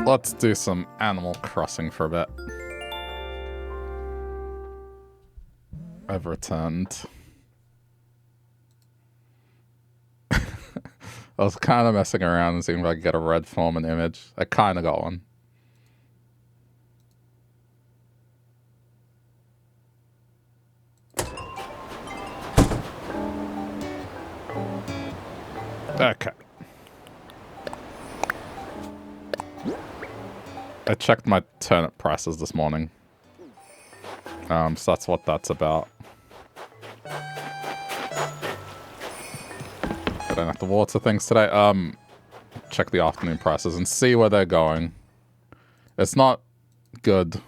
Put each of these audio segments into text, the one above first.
Let's do some Animal Crossing for a bit. I've returned. I was kind of messing around and seeing if I could get a red form and image. I kind of got one. Okay. I checked my turnip prices this morning. So that's what that's about. I don't have to water things today. Check the afternoon prices and see where they're going. It's not good.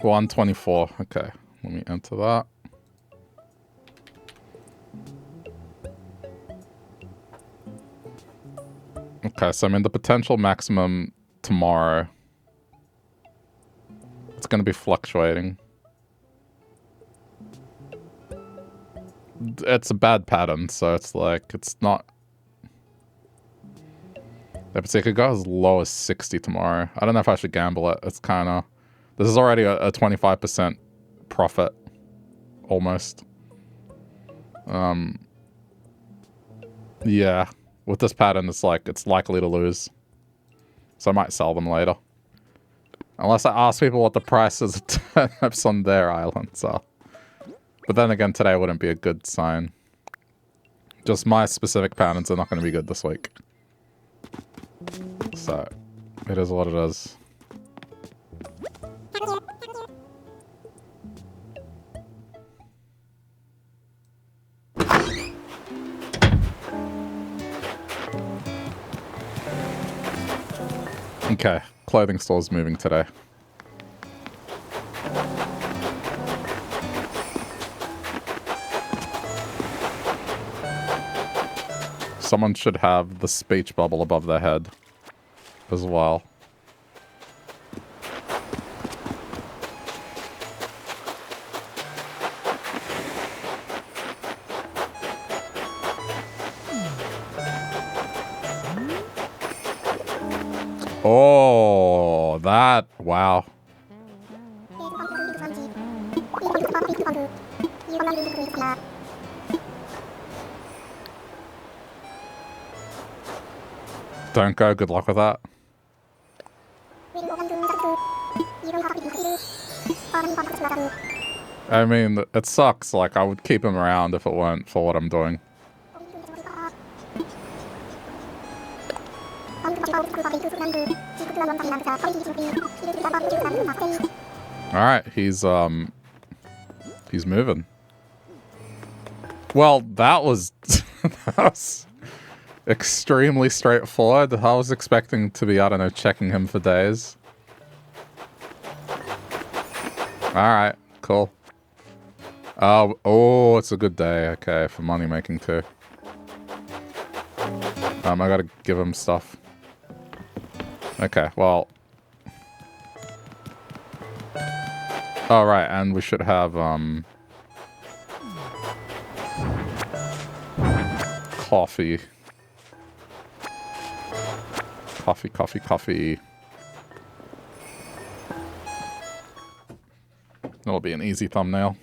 $124. Okay, let me enter that. Okay, so I'm in the potential maximum tomorrow. It's going to be fluctuating. It's a bad pattern, so it's like, it's not... Yeah, but it could go as low as 60 tomorrow. I don't know if I should gamble it. It's kind of... This is already a 25% profit. Almost. Yeah. With this pattern, it's like, it's likely to lose. So I might sell them later. Unless I ask people what the price is of turnips on their islands are. But then again, today wouldn't be a good sign. Just my specific patterns are not going to be good this week. So, it is what it is. Okay, clothing store's moving today. Someone should have the speech bubble above their head as well. Oh, that, wow. Don't go, good luck with that. I mean, it sucks, like, I would keep him around if it weren't for what I'm doing. Alright, he's moving. Well, that was... that was extremely straightforward. I was expecting to be, I don't know, checking him for days. Alright, cool. Oh, it's a good day, okay, for money making too. I gotta give him stuff. Okay, well... Oh, right, and we should have, coffee. Coffee. That'll be an easy thumbnail.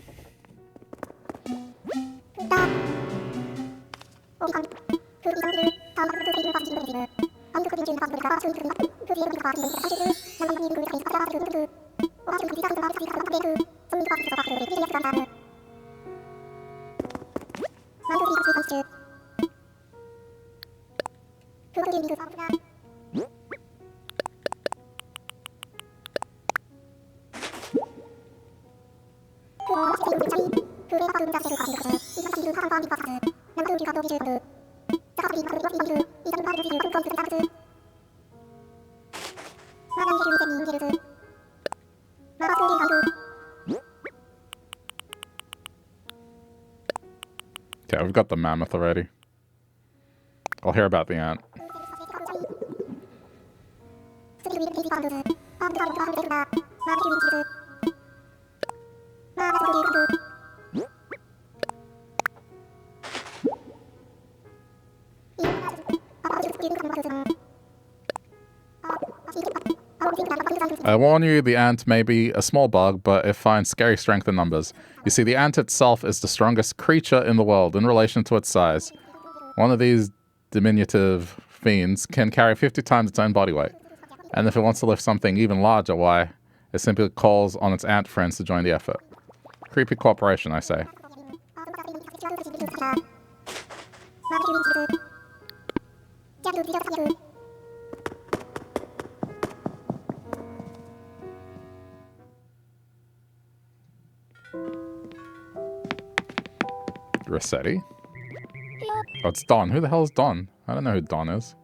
Okay, we've got the mammoth already. I'll hear about the ant. I warn you, the ant may be a small bug, but it finds scary strength in numbers. You see, the ant itself is the strongest creature in the world in relation to its size. One of these diminutive fiends can carry 50 times its own body weight. And if it wants to lift something even larger, why, it simply calls on its ant friends to join the effort. Creepy cooperation, I say. Rossetti? Oh, it's Don. Who the hell is Don? I don't know who Don is.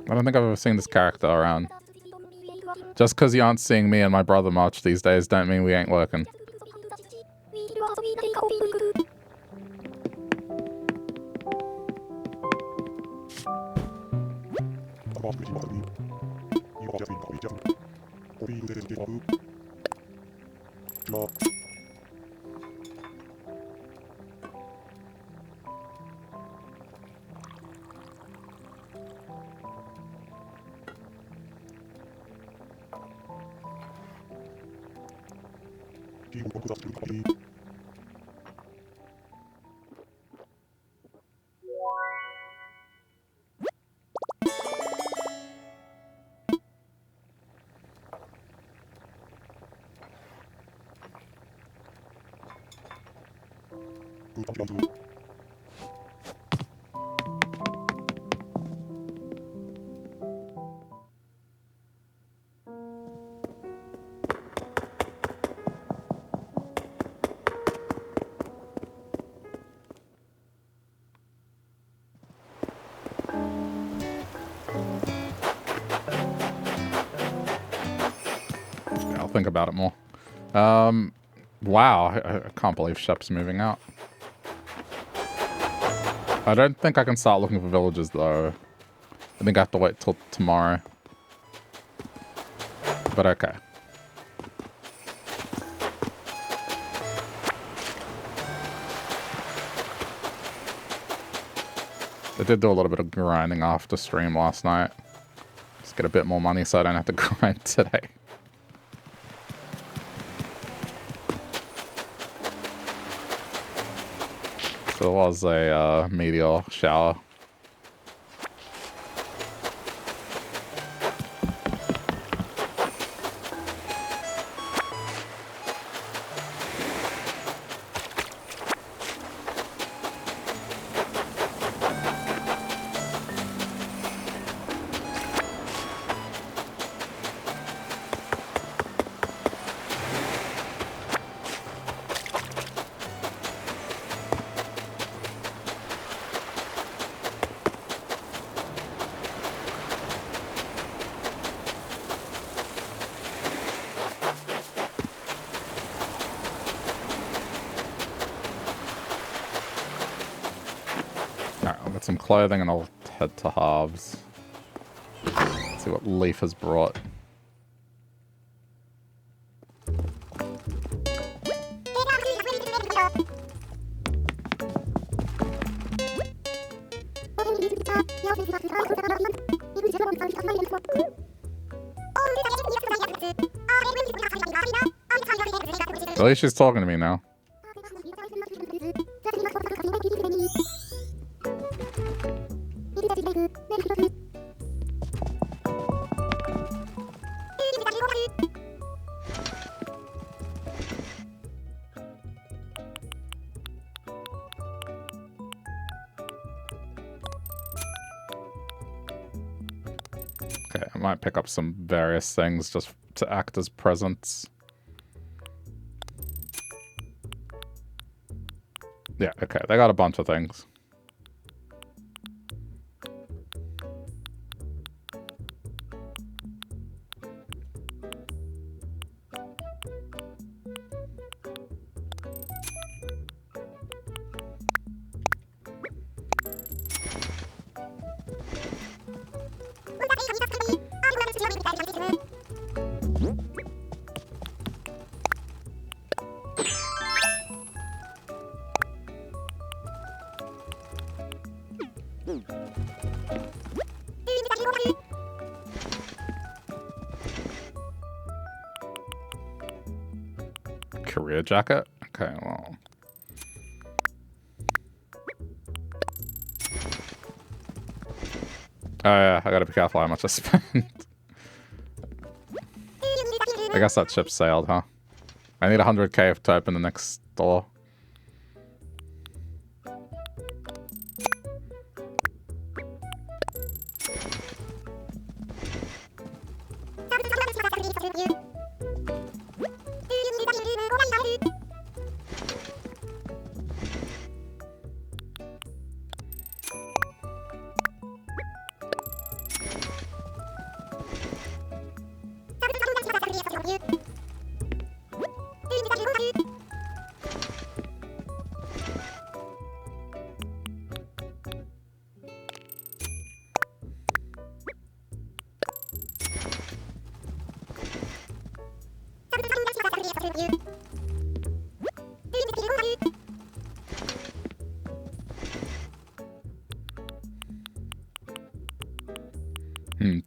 I don't think I've ever seen this character around. Just because you aren't seeing me and my brother much these days don't mean we ain't working. Think about it more. Wow, I can't believe Shep's moving out. I don't think I can start looking for villagers though. I think I have to wait till tomorrow. But okay. I did do a little bit of grinding after stream last night. Just get a bit more money so I don't have to grind today. So there was a meteor shower. Some clothing and I'll head to Halves. Let's see what Leaf has brought. At least she's talking to me now. Pick up some various things just to act as presents. Yeah, okay, they got a bunch of things. career jacket? Okay, well. Oh yeah, I gotta be careful how much I spend. I guess that ship sailed, huh? I need 100k to open the next door.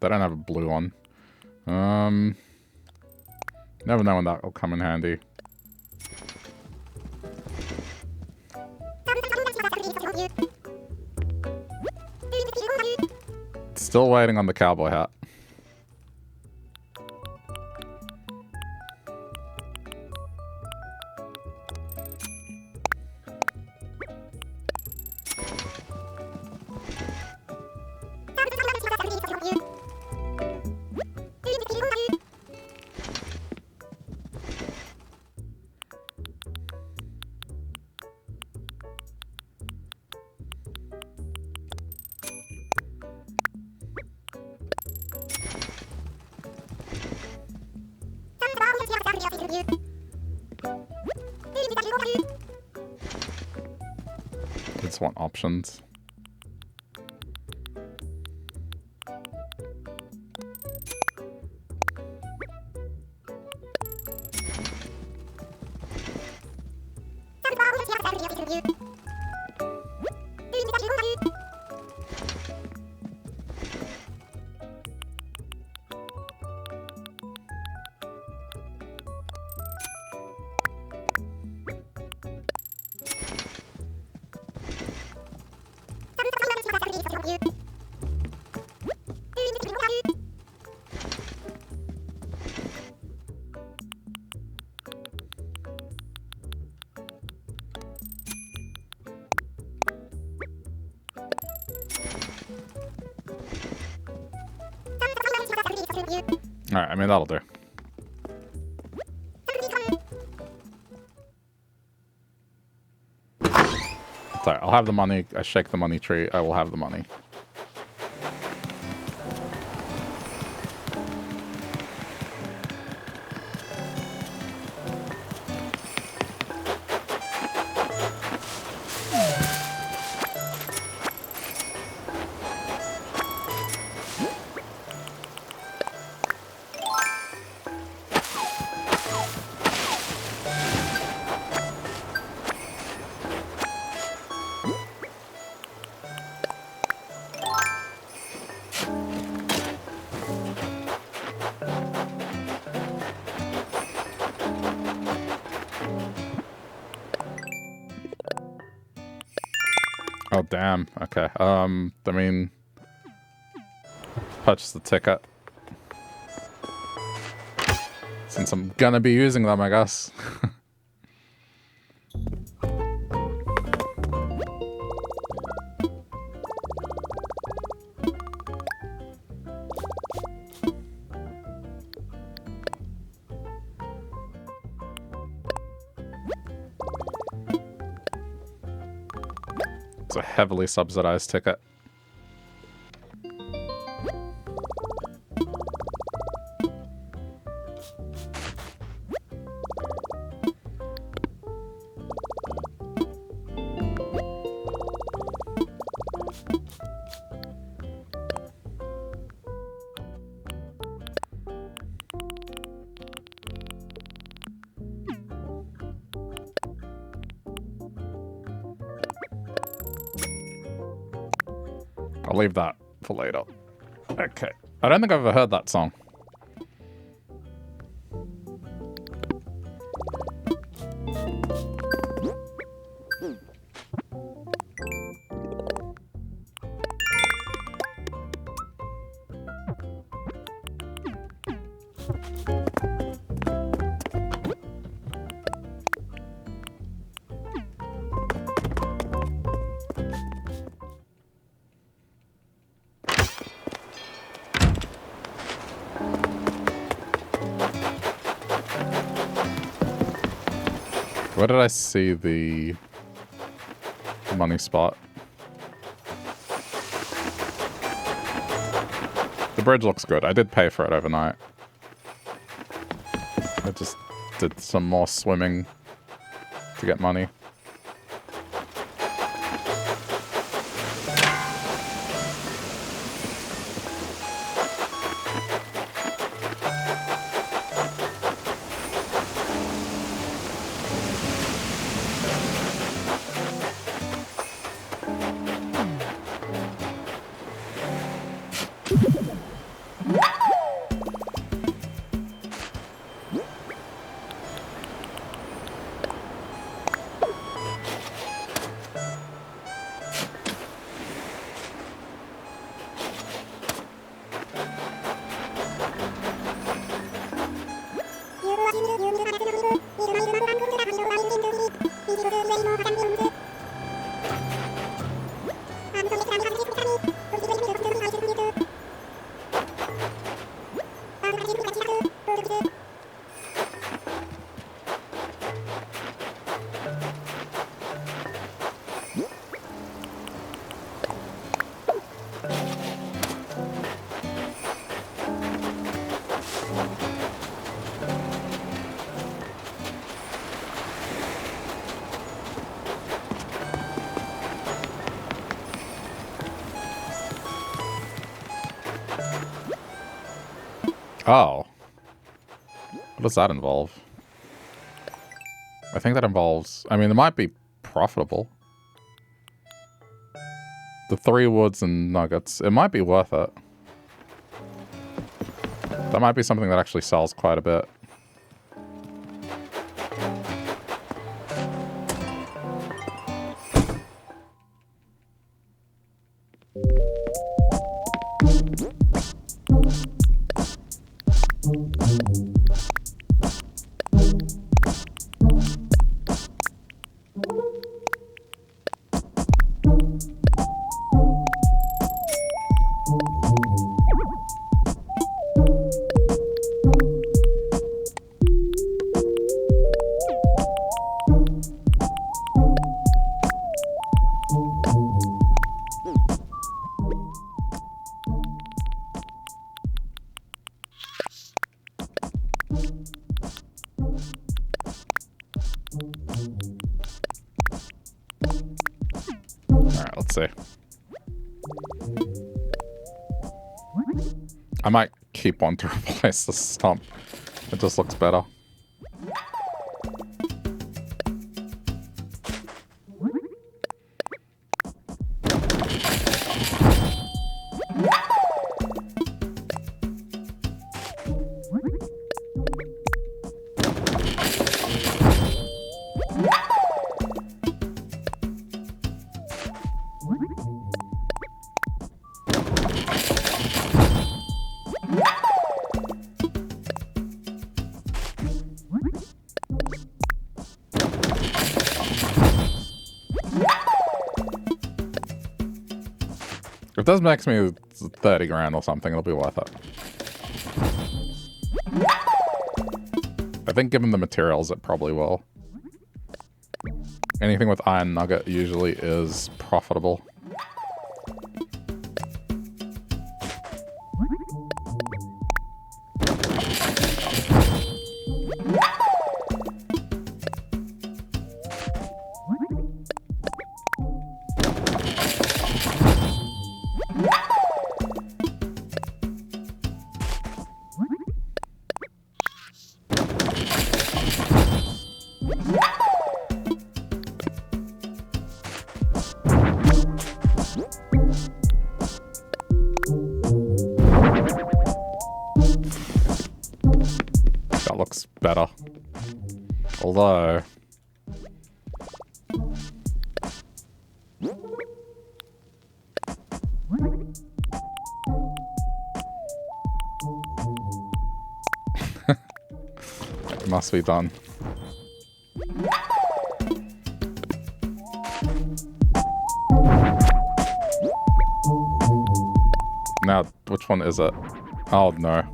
They don't have a blue one. Never know when that will come in handy. Still waiting on the cowboy hat. Just want options. Alright, I mean, that'll do. Sorry, I'll have the money. I shake the money tree. I will have the money. Oh, damn. Okay. I mean, purchase the ticket. Since I'm gonna be using them, I guess. It's a heavily subsidized ticket. I'll leave that for later. Okay. I don't think I've ever heard that song. Where did I see the money spot? The bridge looks good. I did pay for it overnight. I just did some more swimming to get money. Oh. What does that involve? I think that involves... I mean, it might be profitable. The 3 woods and nuggets. It might be worth it. That might be something that actually sells quite a bit. I might keep one to replace the stump. It just looks better. If this makes me 30 grand or something, it'll be worth it. I think given the materials, it probably will. Anything with iron nugget usually is profitable. Better. Although... Must be done. Now, which one is it? Oh, no.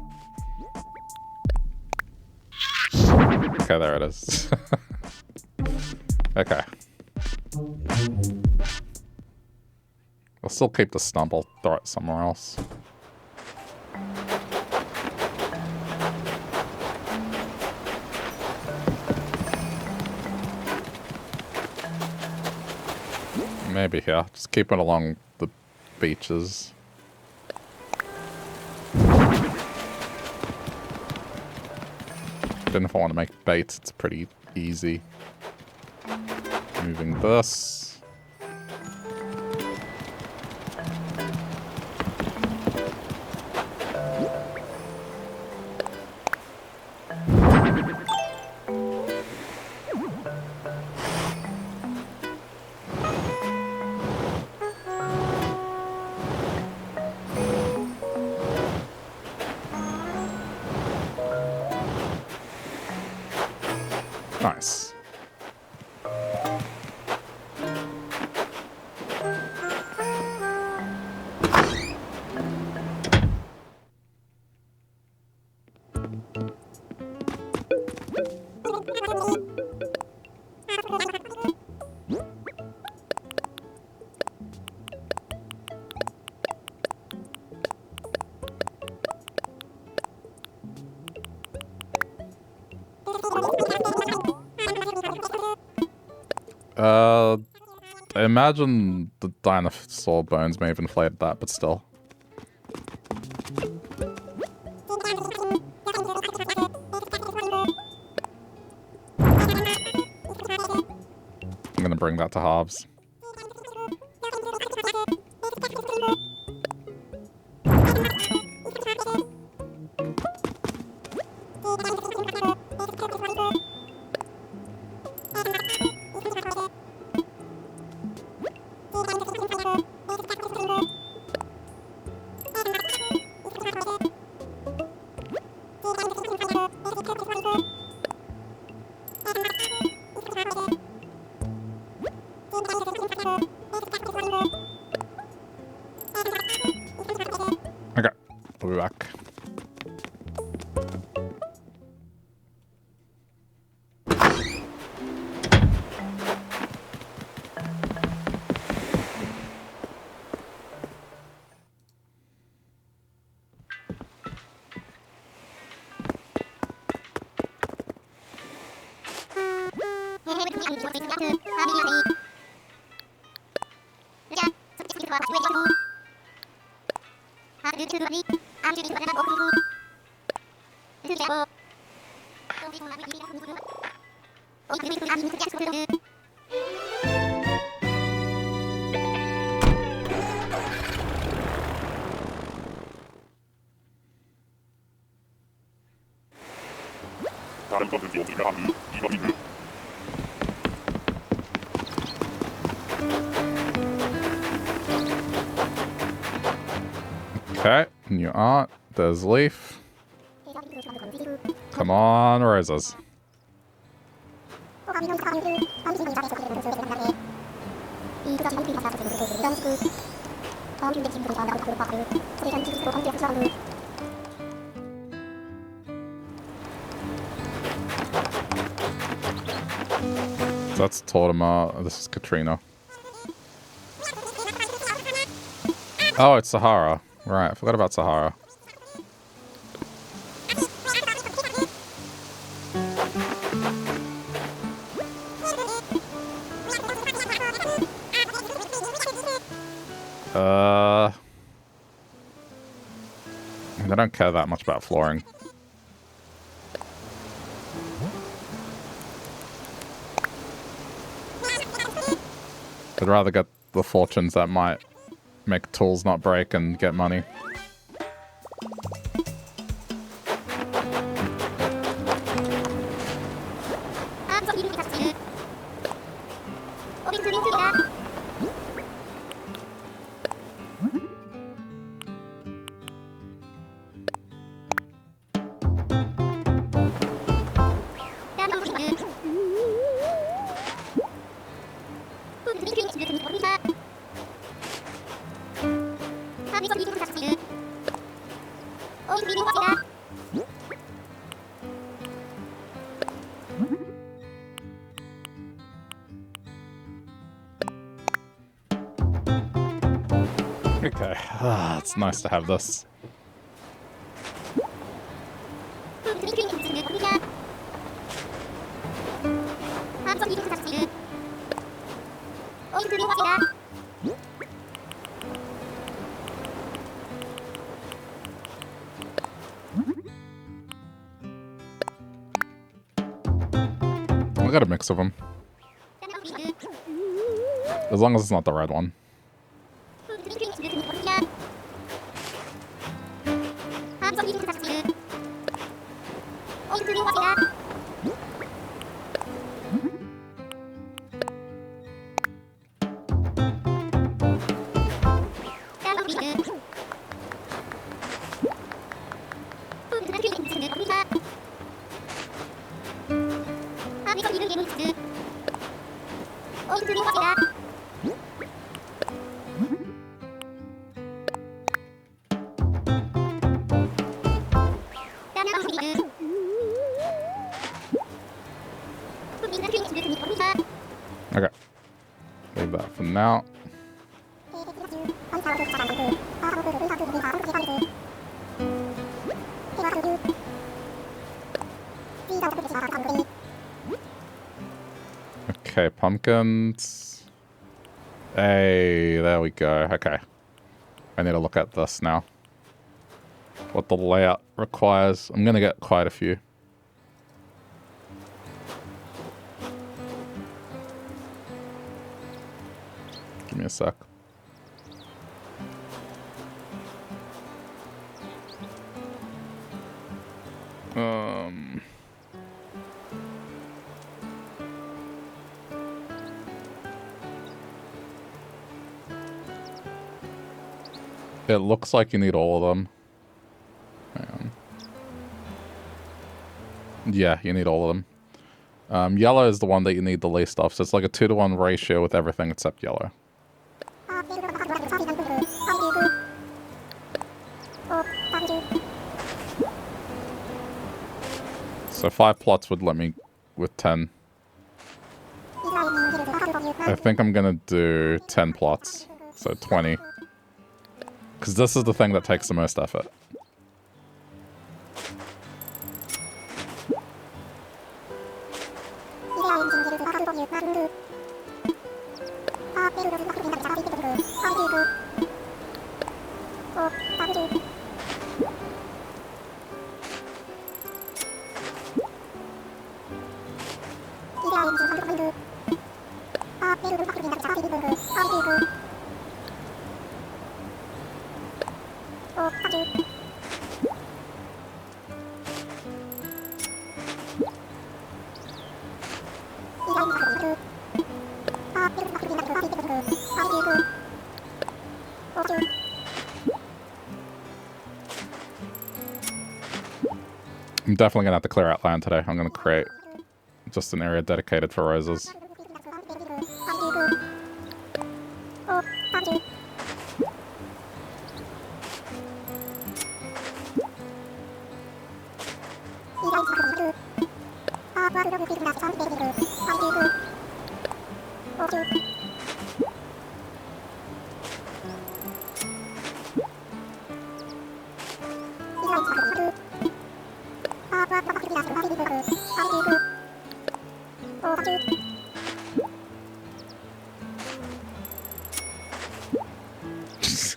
Okay, there it is. Okay. I'll still keep the stump. I'll throw it somewhere else. Maybe here. Just keep it along the beaches. Then if I want to make baits, it's pretty easy. Moving this. Nice. I imagine the dinosaur bones may have inflated that, but still. I'm gonna bring that to halves. Okay, we'll be back. Okay, new art. There's Leaf. Come on, roses. That's Tortimer. This is Katrina. Oh, it's Sahara. Right, I forgot about Sahara. I don't care that much about flooring. I'd rather get the fortunes that might make tools not break and get money. Okay. It's nice to have this. I got a mix of them. As long as it's not the red one. Okay. Leave that for now. Okay, pumpkins. Hey, there we go. Okay. I need to look at this now. What the layout requires. I'm gonna get quite a few. Give me a sec. It looks like you need all of them. Hang on. Yeah, you need all of them. Yellow is the one that you need the least of, so it's like a 2-to-1 ratio with everything except yellow. So 5 plots would let me with 10. I think I'm gonna do 10 plots, so 20. Because this is the thing that takes the most effort. I'm definitely gonna have to clear out land today. I'm gonna create just an area dedicated for roses.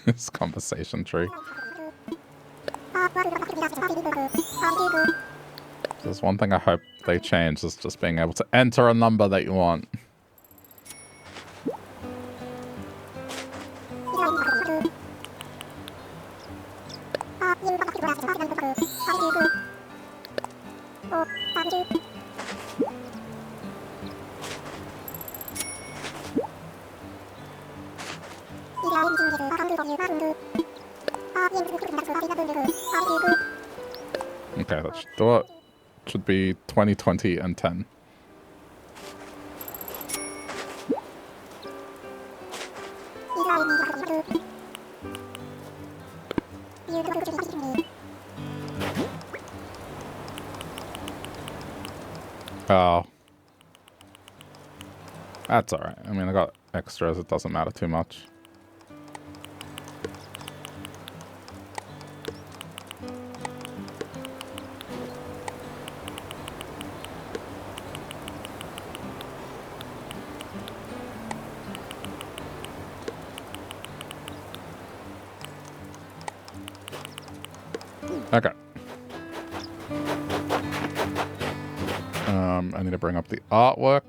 This conversation tree. There's one thing I hope they change is just being able to enter a number that you want. Okay, that should do it. Should be 20, 20, and 10. Oh. That's alright. I mean, I got extras. It doesn't matter too much. Okay. I need to bring up the artwork.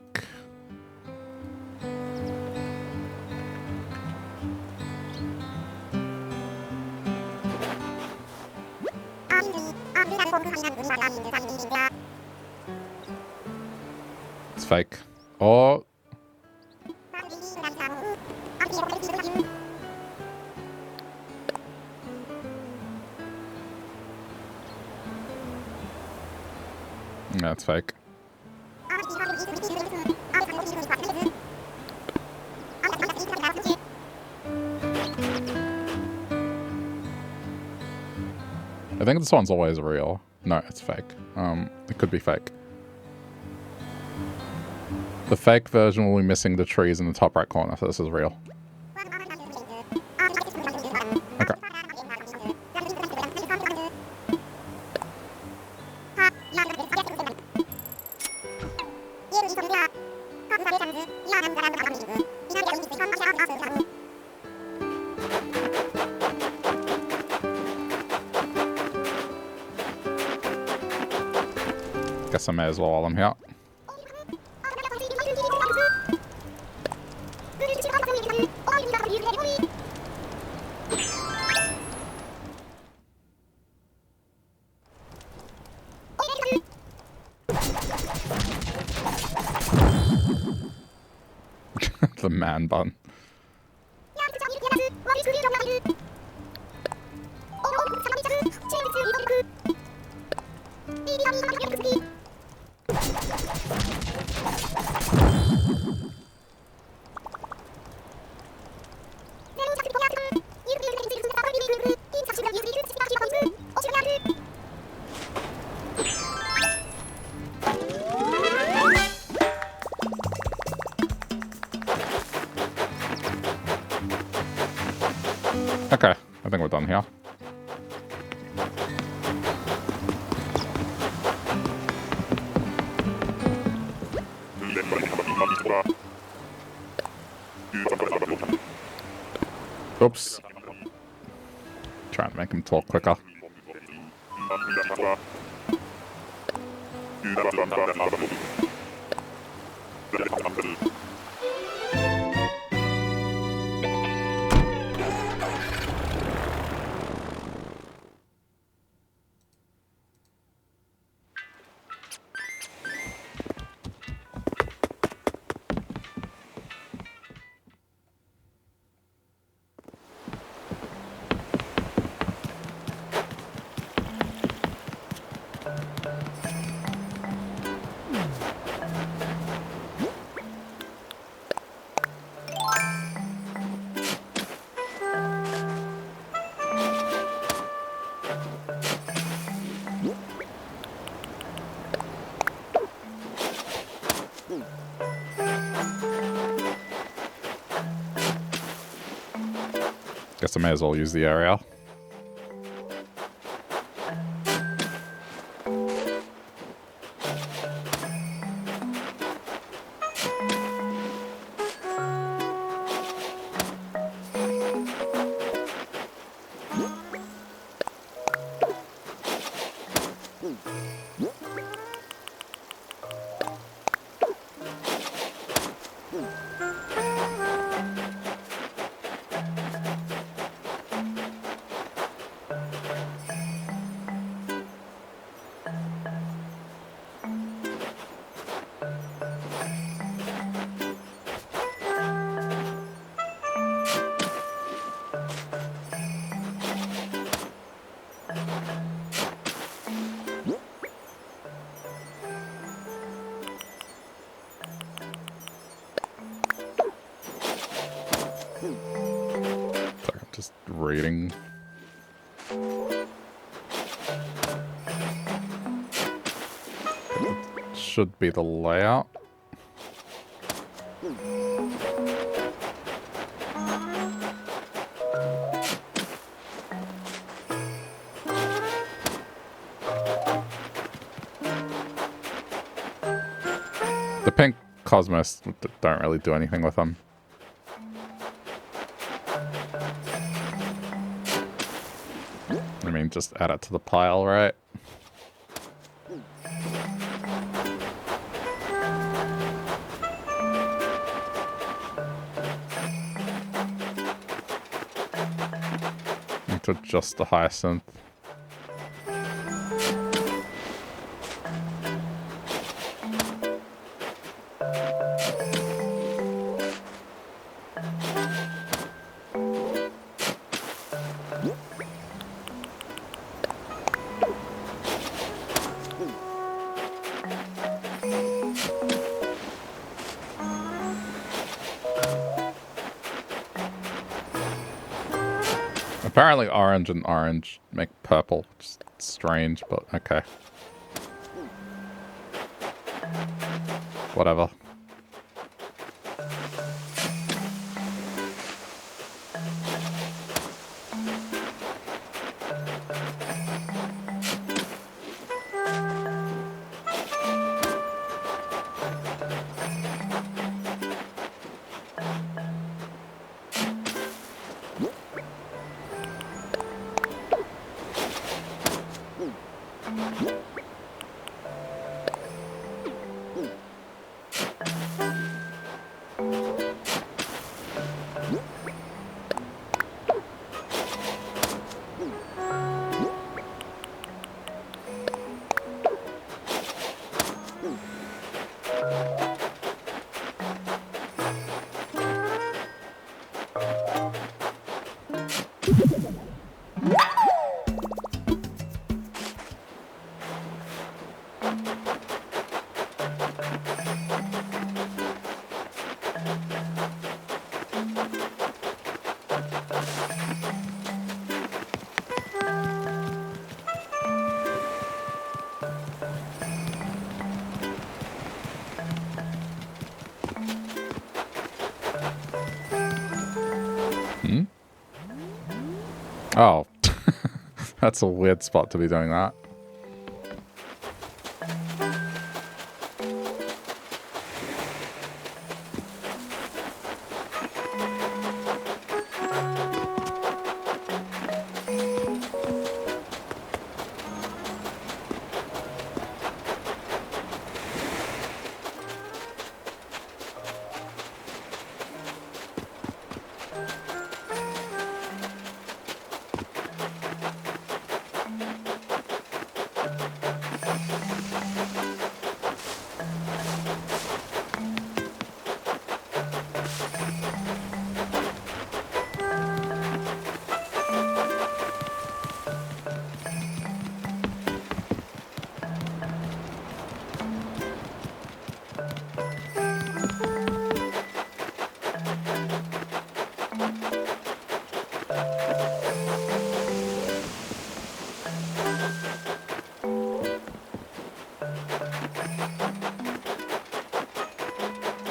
It's fake. Oh. Yeah, it's fake. I think this one's always real. No, it's fake. It could be fake. The fake version will be missing the trees in the top right corner, so this is real. Okay. Guess I may as well while I'm here. The man bun. Okay, I think we're done here. Oops. Trying to make him talk quicker. Guess I may as well use the area. Reading. It should be the layout. The pink Cosmos don't really do anything with them. I mean, can just add it to the pile, right? Need to adjust the hyacinth. Apparently orange and orange make purple. Just strange, but okay. Whatever. Oh, that's a weird spot to be doing that.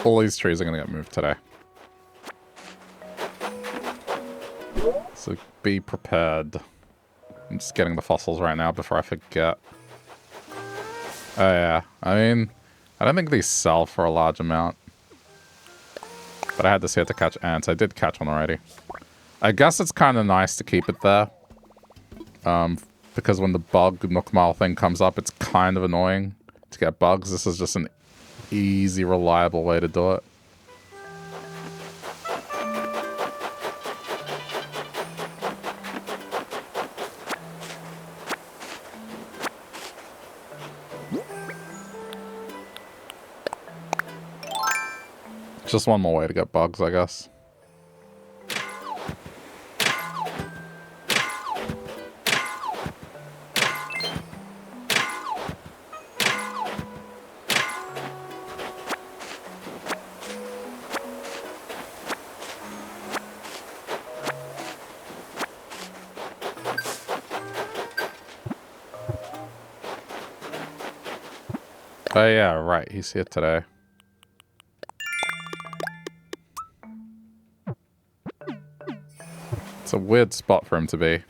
All these trees are going to get moved today. So be prepared. I'm just getting the fossils right now before I forget. Oh yeah, I mean, I don't think these sell for a large amount. But I had this here to catch ants. I did catch one already. I guess it's kind of nice to keep it there. Because when the bug Nookmal thing comes up, it's kind of annoying to get bugs. This is just an easy, reliable way to do it. Just one more way to get bugs, I guess. Oh yeah, right, he's here today. It's a weird spot for him to be.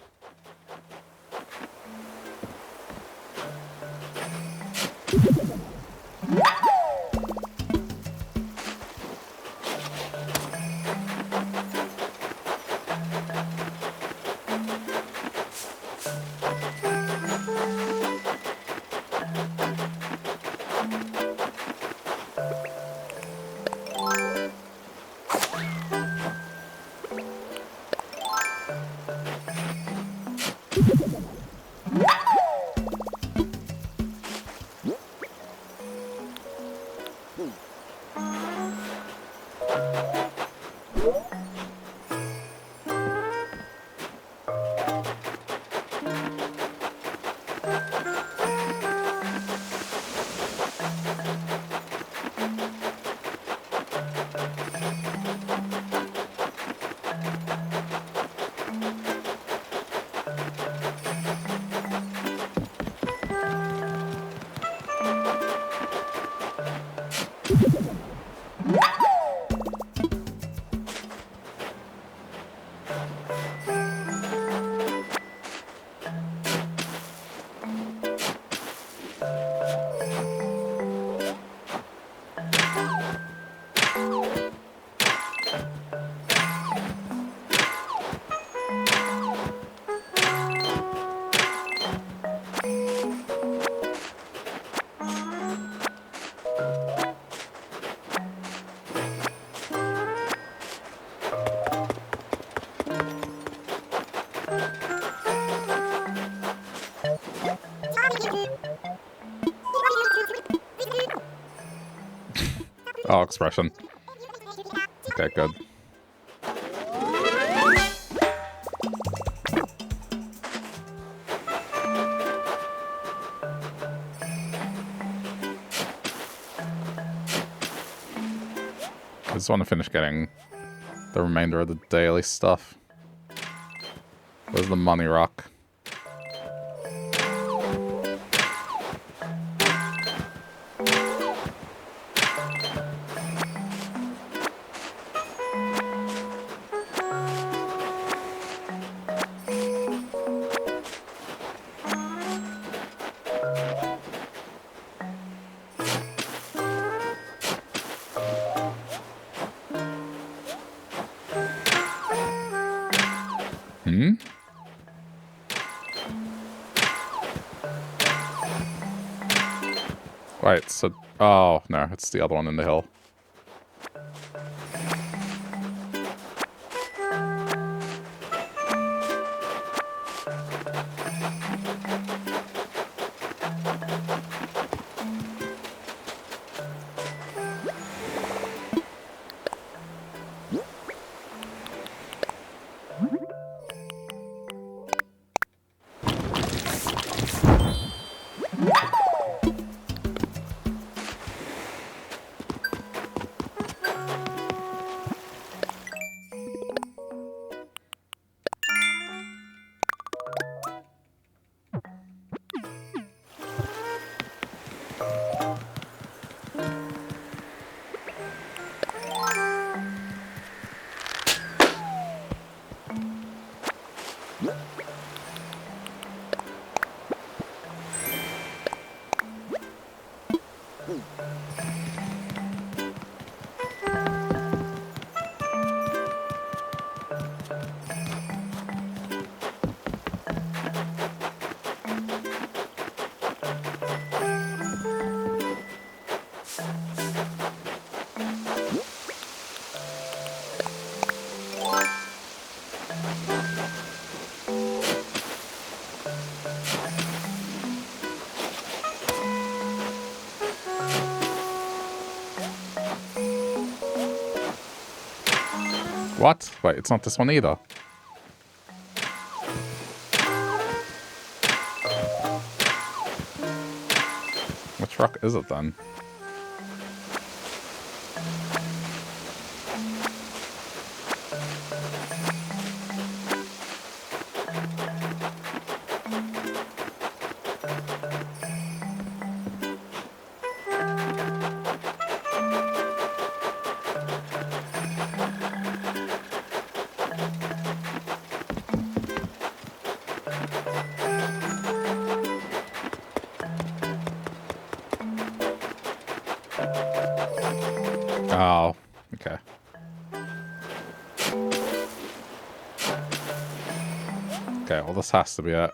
Oh, expression. Okay, good. I just want to finish getting the remainder of the daily stuff. Where's the money rock? Hmm? Wait, so... Oh, no, it's the other one in the hill. What? Wait, it's not this one either. Which rock is it then? Oh, okay. Okay, well this has to be it.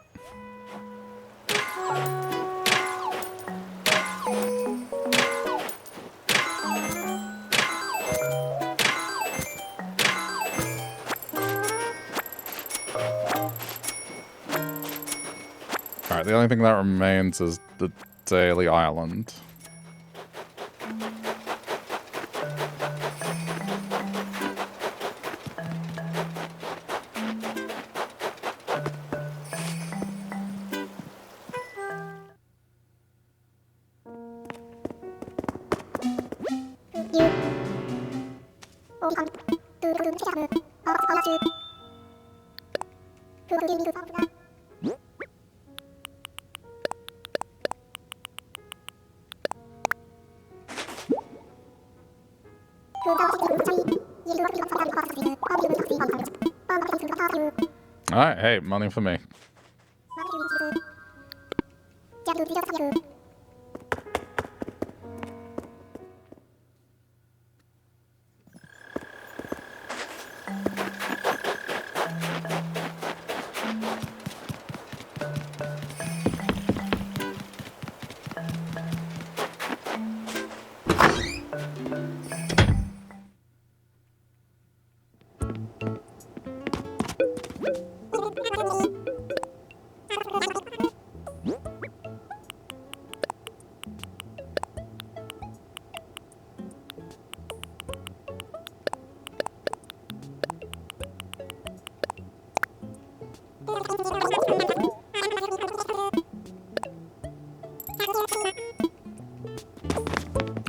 Alright, the only thing that remains is the Daily Island. Alright, hey, money for me.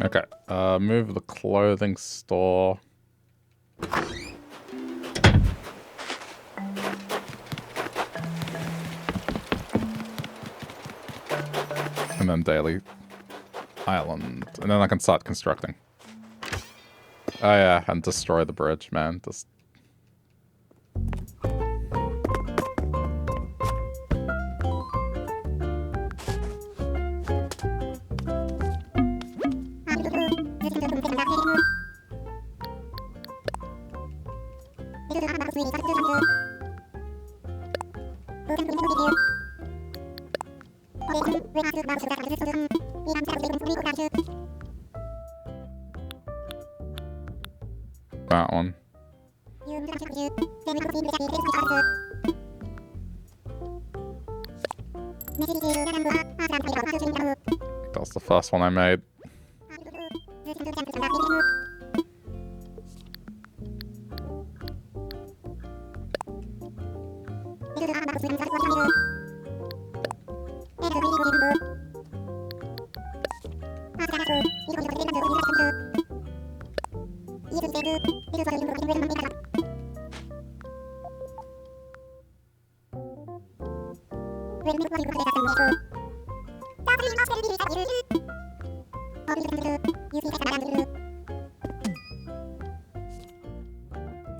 Okay, move the clothing store. And then daily island. And then I can start constructing. Oh yeah, and destroy the bridge, man. Just... that one. That's the first one I made.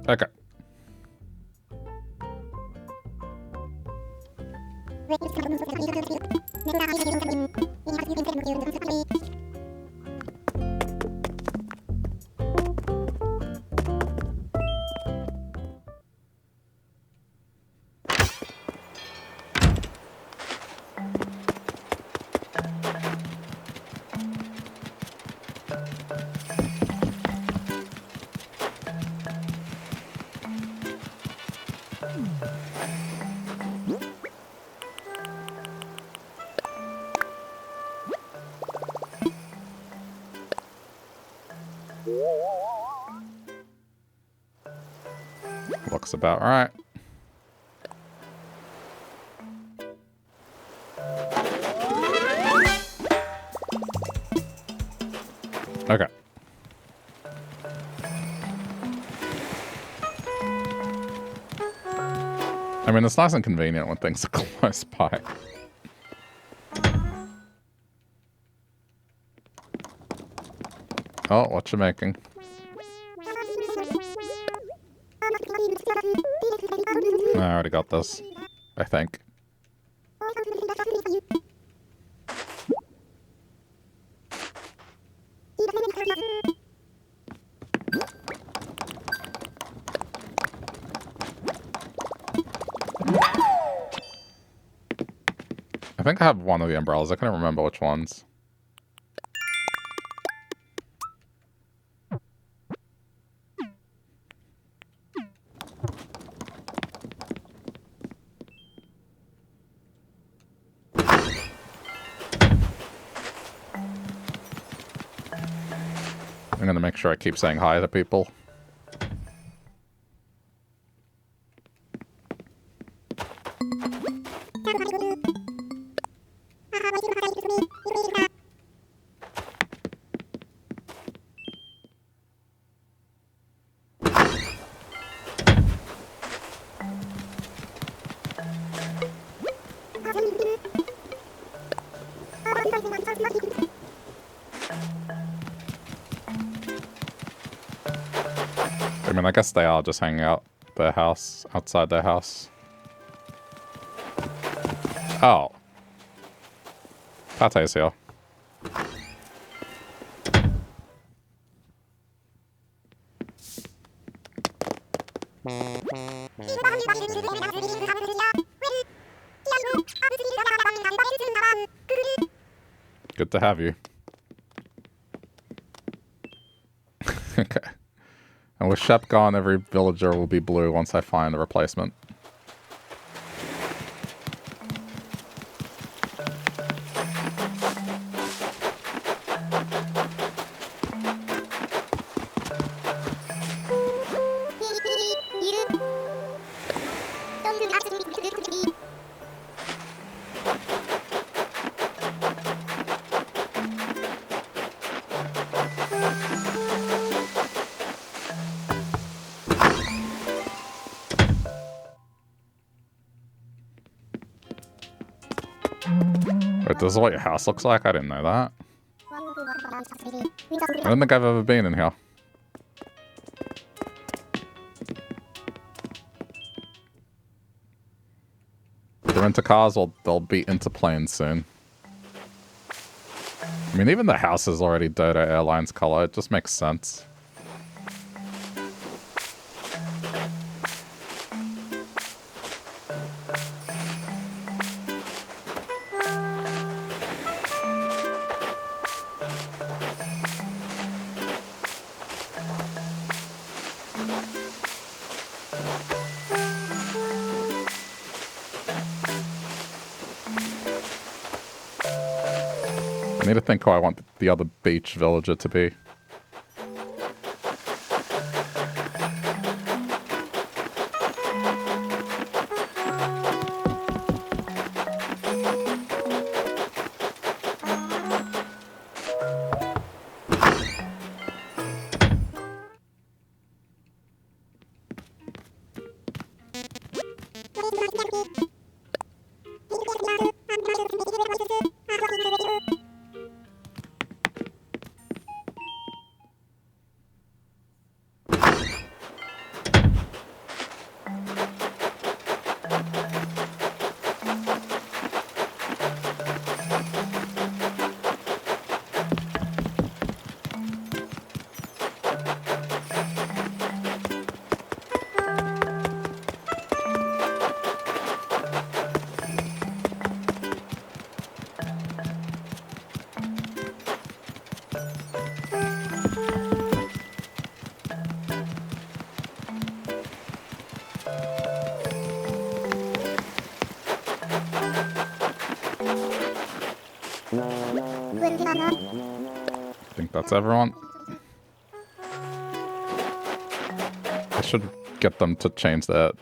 Okay. Looks about right. Okay. I mean, it's nice and convenient when things are close by. Oh, what you making? I already got this, I think. I think I have one of the umbrellas. I can't remember which ones. I'm gonna make sure I keep saying hi to people. mean, I guess they are just hanging out their house, outside their house. Oh. Pate's here. Good to have you. Okay. And with Shep gone, every villager will be blue once I find a replacement. Wait, this is what your house looks like? I didn't know that. I don't think I've ever been in here. They're into cars, or they'll be into planes soon. I mean, even the house is already Dodo Airlines color. It just makes sense. I need to think who I want the other beach villager to be. That's everyone. I should get them to change their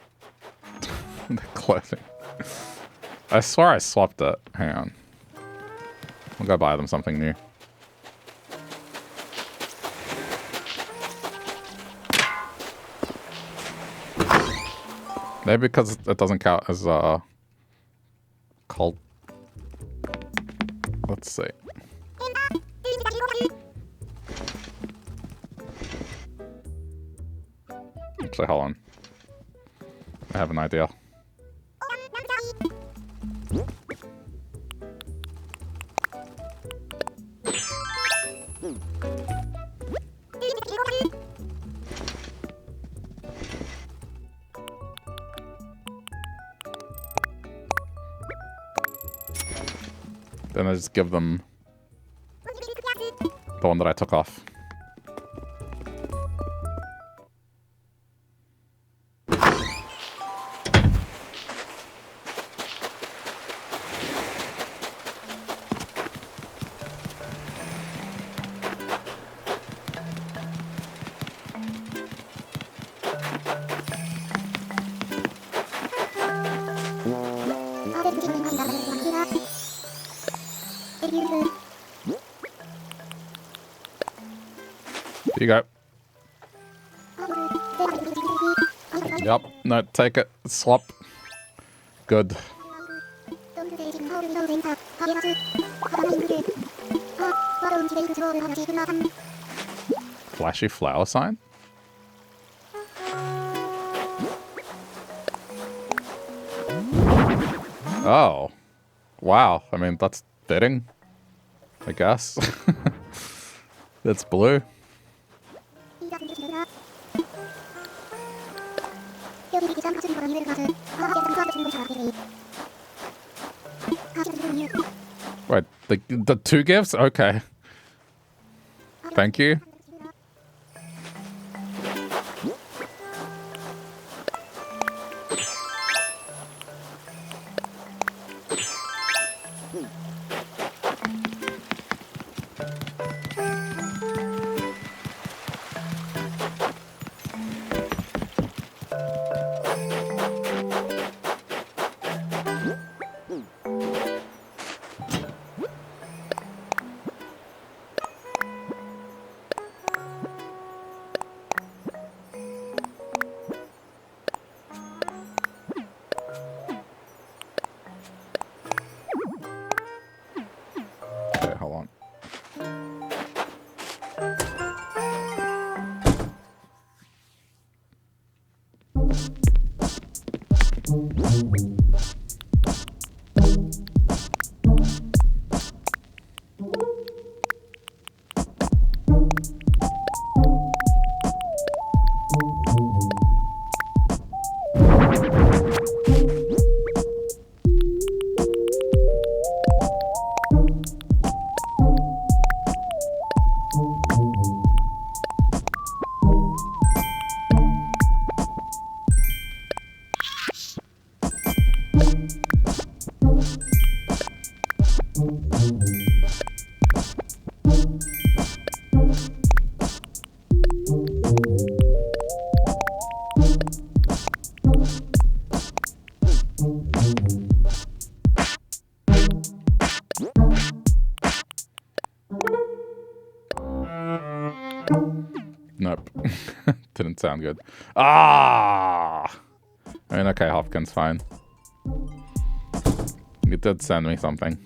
clothing. I swear I swapped it. Hang on. I'll go buy them something new. Maybe because it doesn't count as cult. Let's see. Actually, hold on. I have an idea. Then I just give them the one that I took off. You go. Yep. No, take it. Swap. Good. Flashy flower sign? Oh. Wow. I mean, that's fitting, I guess. It's blue. Wait, the two gifts? Okay. Thank you. Okay, hold on. Nope. Didn't sound good. Ah! I mean, okay, Hopkins, fine. You did send me something.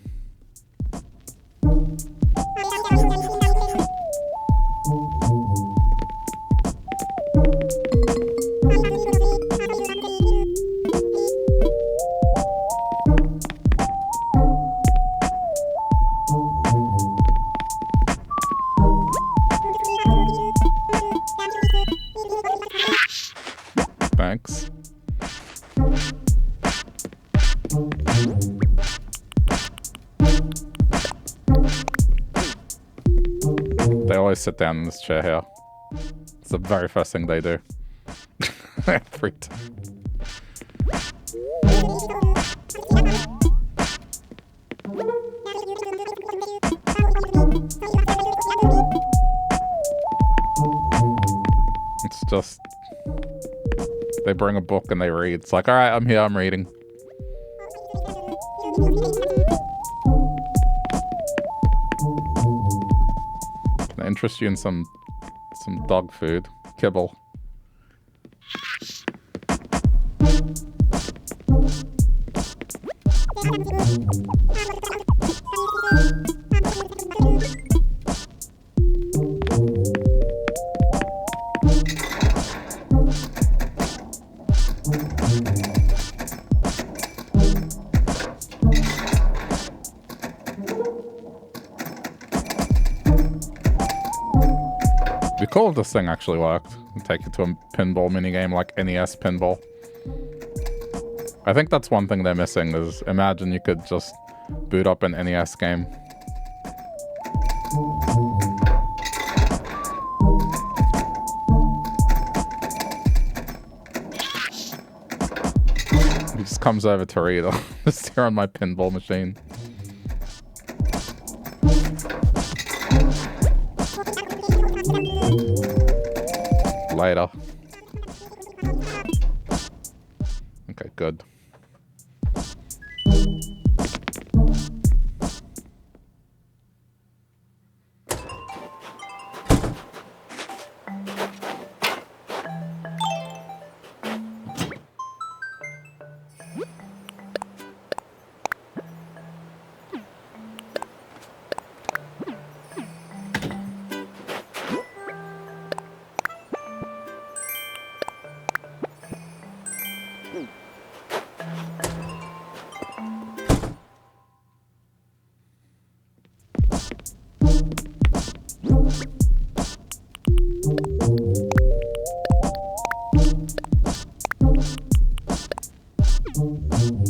Thanks. They always sit down in this chair here. It's the very first thing they do. Every time. It's just... They bring a book and they read. It's like, alright, I'm here, I'm reading. Can I interest you in some dog food? Kibble. It'd be cool if this thing actually worked. Take it to a pinball minigame like NES pinball. I think that's one thing they're missing is imagine you could just boot up an NES game. He just comes over to read. I'll just here on my pinball machine. Later. Okay, good.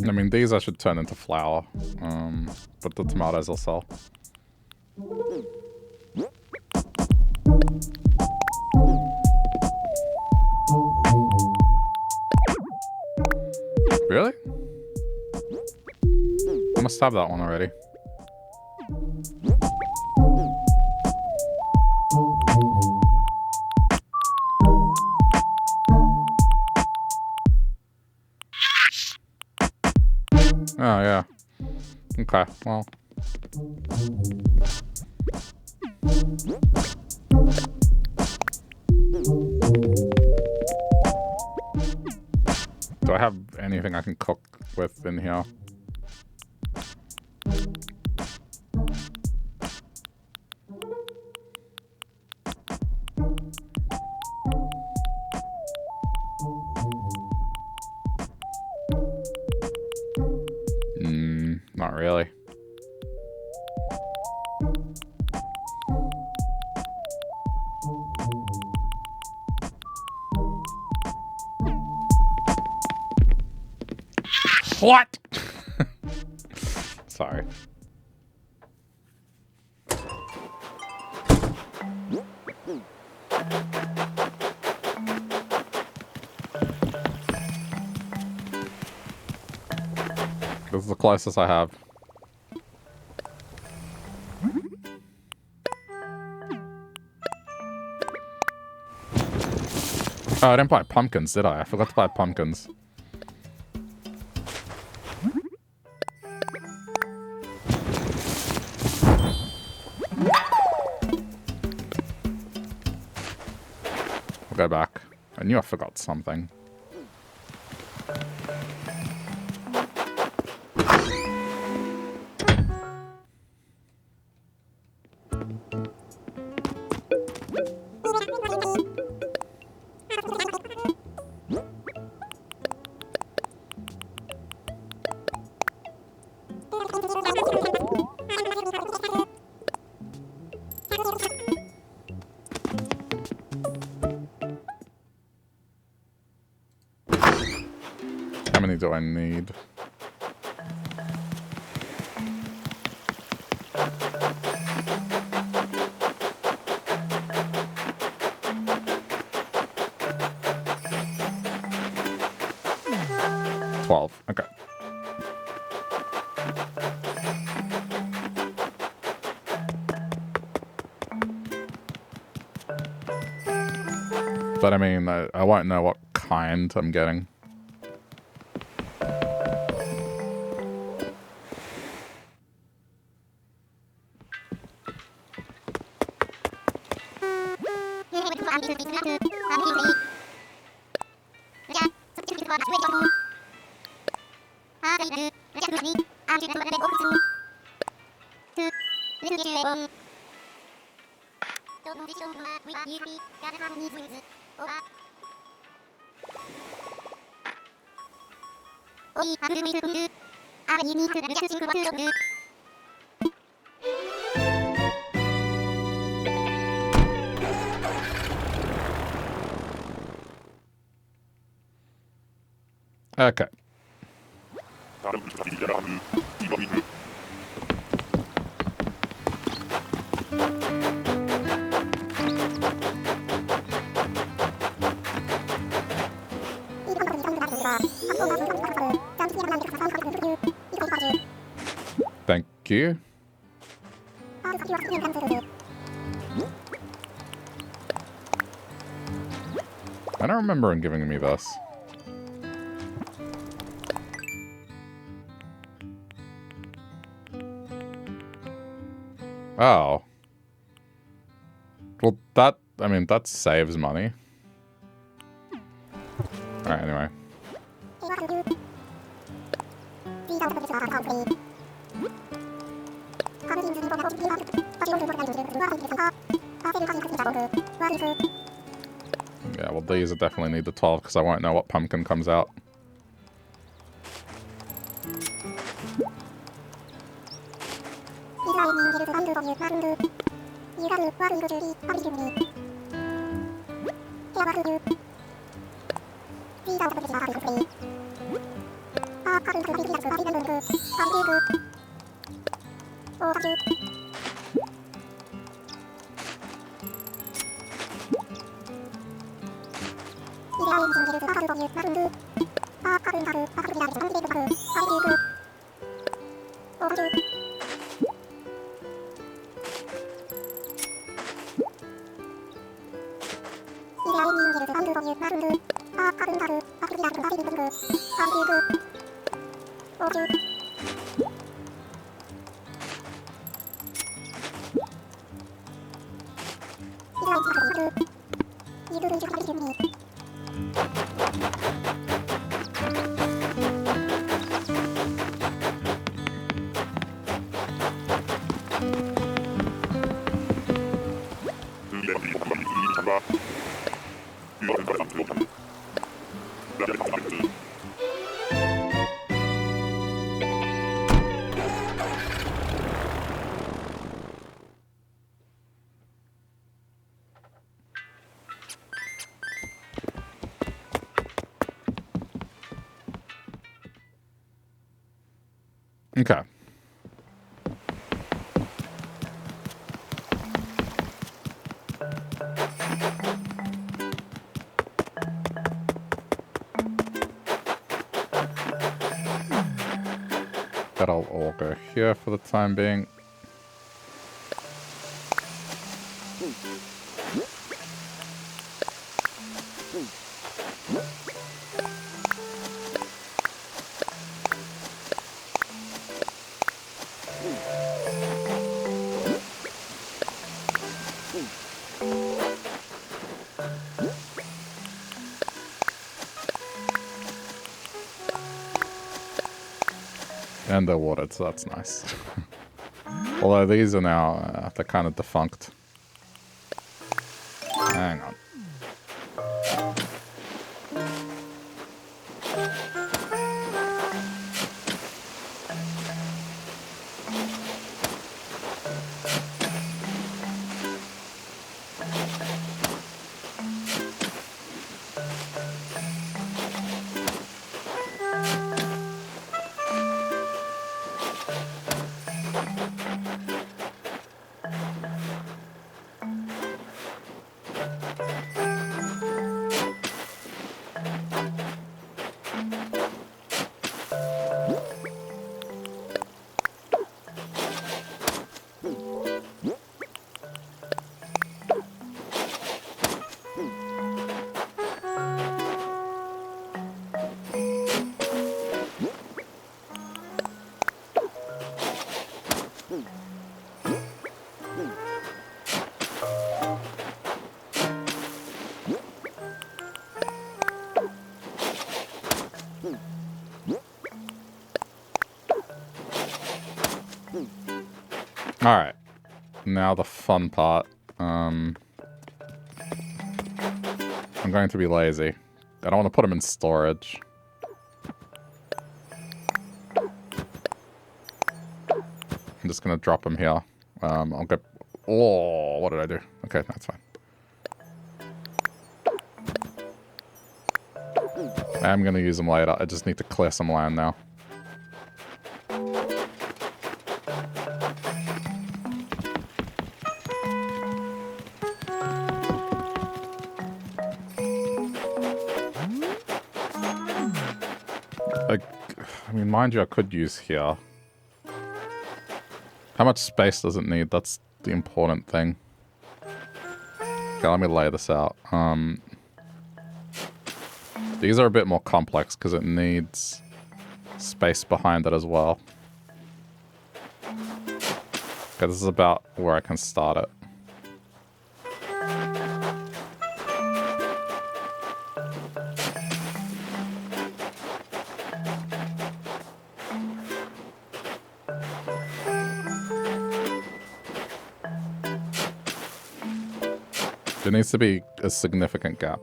I mean, these I should turn into flour, but the tomatoes I'll sell. Really? I must have that one already. Oh, yeah. Okay, well. Do I have anything I can cook with in here? Not really. What? Sorry. This is the closest I have. Oh, I didn't buy pumpkins, did I? I forgot to buy pumpkins. I'll go back. I knew I forgot something. How many do I need? Okay. But I mean, I won't know what kind I'm getting. Okay. Thank you. I don't remember him giving me this. Oh. Well, I mean, that saves money. Alright, anyway. Yeah, well, these I definitely need the 12 because I won't know what pumpkin comes out. Okay. That'll all go here for the time being. And they're watered, so that's nice. Although these are now, they're kind of defunct. Hang on. Alright. Now the fun part. I'm going to be lazy. I don't want to put them in storage. I'm just going to drop them here. I'll go... Oh, what did I do? Okay, that's fine. I'm going to use them later. I just need to clear some land now. I mean, mind you, I could use here. How much space does it need? That's the important thing. Okay, let me lay this out. These are a bit more complex because it needs space behind it as well. Okay, this is about where I can start it. There needs to be a significant gap.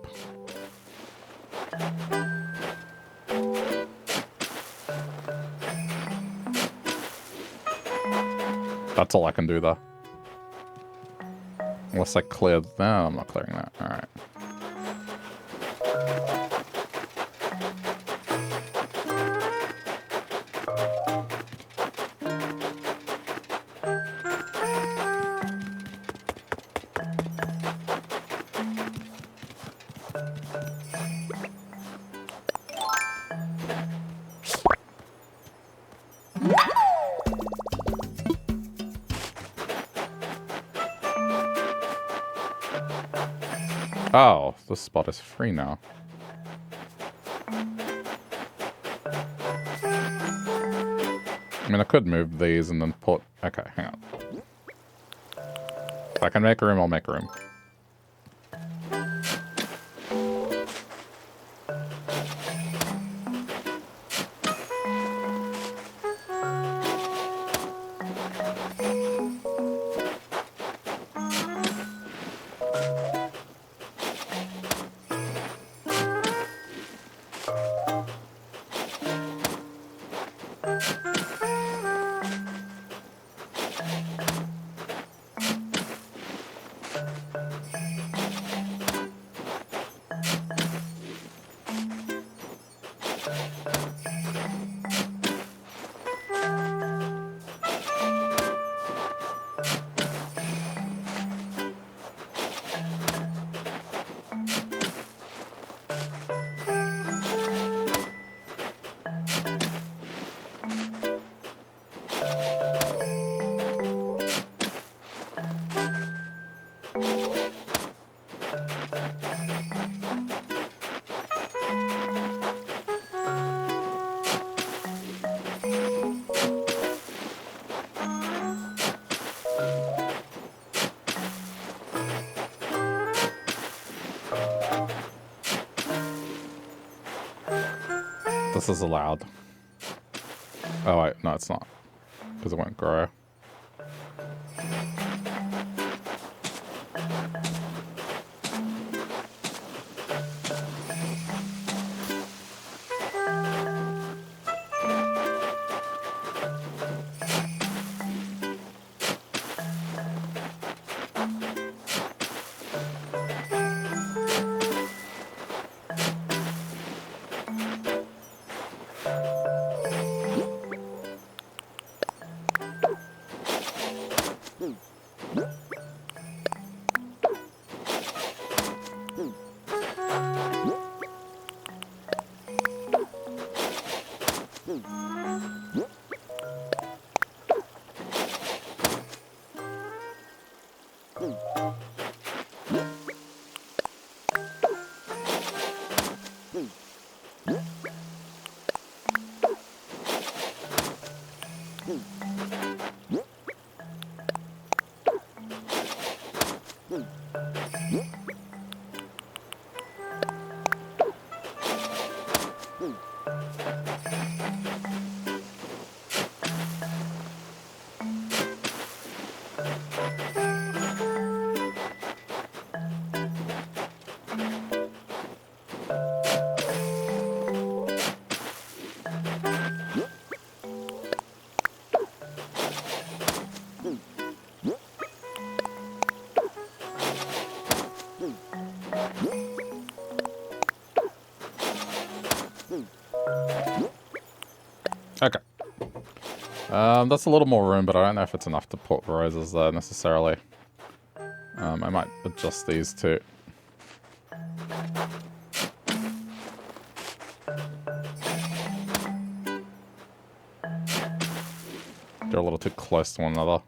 That's all I can do there. Unless I cleared... No, I'm not clearing that. Alright. Oh, this spot is free now. I mean, I could move these and then put... Okay, hang on. If I can make room, I'll make room. This is allowed. Oh wait, no it's not. Because it won't grow. Okay. That's a little more room, but I don't know if it's enough to put roses there necessarily. I might adjust these too. They're a little too close to one another.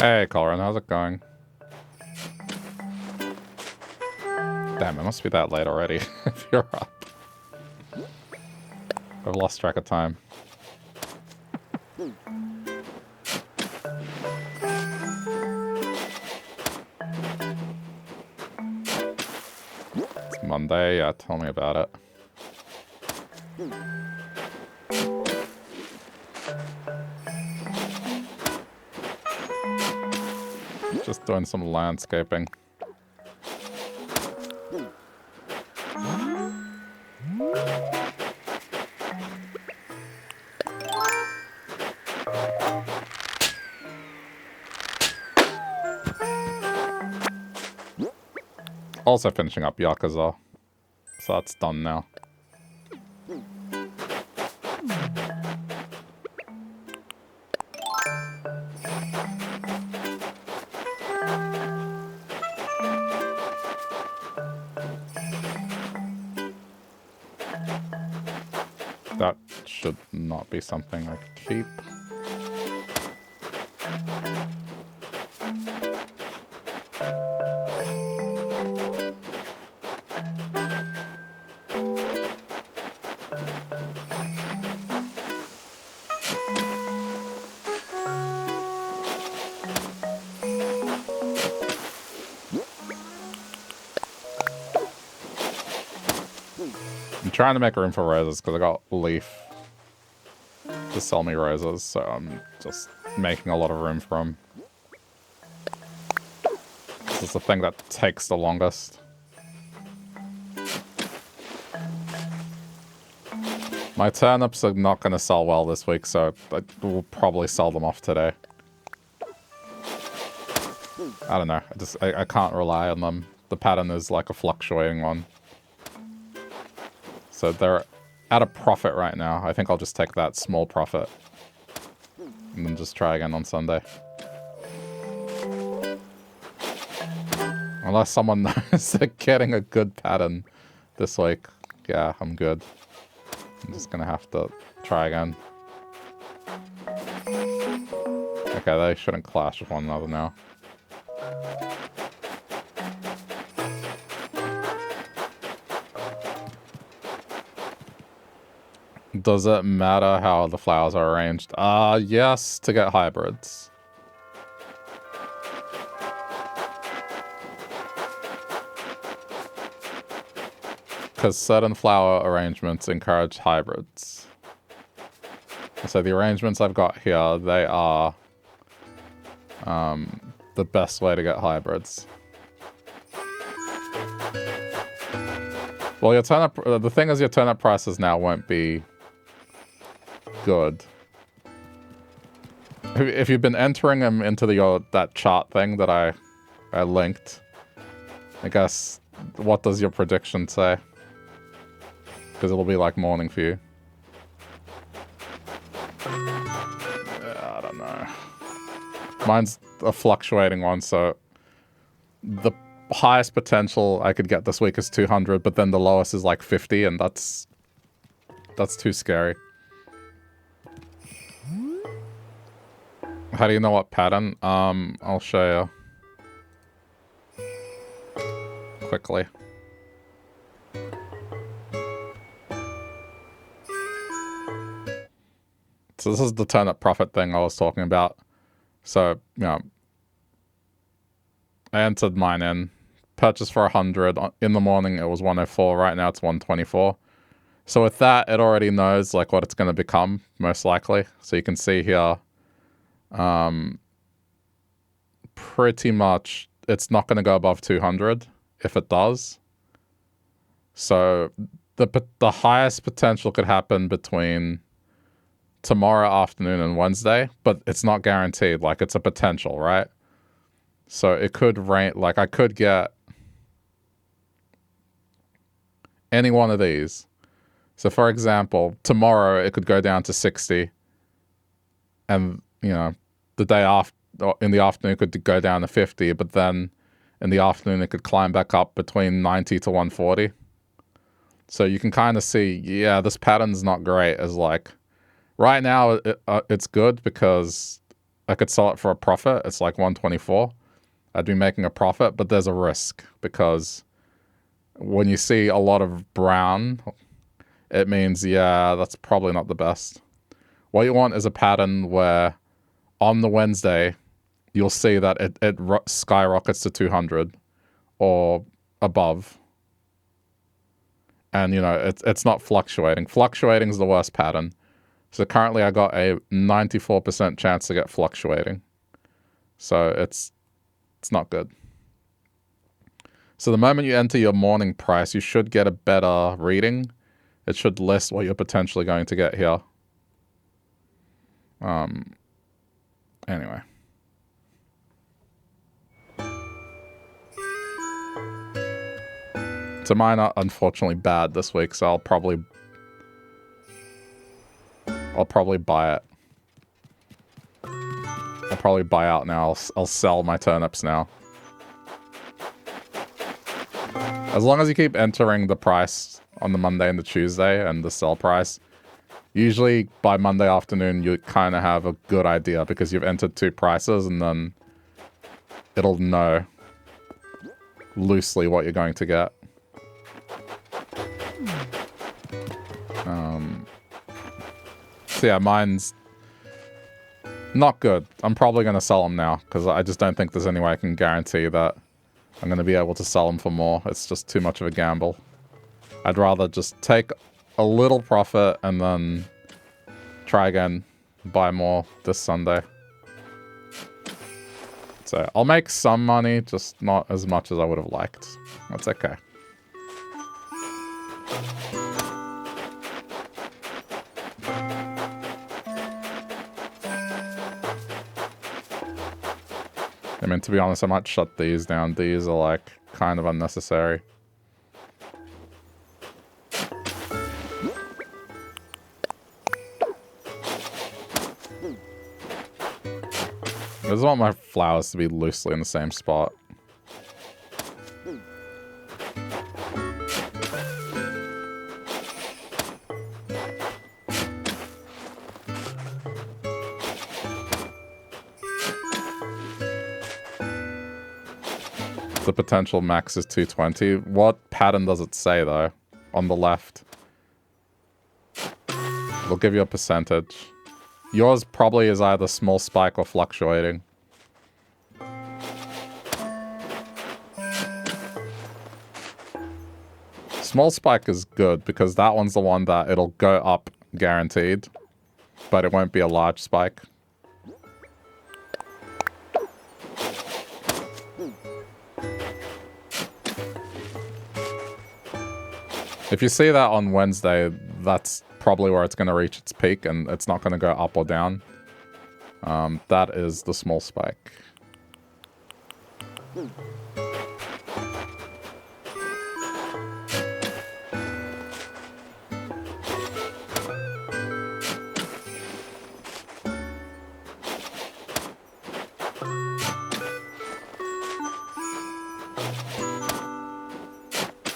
Hey, Colin, how's it going? Damn, it must be that late already if you're up. I've lost track of time. It's Monday, yeah, tell me about it. Just doing some landscaping. Also finishing up Yakuza. So that's done now. That should not be something I keep. Trying to make room for roses because I got Leaf to sell me roses, so I'm just making a lot of room for them. This is the thing that takes the longest. My turnips are not going to sell well this week, so I will probably sell them off today. I don't know, I can't rely on them. The pattern is like a fluctuating one. So they're at a profit right now. I think I'll just take that small profit. And then just try again on Sunday. Unless someone knows they're getting a good pattern this week. Yeah, I'm good. I'm just gonna have to try again. Okay, they shouldn't clash with one another now. Does it matter how the flowers are arranged? Yes, to get hybrids. Because certain flower arrangements encourage hybrids. So the arrangements I've got here, they are the best way to get hybrids. Well, your turnip, the thing is your turnip prices now won't be good. If you've been entering them into that chart thing that I linked, I guess, what does your prediction say? Because it'll be like morning for you. I don't know. Mine's a fluctuating one, so the highest potential I could get this week is 200, but then the lowest is like 50, and that's too scary. How do you know what pattern? I'll show you quickly. So this is the turnip profit thing I was talking about. So, you know, I entered mine in. Purchased for 100. In the morning, it was 104. Right now, it's 124. So with that, it already knows, like, what it's going to become, most likely. So you can see here, pretty much, it's not going to go above 200 if it does. So the highest potential could happen between tomorrow afternoon and Wednesday, but it's not guaranteed. Like, it's a potential, right? So it could rain, like, I could get any one of these. So for example, tomorrow it could go down to 60, and, you know, the day after, in the afternoon, it could go down to 50, but then in the afternoon it could climb back up between 90 to 140. So you can kind of see, yeah, this pattern's not great. As like, right now it's good because I could sell it for a profit. It's like 124. I'd be making a profit, but there's a risk because when you see a lot of brown, it means, yeah, that's probably not the best. What you want is a pattern where on the Wednesday, you'll see that it skyrockets to 200 or above. And, you know, it's not fluctuating. Fluctuating is the worst pattern. So currently I got a 94% chance to get fluctuating. So it's not good. So the moment you enter your morning price, you should get a better reading. It should list what you're potentially going to get here. Anyway. So mine are unfortunately bad this week, so I'll probably buy it. I'll probably buy out now. I'll sell my turnips now. As long as you keep entering the price on the Monday and the Tuesday and the sell price, usually by Monday afternoon you kind of have a good idea because you've entered two prices and then it'll know loosely what you're going to get. So yeah, mine's not good. I'm probably going to sell them now because I just don't think there's any way I can guarantee that I'm going to be able to sell them for more. It's just too much of a gamble. I'd rather just take a little profit and then try again, buy more this Sunday. So I'll make some money, just not as much as I would have liked. That's okay. I mean, to be honest, I might shut these down. These are, like, kind of unnecessary. I just want my flowers to be loosely in the same spot. The potential max is 220. What pattern does it say, though? On the left. It'll give you a percentage. Yours probably is either small spike or fluctuating. Small spike is good because that one's the one that it'll go up guaranteed, but it won't be a large spike. If you see that on Wednesday, that's probably where it's going to reach its peak and it's not going to go up or down. That is the small spike.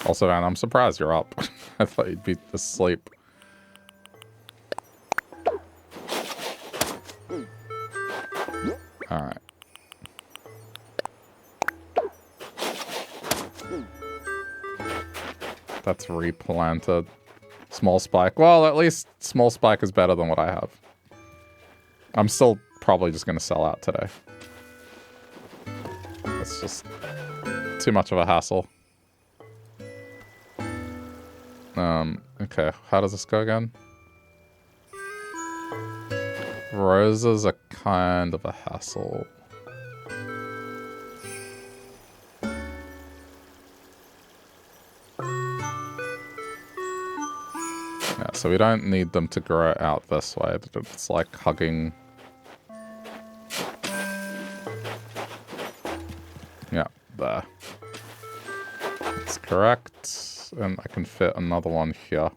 Also, Van, I'm surprised you're up. I thought you'd be asleep. Alright. That's replanted. Small spike. Well, at least small spike is better than what I have. I'm still probably just going to sell out today. It's just too much of a hassle. Okay, how does this go again? Roses are kind of a hassle. Yeah, so we don't need them to grow out this way. It's like hugging. Yeah, there. That's correct. And I can fit another one here.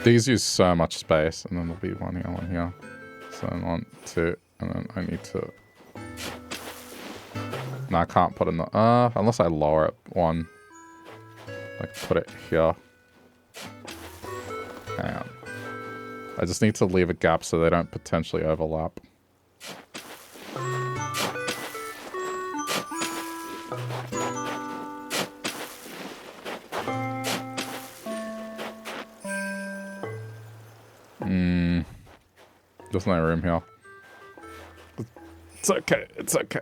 These use so much space, and then there'll be one here. So 1, 2, and then I need to No, I can't put in the... unless I lower it one. Like, put it here. Hang on. I just need to leave a gap so they don't potentially overlap. There's no room here. It's okay, it's okay.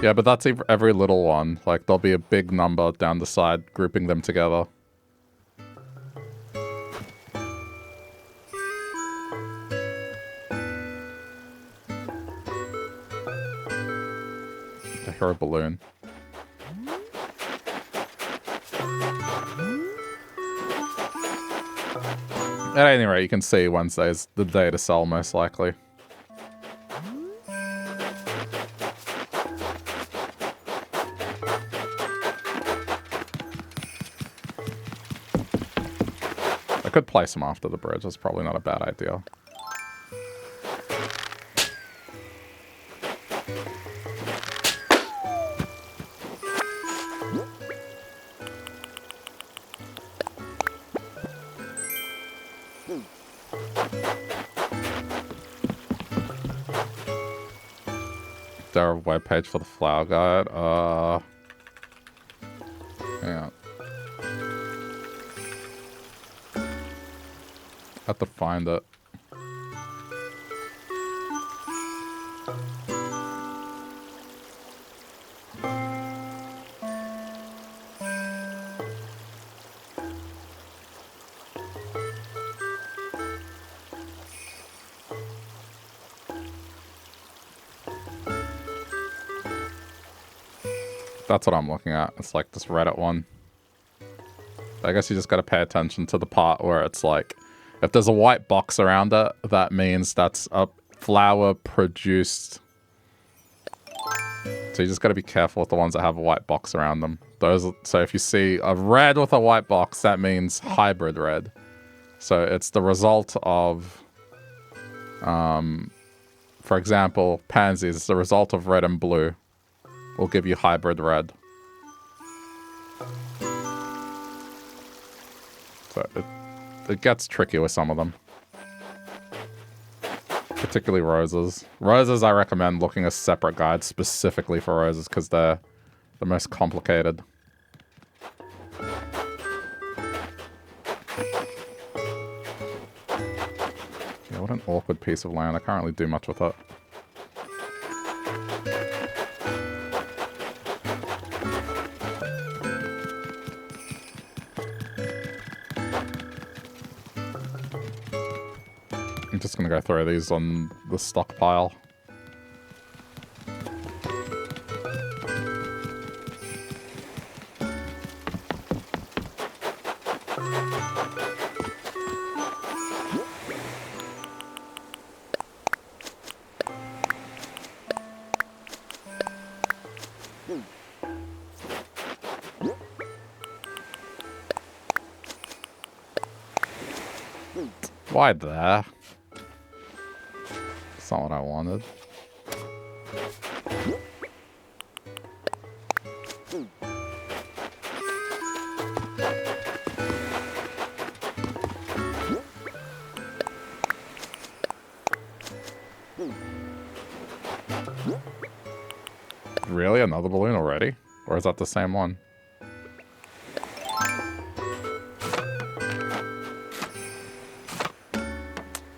Yeah, but that's every little one. Like, there'll be a big number down the side, grouping them together. I hear a balloon. At any rate, you can see Wednesday's the day to sell, most likely. I could place them after the bridge. That's probably not a bad idea. Is there a webpage for the flower guide? Hang on. I have to find it. That's what I'm looking at. It's like this Reddit one. I guess you just got to pay attention to the part where it's like, if there's a white box around it, that means that's a flower produced. So you just got to be careful with the ones that have a white box around them. So if you see a red with a white box, that means hybrid red. So it's the result of, for example, pansies. It's the result of red and blue. Will give you hybrid red. So it gets tricky with some of them. Particularly roses. Roses, I recommend looking at separate guides specifically for roses because they're the most complicated. Yeah, what an awkward piece of land. I can't really do much with it. I'm just gonna go throw these on the stockpile. Why there? That's not what I wanted. Really? Another balloon already? Or is that the same one?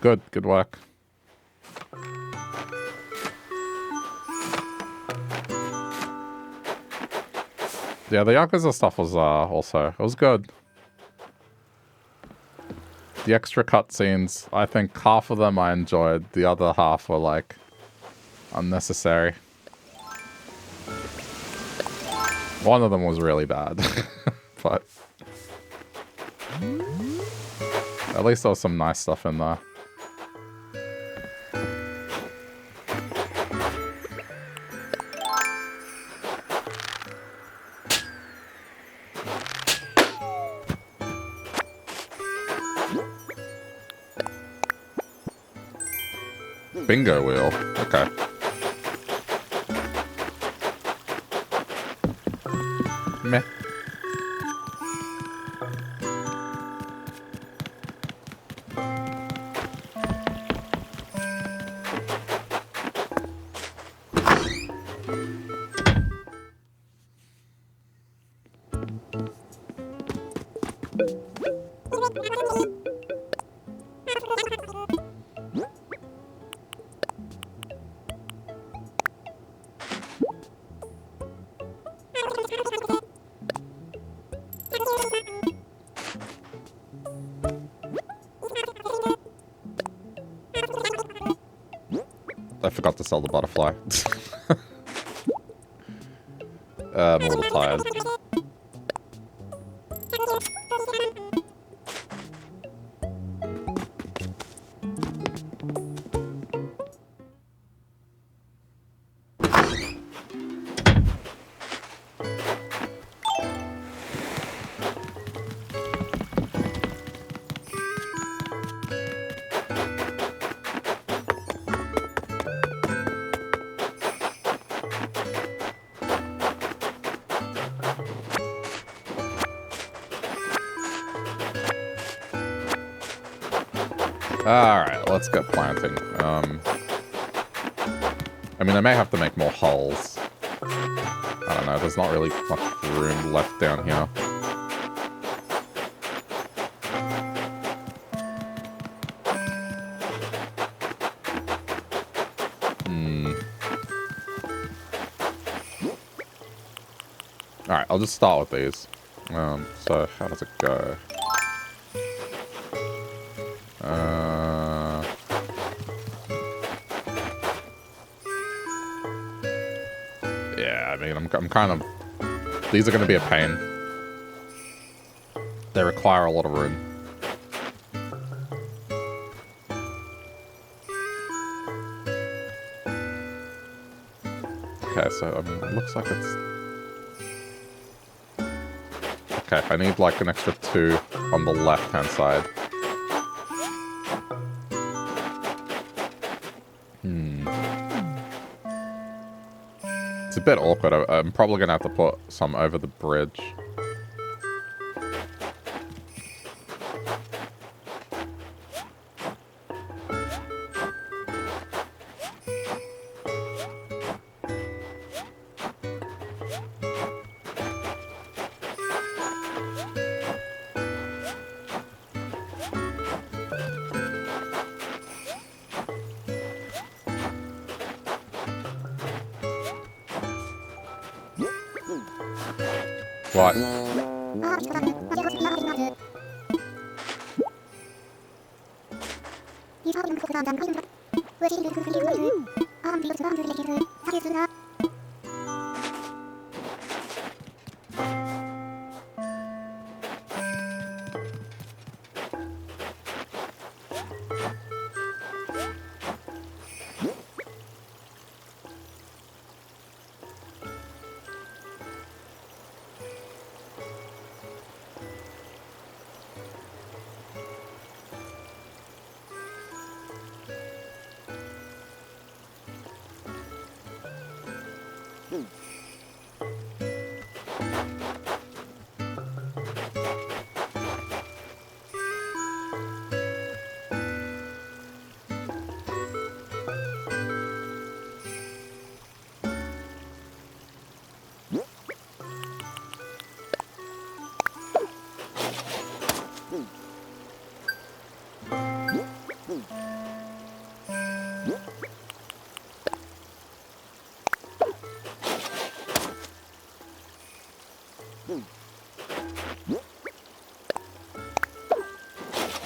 Good work. Yeah, the Yakuza stuff was also, it was good. The extra cutscenes, I think half of them I enjoyed, the other half were like unnecessary. One of them was really bad, but at least there was some nice stuff in there. Bingo wheel. Okay. Meh. I forgot to sell the butterfly. I'm a little tired. Alright, let's get planting. I mean, I may have to make more holes. I don't know, there's not really much room left down here. Alright, I'll just start with these. So how does it go? Yeah, I mean, I'm kind of... These are going to be a pain. They require a lot of room. Okay, so I mean, it looks like it's... Okay, I need like an extra 2 on the left-hand side. It's a bit awkward. I'm probably going to have to put some over the bridge. What?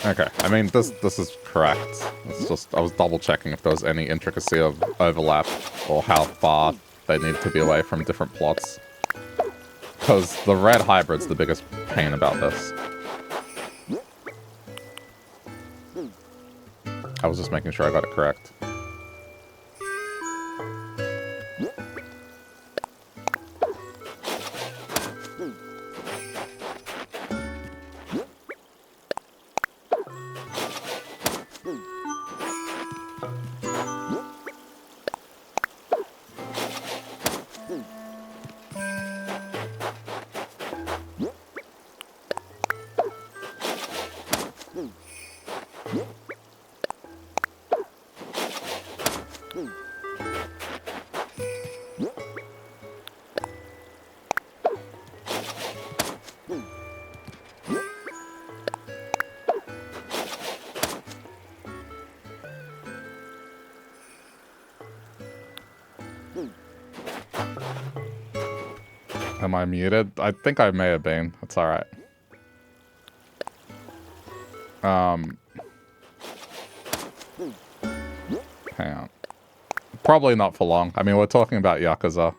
Okay, I mean, this is correct. It's just, I was double checking if there was any intricacy of overlap or how far they need to be away from different plots. Because the red hybrid's the biggest pain about this. I was just making sure I got it correct. Am I muted? I think I may have been. That's alright. Hang on. Probably not for long. I mean, we're talking about Yakuza.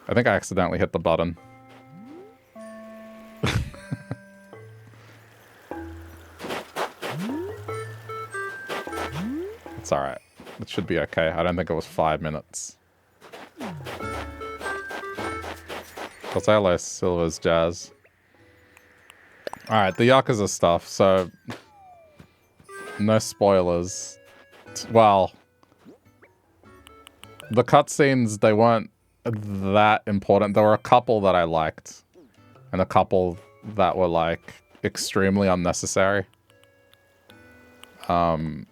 I think I accidentally hit the button. It's alright. It should be okay. I don't think it was 5 minutes. Gonzalo Silva's jazz. Alright, the Yakuza stuff, so... No spoilers. Well... The cutscenes, they weren't that important. There were a couple that I liked. And a couple that were, like, extremely unnecessary. So,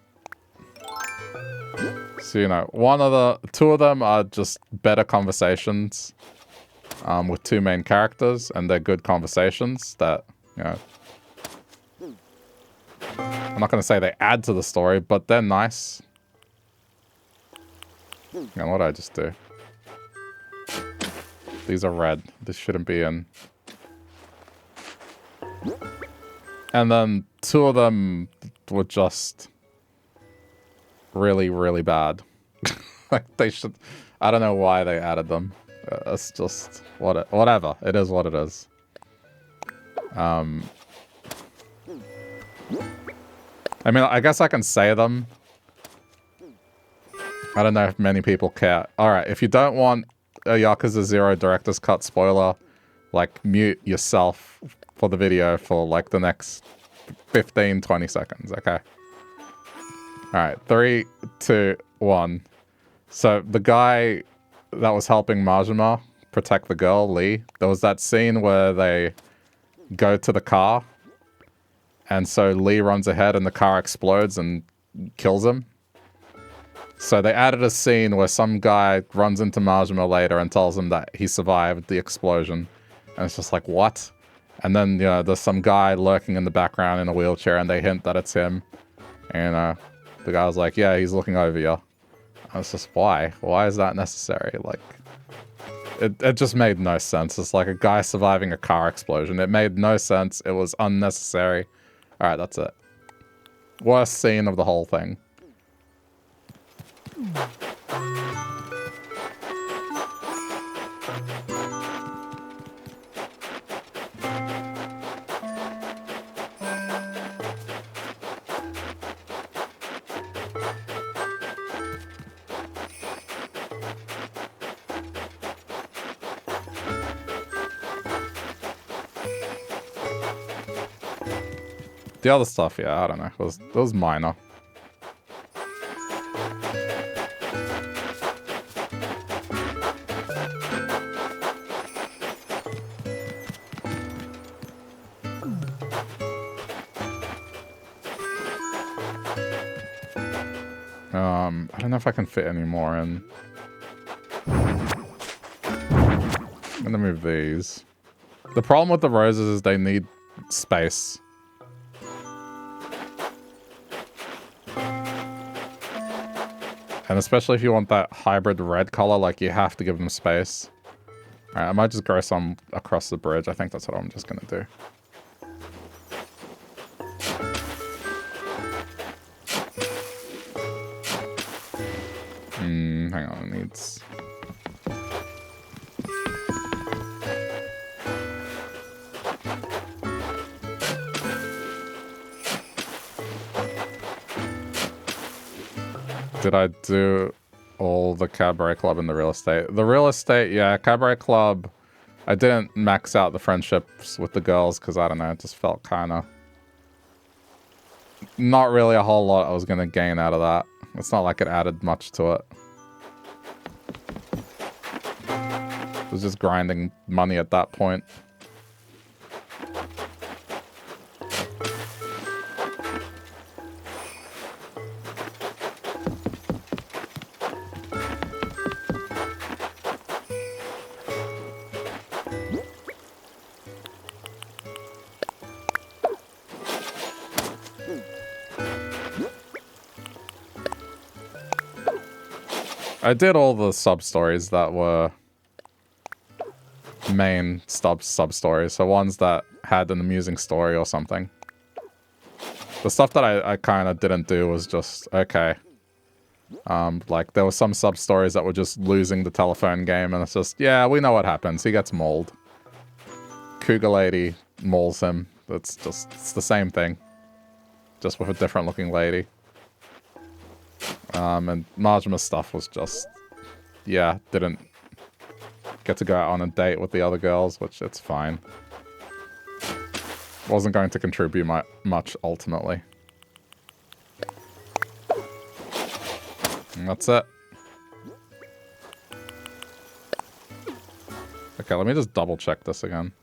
you know, two of them are just better conversations. With two main characters, and they're good conversations that, you know... I'm not going to say they add to the story, but they're nice. And what did I just do? These are red. This shouldn't be in. And then two of them were just really, really bad. Like, they should... I don't know why they added them. It's just... whatever. It is what it is. I mean, I guess I can say them. I don't know if many people care. Alright, if you don't want a Yakuza 0 Director's Cut spoiler, like, mute yourself for the video for, like, the next 15, 20 seconds, okay? Alright, 3, 2, 1. So, the guy that was helping Majima protect the girl, Lee, there was that scene where they go to the car, and so Lee runs ahead and the car explodes and kills him. So they added a scene where some guy runs into Majima later and tells him that he survived the explosion. And it's just like, what? And then, you know, there's some guy lurking in the background in a wheelchair and they hint that it's him. And the guy was like, yeah, he's looking over you. I was just, why? Why is that necessary? Like, it just made no sense. It's like a guy surviving a car explosion. It made no sense. It was unnecessary. Alright, that's it. Worst scene of the whole thing. The other stuff, yeah, I don't know. It was minor. I don't know if I can fit any more in. I'm gonna move these. The problem with the roses is they need space. And especially if you want that hybrid red color, like, you have to give them space. Alright, I might just grow some across the bridge. I think that's what I'm just gonna do. Hang on, it needs... Did I do all the Cabaret Club in the real estate? The real estate, yeah, Cabaret Club. I didn't max out the friendships with the girls because, I don't know, it just felt kind of... Not really a whole lot I was going to gain out of that. It's not like it added much to it. It was just grinding money at that point. I did all the sub-stories that were main sub-stories, so ones that had an amusing story or something. The stuff that I kind of didn't do was just, okay. Like, there were some sub-stories that were just losing the telephone game, and it's just, yeah, we know what happens. He gets mauled. Cougar Lady mauls him. It's the same thing. Just with a different looking lady. And Majma's stuff was just, yeah, didn't get to go out on a date with the other girls, which it's fine. Wasn't going to contribute much ultimately. And that's it. Okay, let me just double check this again.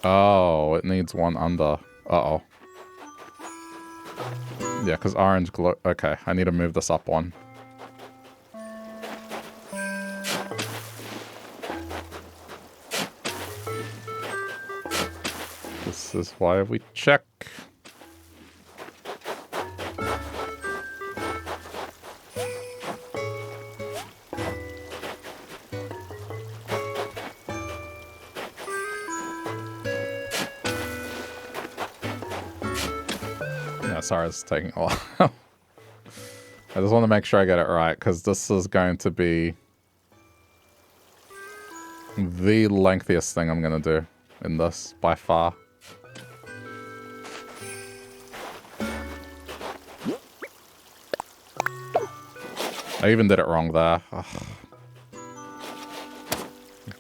Oh, it needs one under. Uh-oh. Yeah, because orange glow... Okay, I need to move this up one. This is why we check. Sorry, it's taking a while. I just want to make sure I get it right, because this is going to be the lengthiest thing I'm going to do in this, by far. I even did it wrong there. Ugh.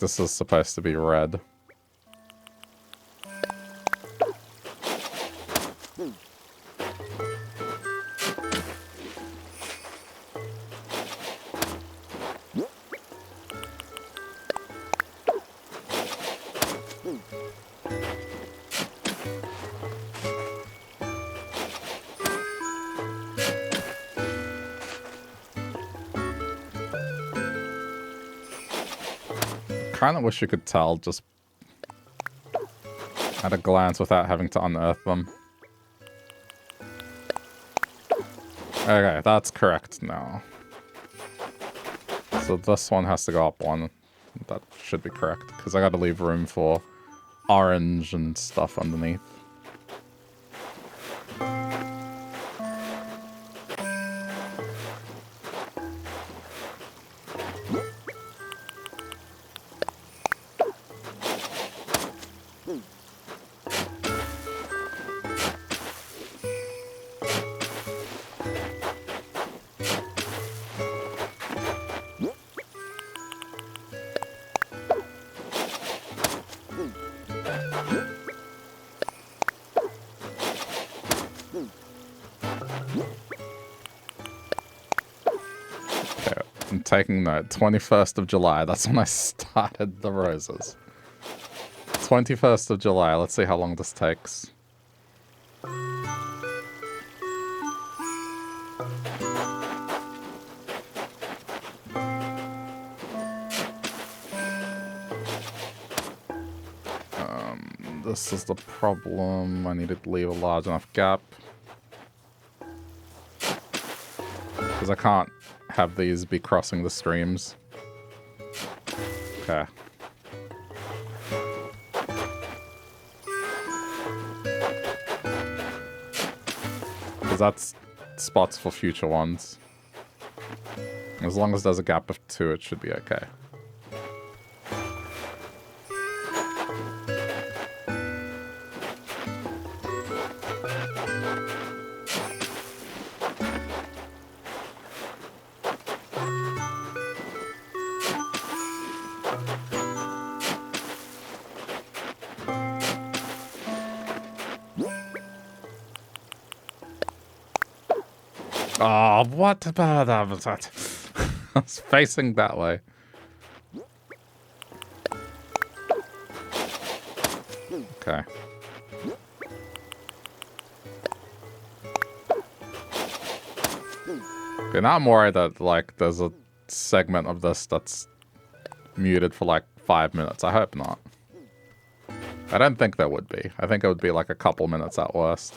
This is supposed to be red. Kind of wish you could tell just at a glance without having to unearth them. Okay, that's correct now. So this one has to go up one. That should be correct, because I gotta leave room for orange and stuff underneath. Taking note, 21st of July, that's when I started the roses. 21st of July, let's see how long this takes. This is the problem, I needed to leave a large enough gap. Because I can't have these be crossing the streams. Okay. Because that's spots for future ones. As long as there's a gap of 2, it should be okay. Oh, what about that? I was facing that way. Okay. Okay, now I'm worried that, like, there's a segment of this that's muted for like 5 minutes. I hope not. I don't think there would be. I think it would be like a couple minutes at worst.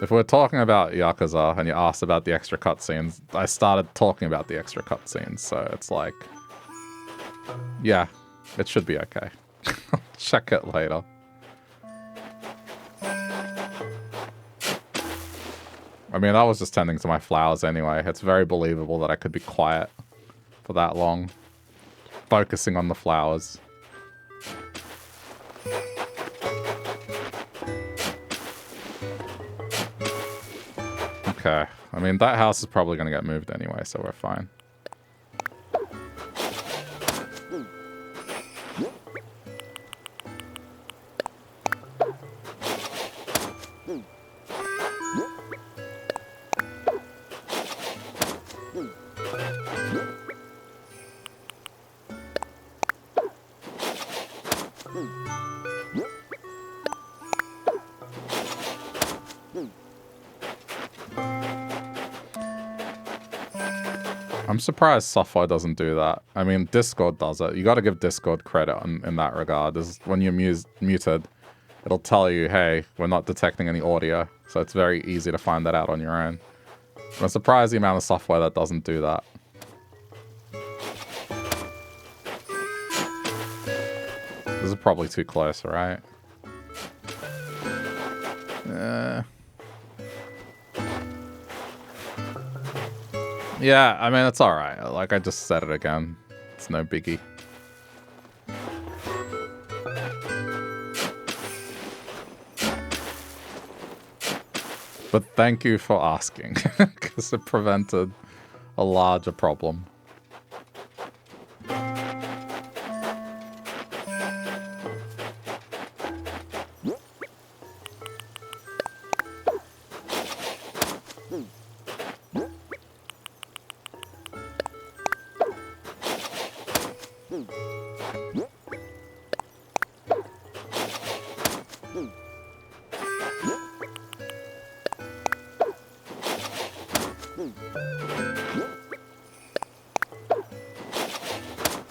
If we're talking about Yakuza and you asked about the extra cutscenes, I started talking about the extra cutscenes, so it's like... Yeah, it should be okay. Check it later. I mean, I was just tending to my flowers anyway. It's very believable that I could be quiet for that long. Focusing on the flowers. Okay. I mean, that house is probably going to get moved anyway, so we're fine. I'm surprised software doesn't do that. I mean, Discord does it. You got to give Discord credit in that regard. Is when you're muted, it'll tell you, hey, we're not detecting any audio. So it's very easy to find that out on your own. I'm surprised the amount of software that doesn't do that. This is probably too close, right? Yeah, I mean, it's alright. Like, I just said it again. It's no biggie. But thank you for asking, because it prevented a larger problem.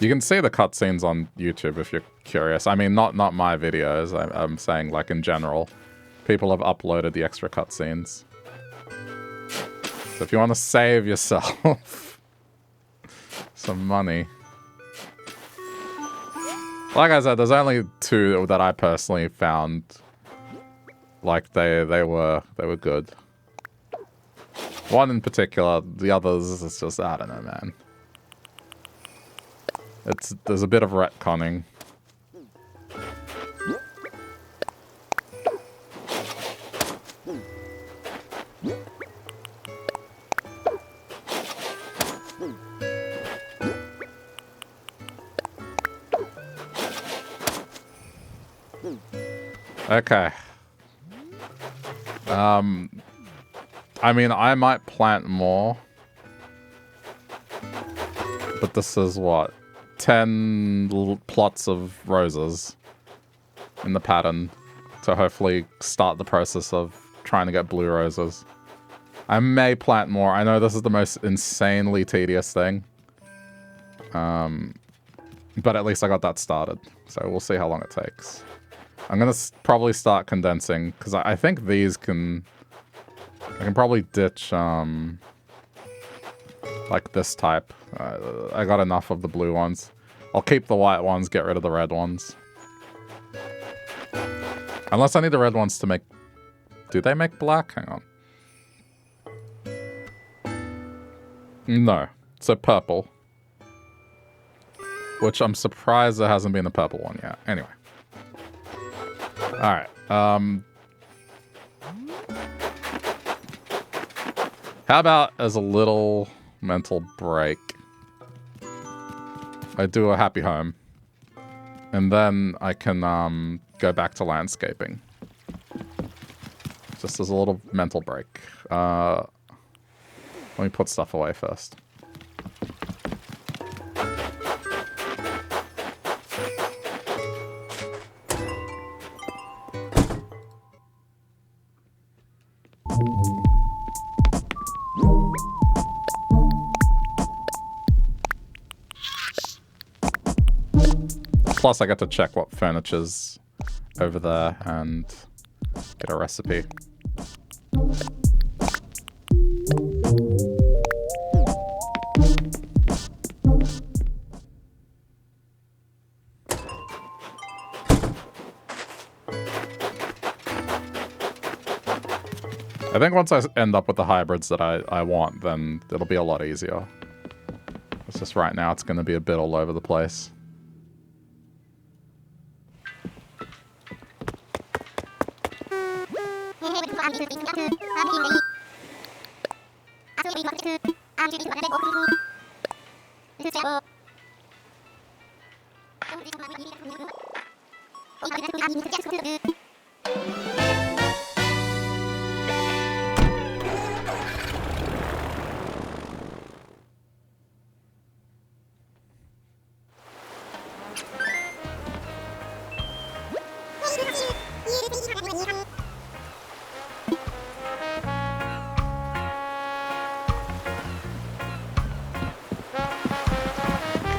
You can see the cutscenes on YouTube if you're curious. I mean, not my videos. I'm saying, like, in general. People have uploaded the extra cutscenes. So if you want to save yourself some money. Like I said, there's only 2 that I personally found like they were good. One in particular, the others is just, I don't know, man. There's a bit of retconning. Okay. I mean, I might plant more. But this is what? 10 little plots of roses in the pattern to hopefully start the process of trying to get blue roses. I may plant more. I know this is the most insanely tedious thing. But at least I got that started. So we'll see how long it takes. I'm going to probably start condensing because I think these can... I can probably ditch like this type. I got enough of the blue ones. I'll keep the white ones, get rid of the red ones. Unless I need the red ones to make... Do they make black? Hang on. No. So purple. Which I'm surprised there hasn't been a purple one yet. Anyway. Alright. How about as a little mental break, I do a happy home, and then I can go back to landscaping. Just as a little mental break. Let me put stuff away first. Plus, I get to check what furniture's over there and get a recipe. I think once I end up with the hybrids that I want, then it'll be a lot easier. It's just right now it's going to be a bit all over the place.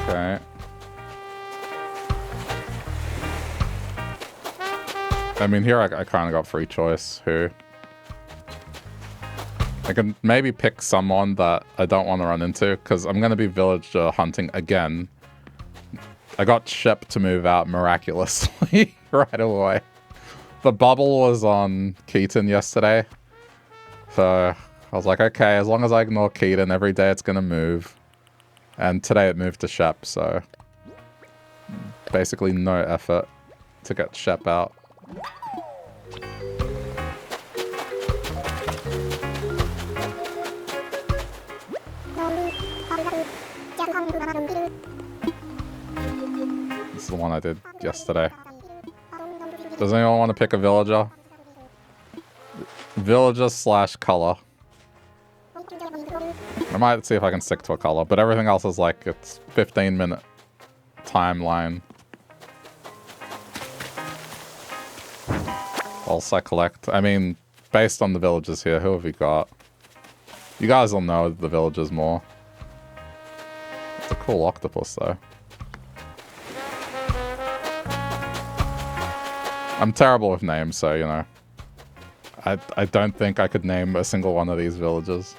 Okay. I mean, here I kind of got free choice. Who? I can maybe pick someone that I don't want to run into, because I'm going to be villager hunting again. I got Shep to move out miraculously right away. The bubble was on Keaton yesterday. So I was like, okay, as long as I ignore Keaton, every day it's going to move. And today it moved to Shep, so basically no effort to get Shep out. This is the one I did yesterday. Does anyone want to pick a villager? Villager / color. I might see if I can stick to a color, but everything else is like, it's 15-minute timeline. Also I collect. I mean, based on the villagers here, who have we got? You guys will know the villagers more. It's a cool octopus, though. I'm terrible with names, so, you know. I don't think I could name a single one of these villagers.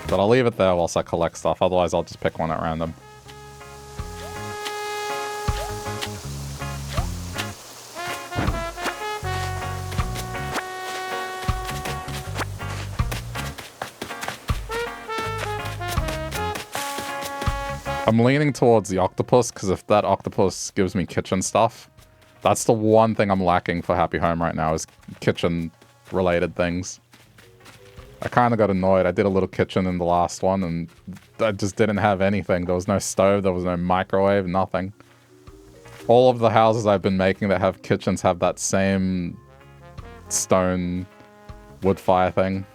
But I'll leave it there whilst I collect stuff, otherwise I'll just pick one at random. I'm leaning towards the octopus, because if that octopus gives me kitchen stuff, that's the one thing I'm lacking for Happy Home right now, is kitchen-related things. I kind of got annoyed. I did a little kitchen in the last one, and I just didn't have anything. There was no stove, there was no microwave, nothing. All of the houses I've been making that have kitchens have that same stone wood fire thing.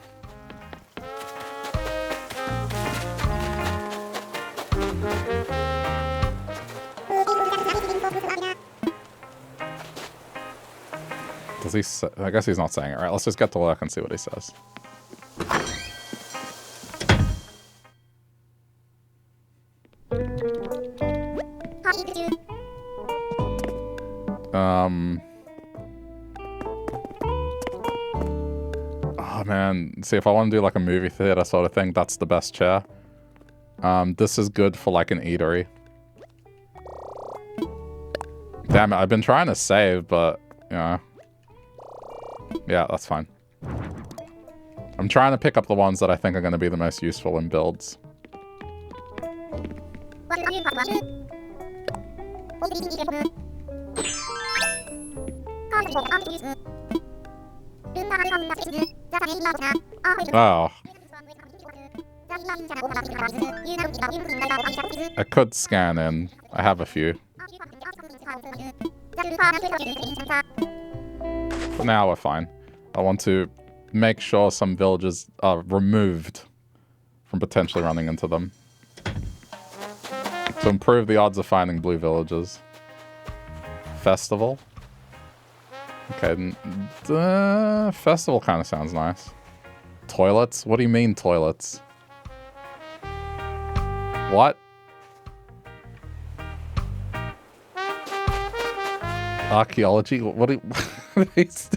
Does he say, I guess he's not saying it right. Let's just get to work and see what he says. Oh man, see, if I want to do like a movie theater sort of thing, that's the best chair. This is good for like an eatery. Damn it, I've been trying to save, but, you know. Yeah, that's fine. I'm trying to pick up the ones that I think are going to be the most useful in builds. Oh. I could scan in. I have a few. But now we're fine. I want to make sure some villages are removed from potentially running into them. To improve the odds of finding blue villages. Festival? Okay, festival kind of sounds nice. Toilets? What do you mean toilets? What? Archaeology? What are these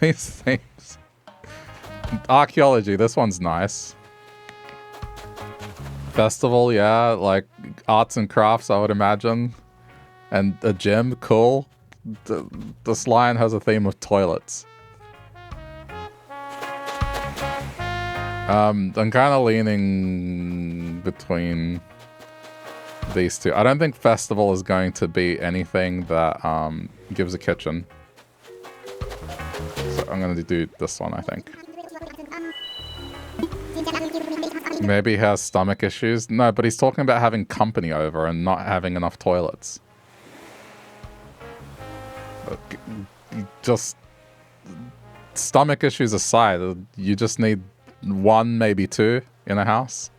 things? Archaeology, this one's nice. Festival, yeah, like arts and crafts, I would imagine. And a gym, cool. This line has a theme of toilets. I'm kind of leaning between these two. I don't think festival is going to be anything that gives a kitchen. So I'm going to do this one, I think. Maybe he has stomach issues. No, but he's talking about having company over and not having enough toilets. Just stomach issues aside, you just need one, maybe two in a house.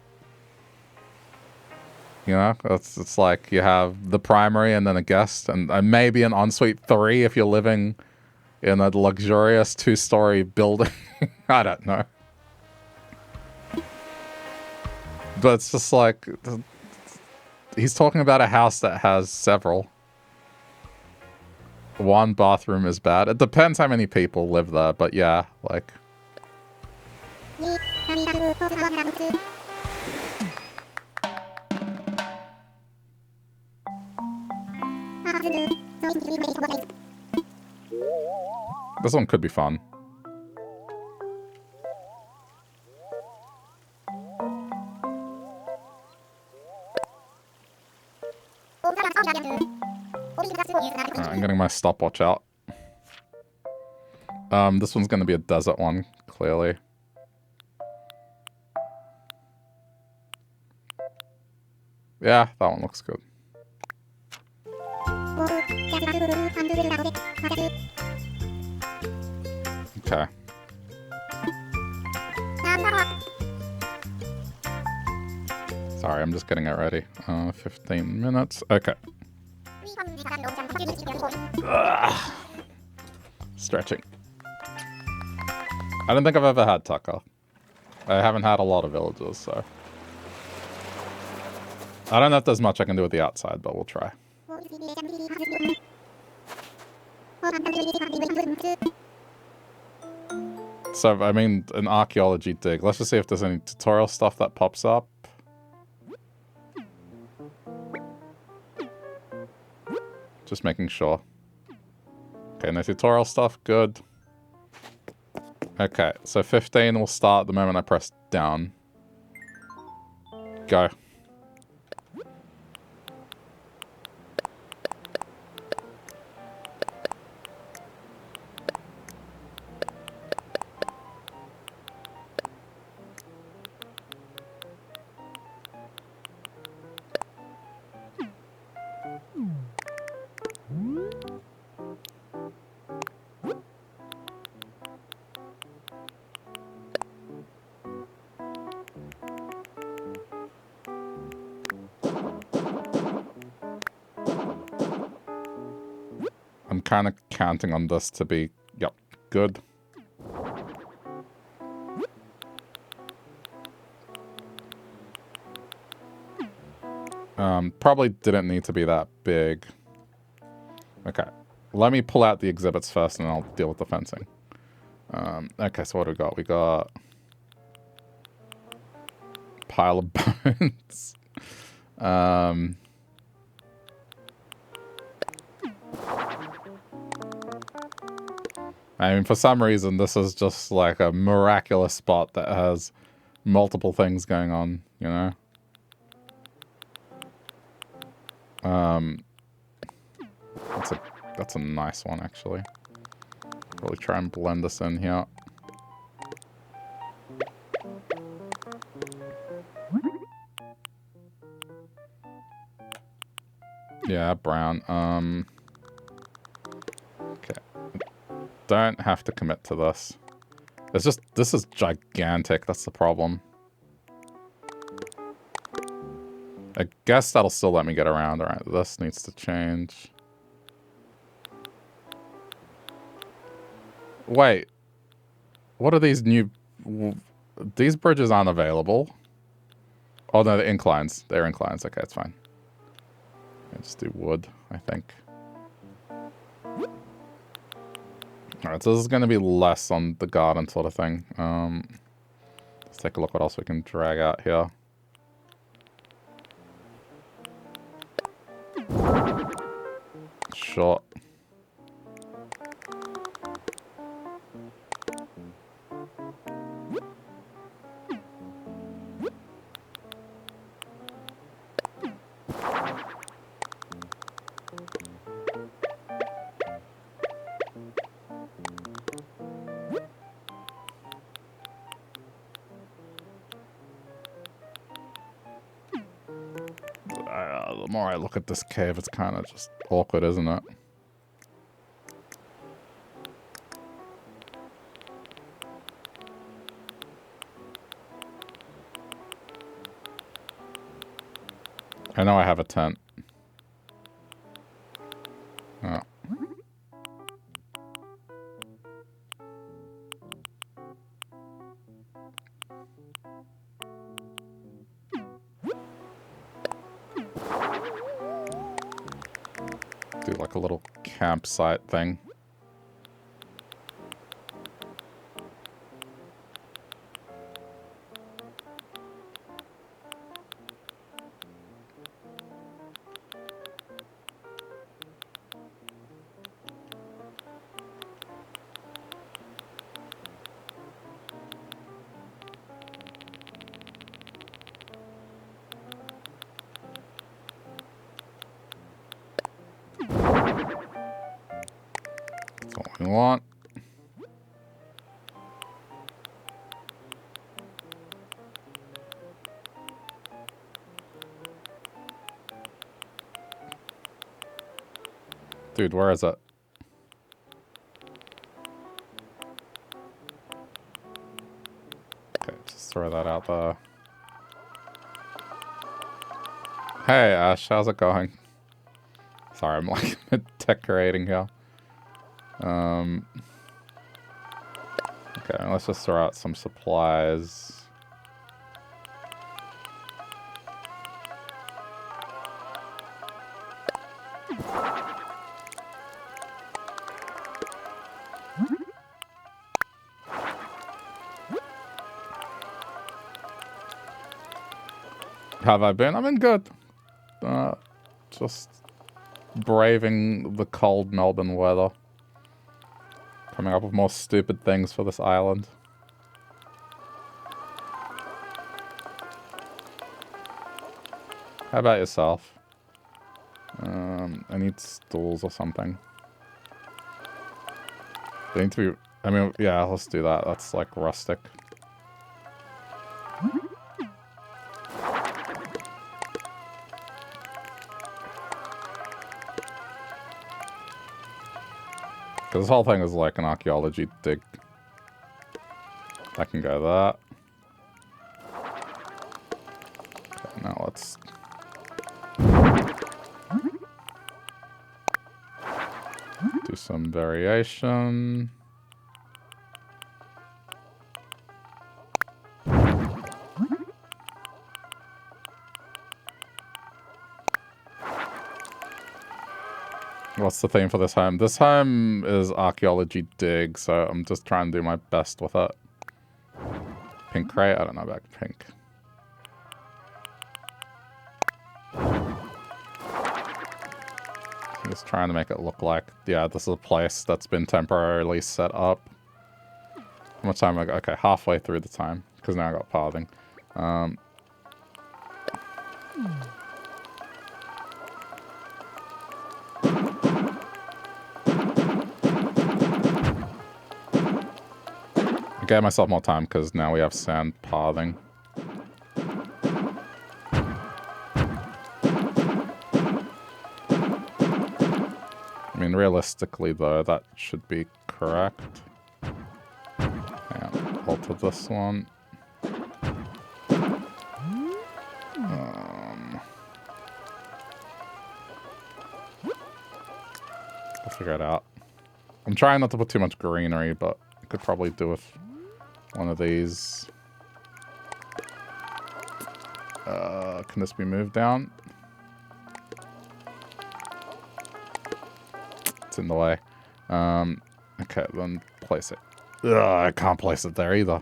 You know, it's like you have the primary and then a guest and maybe an ensuite 3 if you're living in a luxurious 2-story building. I don't know. But it's just like, he's talking about a house that has several. One bathroom is bad. It depends how many people live there, but yeah, like. This one could be fun. Alright, I'm getting my stopwatch out. This one's gonna be a desert one, clearly. Yeah, that one looks good. Okay. Sorry, I'm just getting it ready. 15 minutes. Okay. Ugh. Stretching. I don't think I've ever had Tucker. I haven't had a lot of villagers, so. I don't know if there's much I can do with the outside, but we'll try. So, I mean, an archaeology dig. Let's just see if there's any tutorial stuff that pops up. Just making sure. Okay, no tutorial stuff. Good. Okay, so 15 will start the moment I press down. Go. I'm kind of counting on this to be, yep, good. Probably didn't need to be that big. Okay, let me pull out the exhibits first and I'll deal with the fencing. Okay, so what do we got? We got pile of bones. I mean, for some reason, this is just like a miraculous spot that has multiple things going on, you know? That's a nice one, actually. Probably try and blend this in here. Yeah, brown. Okay. Don't have to commit to this. It's just, this is gigantic. That's the problem. I guess that'll still let me get around. All right, this needs to change. Wait. What are these new... These bridges aren't available. Oh, no, the inclines. They're inclines. Okay, it's fine. I'll just do wood, I think. Alright, so this is going to be less on the garden sort of thing. Let's take a look what else we can drag out here. Sure. The more I look at this cave, it's kind of just awkward, isn't it? I know I have a tent. Oh. Do like a little campsite thing. That's what we want. Dude, where is it? Okay, just throw that out there. Hey, Ash, how's it going? Sorry, I'm like decorating here. Okay, let's just throw out some supplies. How have I been? I've been good. Just braving the cold Melbourne weather. Coming up with more stupid things for this island. How about yourself? I need stools or something. They need to be... I mean, yeah, let's do that. That's like rustic. Because this whole thing is like an archaeology dig. I can go that. Okay, now let's... do some variation. What's the theme for this home? This home is archaeology dig, so I'm just trying to do my best with it. Pink crate? I don't know about pink. I'm just trying to make it look like, yeah, this is a place that's been temporarily set up. How much time have I got? Okay, halfway through the time, because now I got pathing. I gave myself more time because now we have sand pathing. I mean, realistically, though, that should be correct. And alter this one. I'll figure it out. I'm trying not to put too much greenery, but I could probably do with one of these. Can this be moved down? It's in the way. Okay, then place it. Ugh, I can't place it there either.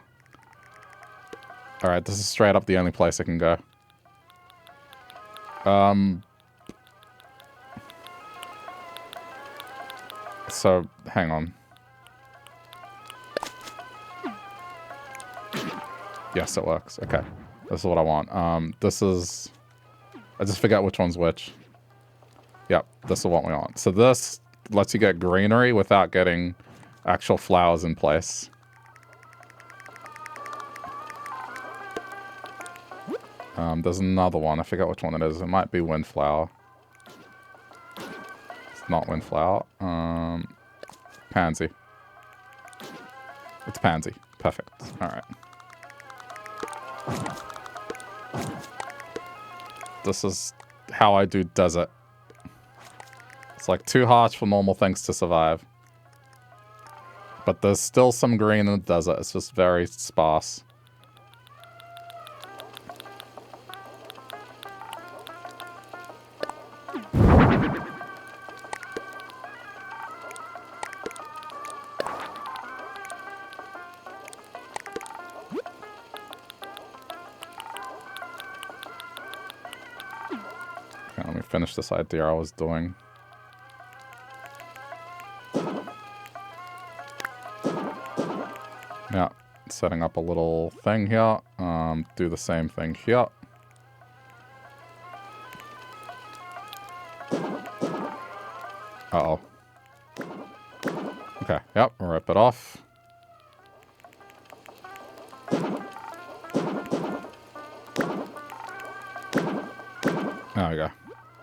Alright, this is straight up the only place I can go. So, hang on. Yes, it works. Okay. This is what I want. This is... I just forget which one's which. Yep, this is what we want. So this lets you get greenery without getting actual flowers in place. There's another one. I forget which one it is. It might be windflower. It's not windflower. Pansy. It's pansy. Perfect. Alright. This is how I do desert. It's like too harsh for normal things to survive. But there's still some green in the desert. It's just very sparse. Okay, let me finish this idea I was doing. Yeah, setting up a little thing here. Do the same thing here. Uh-oh. Okay, yep, rip it off. There we go.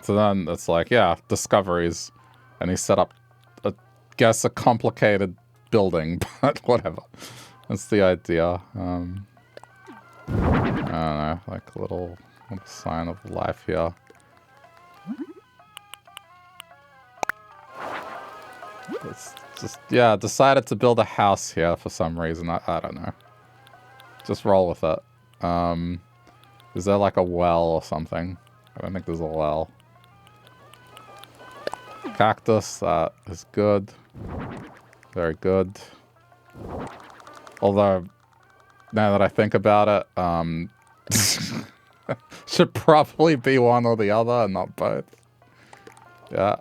So then it's like, yeah, discoveries. And he set up, I guess, a complicated building, but whatever. That's the idea. I don't know, like a little sign of life here. It's just, yeah, decided to build a house here for some reason. I don't know. Just roll with it. Is there like a well or something? I don't think there's a well. Cactus, that is good. Very good. Although, now that I think about it, should probably be one or the other and not both. Yeah.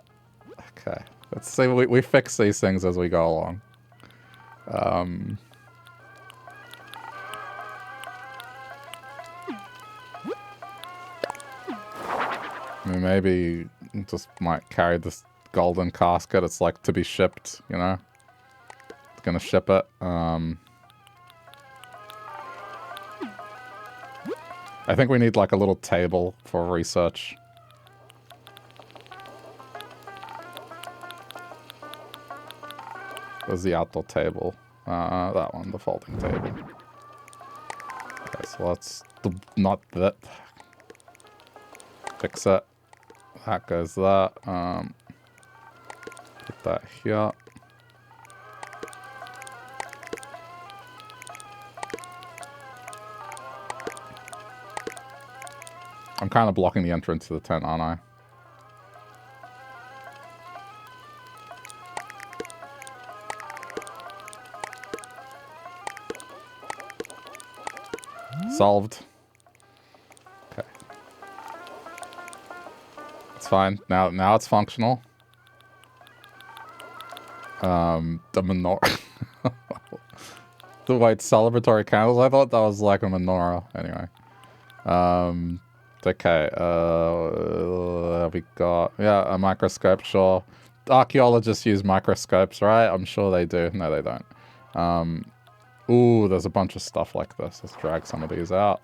Okay. Let's see, we fix these things as we go along. I mean, maybe just might carry this golden casket. It's like to be shipped, you know? It's gonna ship it. I think we need like a little table for research. Where's the outdoor table? That one, the folding table. Okay, so let's not that. Fix it. That goes that. Put that here. I'm kind of blocking the entrance to the tent, aren't I? Solved. Okay. It's fine. Now it's functional. The menorah. The white celebratory candles. I thought that was like a menorah. Anyway. Okay. We got, yeah, a microscope. Sure. Archaeologists use microscopes, right? I'm sure they do. No, they don't. Ooh, there's a bunch of stuff like this. Let's drag some of these out.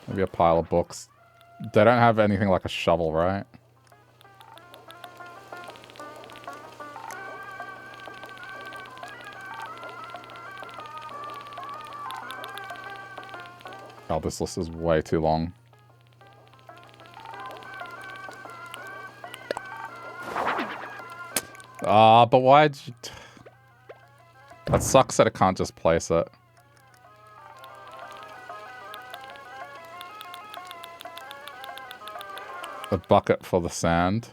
Maybe a pile of books. They don't have anything like a shovel, right? Oh, this list is way too long. Ah, but why'd you... That sucks that I can't just place it. A bucket for the sand.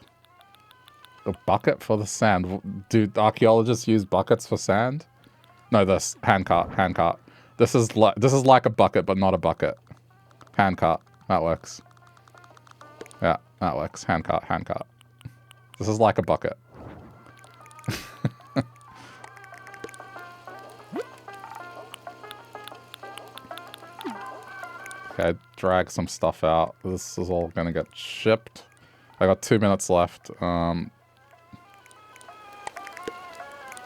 A bucket for the sand. Do archaeologists use buckets for sand? No, this handcart. This is like a bucket, but not a bucket. Handcart. That works. Yeah, that works. Handcart. This is like a bucket. Okay, drag some stuff out. This is all gonna get shipped. I got 2 minutes left.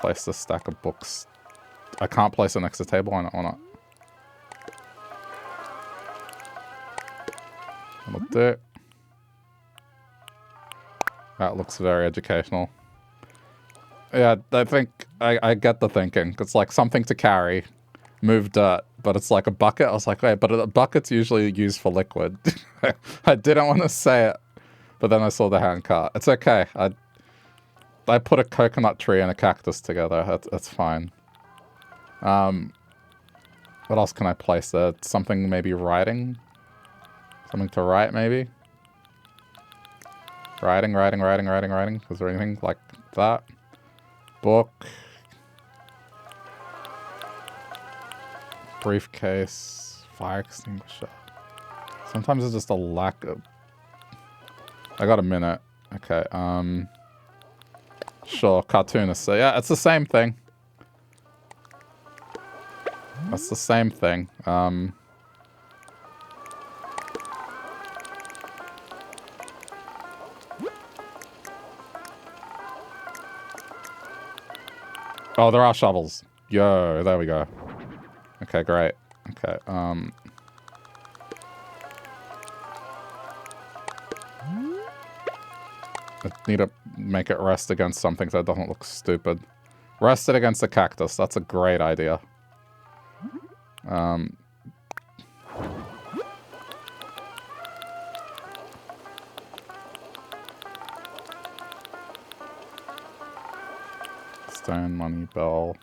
Place this stack of books. I can't place it next to the table. Why not? That'll do. That looks very educational. Yeah, I think I get the thinking. It's like something to carry. Move dirt, but it's like a bucket. I was like, wait, but a bucket's usually used for liquid. I didn't want to say it, but then I saw the handcart. It's okay. I put a coconut tree and a cactus together. That's fine. What else can I place there? Something maybe writing? Something to write, maybe? Writing. Is there anything like that? Book. Briefcase. Fire extinguisher. Sometimes it's just a lack of... I got a minute. Okay, sure, cartoonist. So yeah, it's the same thing. That's the same thing. Oh, there are shovels. Yo, there we go. Okay, great. Okay, I need to make it rest against something so it doesn't look stupid. Rest it against a cactus. That's a great idea. Stone, money, bell.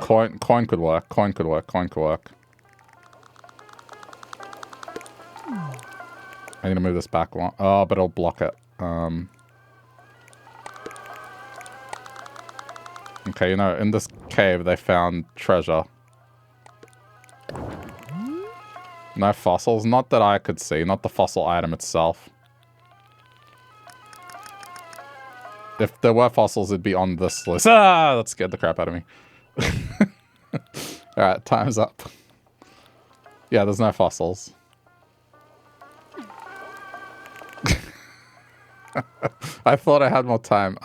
Coin could work. Coin could work. I need to move this back one. Oh, but it'll block it. Okay, you know, in this cave they found treasure. No fossils? Not that I could see. Not the fossil item itself. If there were fossils, it'd be on this list. Ah! That scared the crap out of me. Alright, time's up. Yeah, there's no fossils. I thought I had more time.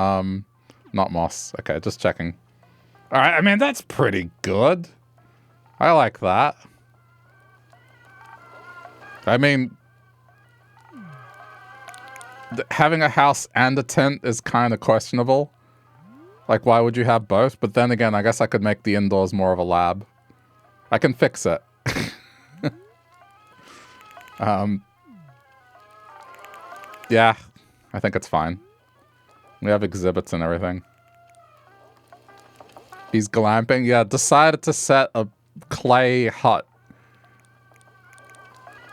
Not moss. Okay, just checking. Alright, I mean, that's pretty good. I like that. I mean, having a house and a tent is kind of questionable. Like, why would you have both? But then again, I guess I could make the indoors more of a lab. I can fix it. Yeah, I think it's fine. We have exhibits and everything. He's glamping. Yeah, decided to set a clay hut.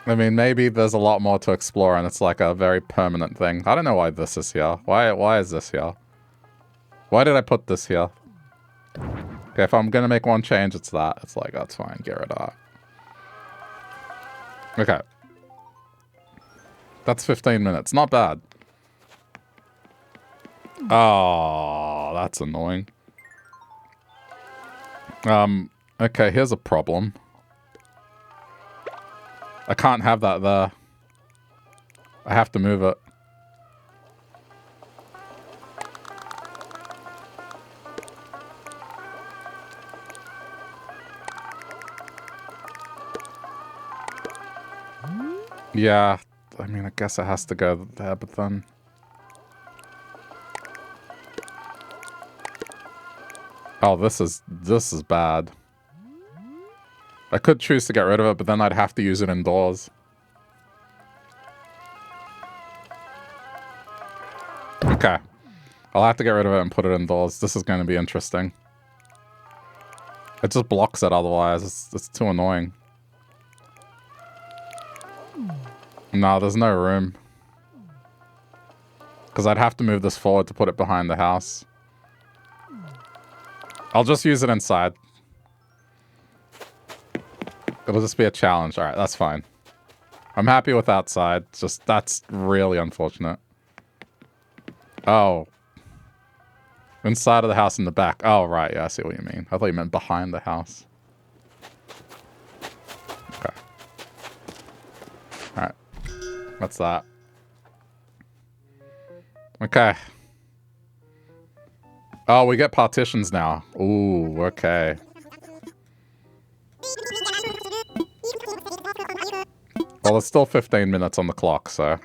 I mean, maybe there's a lot more to explore and it's like a very permanent thing. I don't know why this is here. Why is this here? Why did I put this here? Okay, if I'm gonna make one change, it's that. It's like, that's fine. Get rid of that. Okay. That's 15 minutes. Not bad. Oh, that's annoying. Okay, here's a problem. I can't have that there. I have to move it. Yeah, I mean, I guess it has to go there, but then... Oh, this is bad. I could choose to get rid of it, but then I'd have to use it indoors. Okay. I'll have to get rid of it and put it indoors. This is going to be interesting. It just blocks it otherwise. It's too annoying. No, there's no room. Because I'd have to move this forward to put it behind the house. I'll just use it inside. It'll just be a challenge. Alright, that's fine. I'm happy with outside. Just, that's really unfortunate. Oh. Inside of the house in the back. Oh, right. Yeah, I see what you mean. I thought you meant behind the house. Okay. Alright. What's that? Okay. Oh, we get partitions now. Ooh, okay. Well, there's still 15 minutes on the clock, so...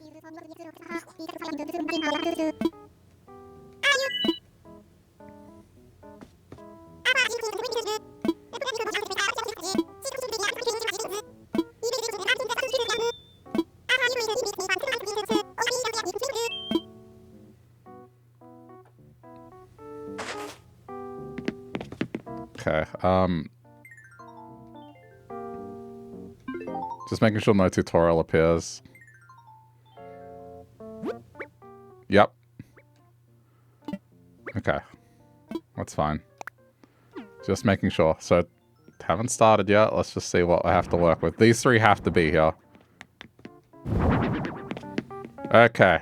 Okay, just making sure no tutorial appears. Yep. Okay. That's fine. Just making sure. So, haven't started yet. Let's just see what I have to work with. These three have to be here. Okay.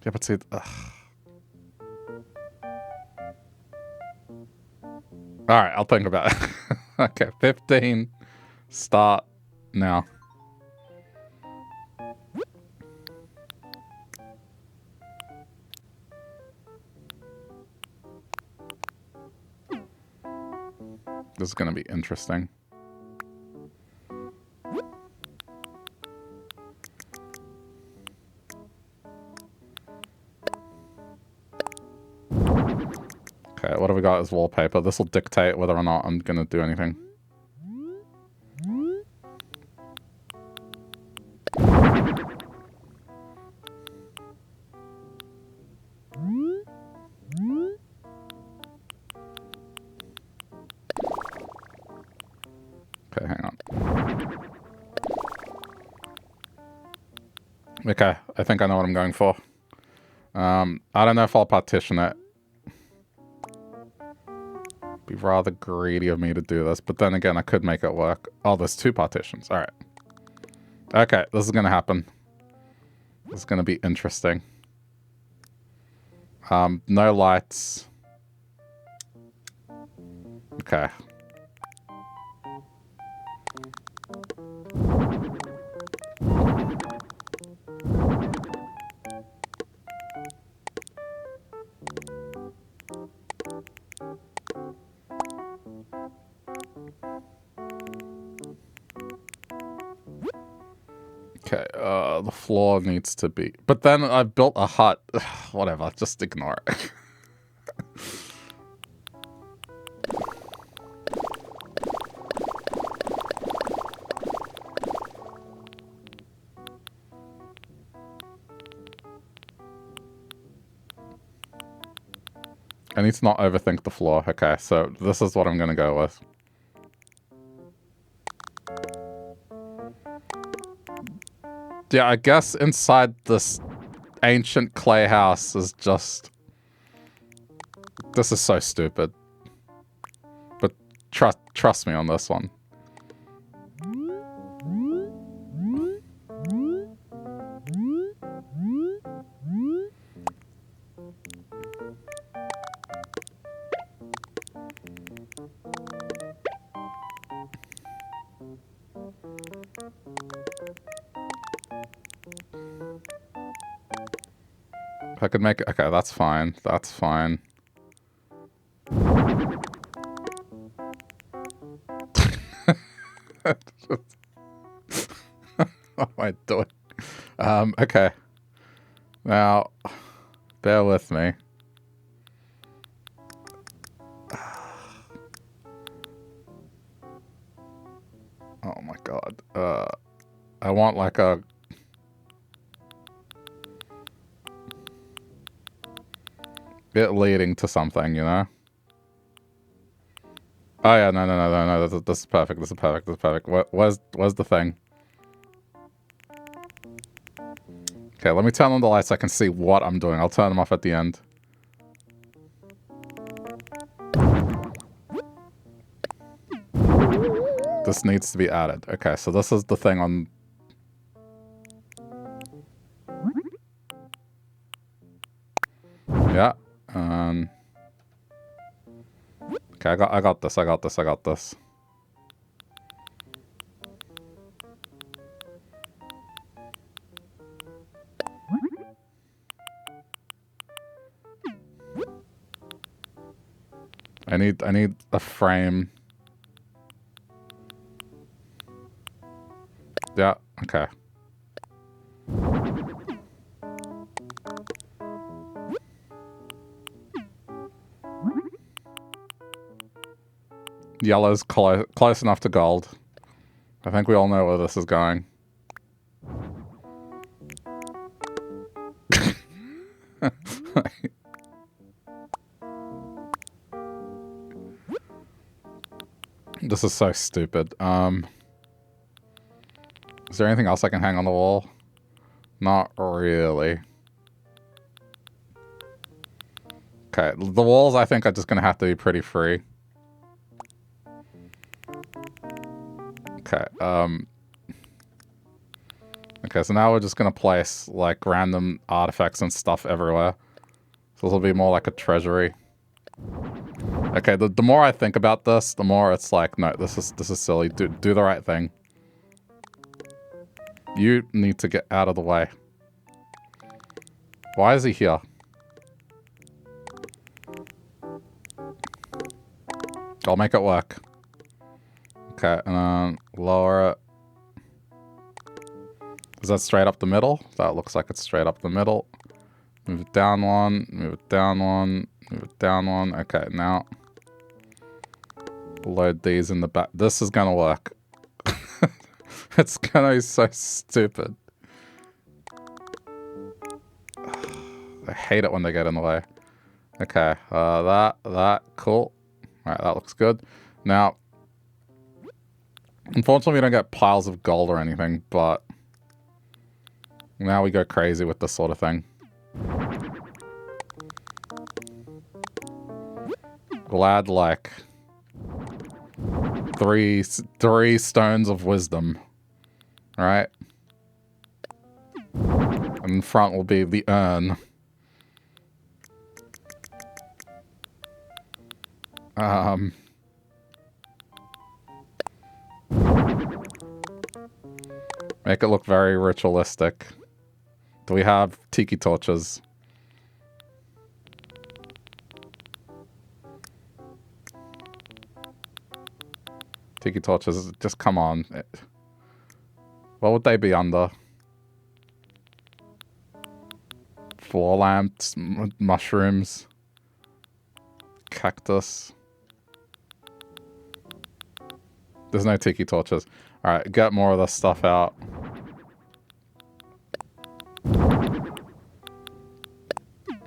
Yeah, but see... Alright, I'll think about it. Okay, 15. Start now. This is going to be interesting. Okay, what have we got as wallpaper? This will dictate whether or not I'm going to do anything. Okay, hang on. Okay, I think I know what I'm going for. I don't know if I'll partition it. Be rather greedy of me to do this, but then again, I could make it work. Oh, there's two partitions. All right. Okay, this is going to happen. This is going to be interesting. No lights. Okay. Okay, the floor needs to be... But then I've built a hut. Whatever, just ignore it. I need to not overthink the floor. Okay, so this is what I'm going to go with. Yeah, I guess inside this ancient clay house is just... This is so stupid. But trust me on this one. If I could make it... Okay, that's fine. That's fine. What am I doing? Okay. Now, bear with me. Oh my god. I want like a... it leading to something, you know? Oh yeah, no. This is perfect. This is perfect. This is perfect. Where's the thing? Okay, let me turn on the lights so I can see what I'm doing. I'll turn them off at the end. This needs to be added. Okay, so this is the thing on... Yeah. Okay, I got this. I need a frame. Yeah, okay. Yellow's close enough to gold. I think we all know where this is going. This is so stupid. Is there anything else I can hang on the wall? Not really. Okay, the walls I think are just gonna have to be pretty free. Okay, okay, so now we're just gonna place, like, random artifacts and stuff everywhere. So this will be more like a treasury. Okay, the more I think about this, the more it's like, no, this is silly. Do the right thing. You need to get out of the way. Why is he here? I'll make it work. Okay, and then lower it. Is that straight up the middle? That looks like it's straight up the middle. Move it down one, move it down one, move it down one. Okay, now load these in the back. This is gonna work. It's gonna be so stupid. I hate it when they get in the way. Okay, that, cool. Alright, that looks good. Now, unfortunately we don't get piles of gold or anything, but now we go crazy with this sort of thing. We'll add, like, three stones of wisdom. Right? And in front will be the urn. Make it look very ritualistic. Do we have tiki torches? Tiki torches, just come on. What would they be under? Floor lamps, mushrooms, cactus. There's no tiki torches. Alright, get more of this stuff out.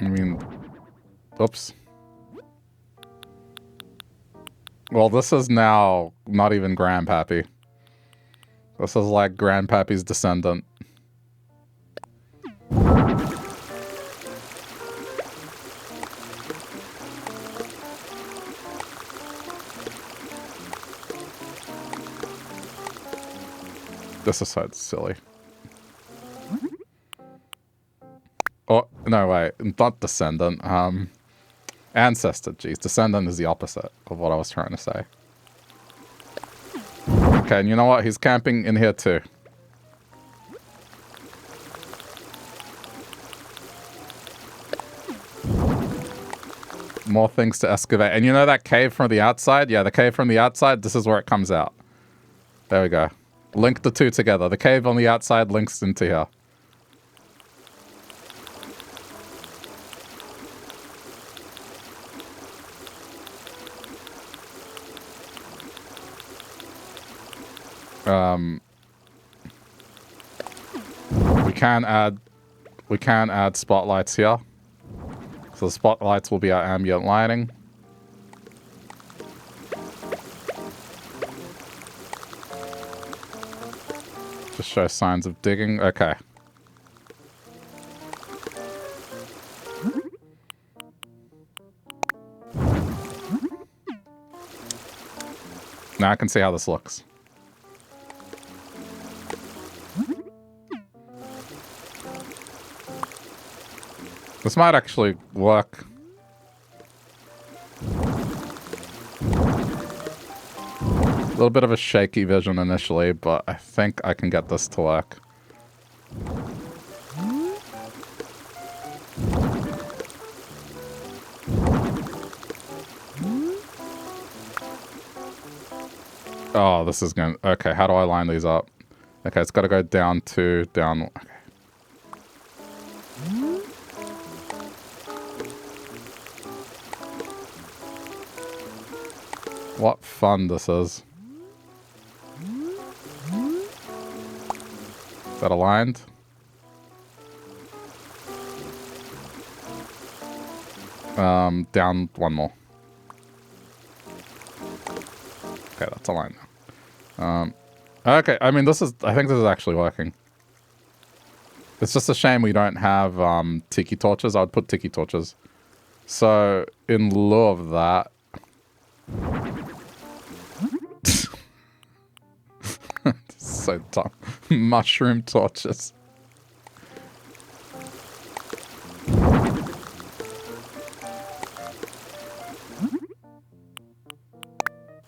I mean, oops. Well, this is now not even Grandpappy. This is like Grandpappy's descendant. This is so silly. Oh, no, wait. Not descendant. Ancestor, jeez. Descendant is the opposite of what I was trying to say. Okay, and you know what? He's camping in here too. More things to excavate. And you know that cave from the outside? Yeah, the cave from the outside, this is where it comes out. There we go. Link the two together. The cave on the outside links into here. We can add spotlights here. So the spotlights will be our ambient lighting. Just show signs of digging. Okay. Now I can see how this looks. This might actually work. A little bit of a shaky vision initially, but I think I can get this to work. Oh, this is going to... Okay, how do I line these up? Okay, it's got to go down to... down... Okay. What fun this is. Is that aligned? Down one more. Okay, that's aligned now. Okay, I mean, this is... I think this is actually working. It's just a shame we don't have tiki torches. I would put tiki torches. So, in lieu of that... So dumb. Mushroom torches.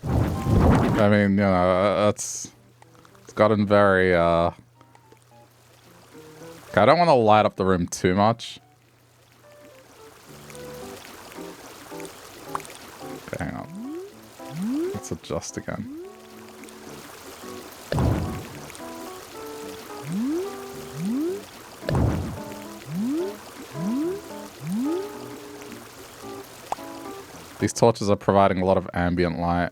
I mean, you know, it's gotten very, okay, I don't want to light up the room too much. Okay, hang on. Let's adjust again. These torches are providing a lot of ambient light.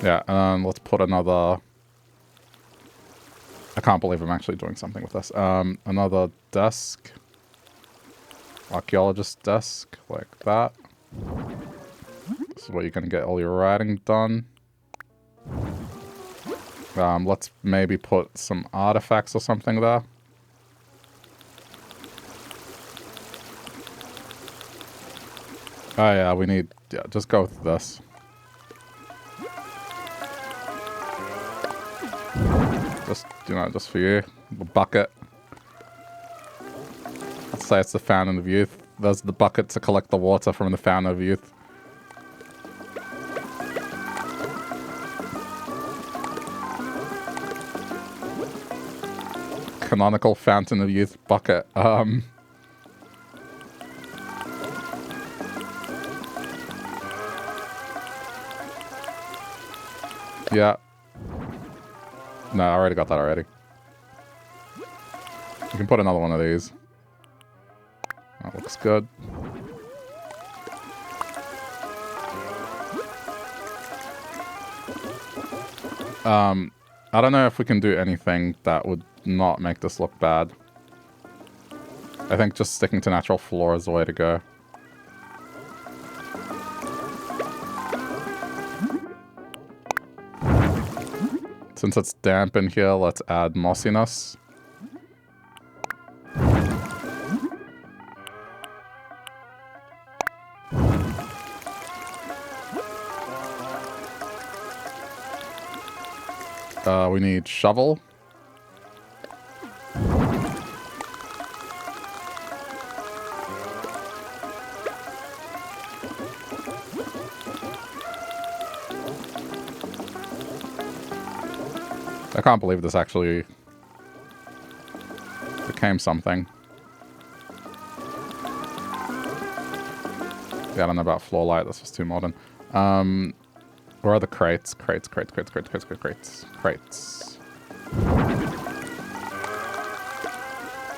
Yeah, let's put another... I can't believe I'm actually doing something with this. Another desk. Archaeologist desk, like that. This is where you're going to get all your writing done. Let's maybe put some artifacts or something there. Oh yeah, we need... Yeah, just go with this. Just, you know, just for you. The bucket. Let's say it's the Fountain of Youth. There's the bucket to collect the water from the Fountain of Youth. Canonical Fountain of Youth bucket. Yeah. No, I already got that already. You can put another one of these. That looks good. I don't know if we can do anything that would not make this look bad. I think just sticking to natural floor is the way to go. Since it's damp in here, let's add mossiness. We need shovel. I can't believe this actually became something. Yeah, I don't know about floor light. This was too modern. Where are the crates? Crates.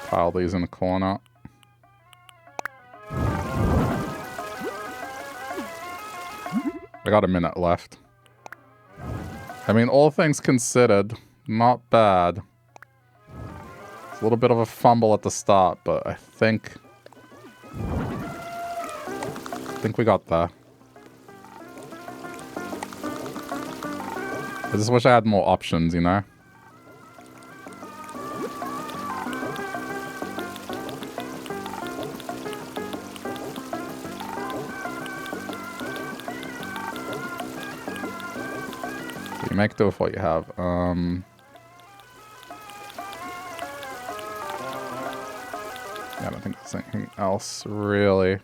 Pile these in the corner. I got a minute left. I mean, all things considered, not bad. It's a little bit of a fumble at the start, but I think we got there. I just wish I had more options, you know? You make do with what you have. Yeah, I don't think there's anything else, really.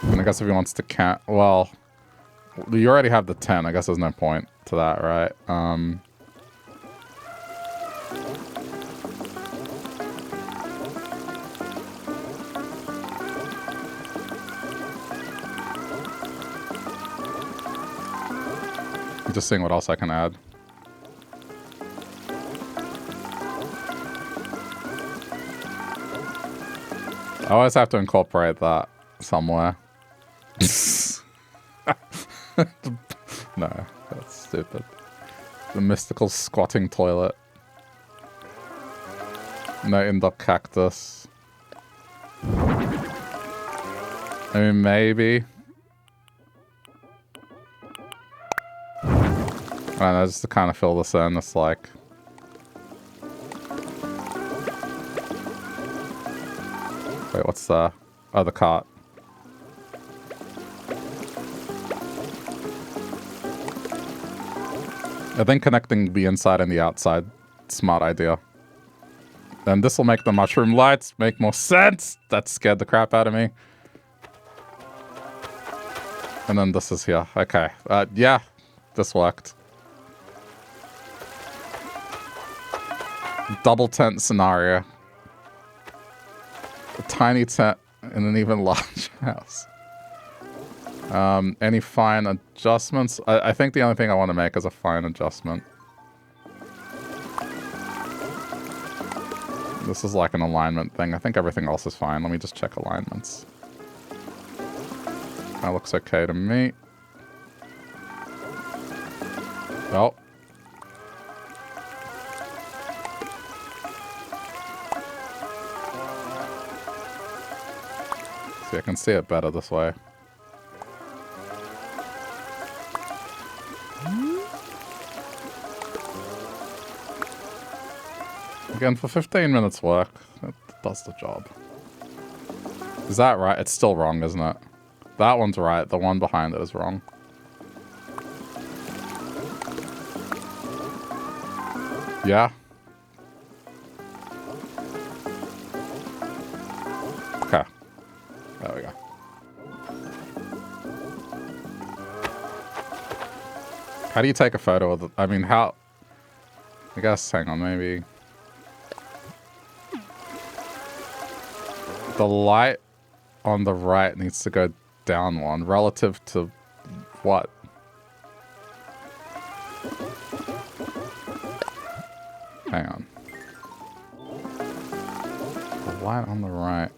And I guess if he wants to count... Well, you already have the 10. I guess there's no point to that, right? Just seeing what else I can add. I always have to incorporate that somewhere. No, that's stupid. The mystical squatting toilet. No indoor cactus. I mean, maybe. I don't know, just to kind of fill this in, it's like... Wait, what's the... Oh, the cart. I think connecting the inside and the outside, smart idea. Then this will make the mushroom lights make more sense. That scared the crap out of me. And then this is here. Okay. Yeah, this worked. Double tent scenario. A tiny tent in an even larger house. Any fine adjustments? I think the only thing I want to make is a fine adjustment. This is like an alignment thing. I think everything else is fine. Let me just check alignments. That looks okay to me. Oh. See, I can see it better this way. Again, for 15 minutes work, it does the job. Is that right? It's still wrong, isn't it? That one's right. The one behind it is wrong. Yeah. Okay. There we go. How do you take a photo of the... I mean, how... I guess, hang on, maybe... The light on the right needs to go down one relative to what? Hang on. The light on the right.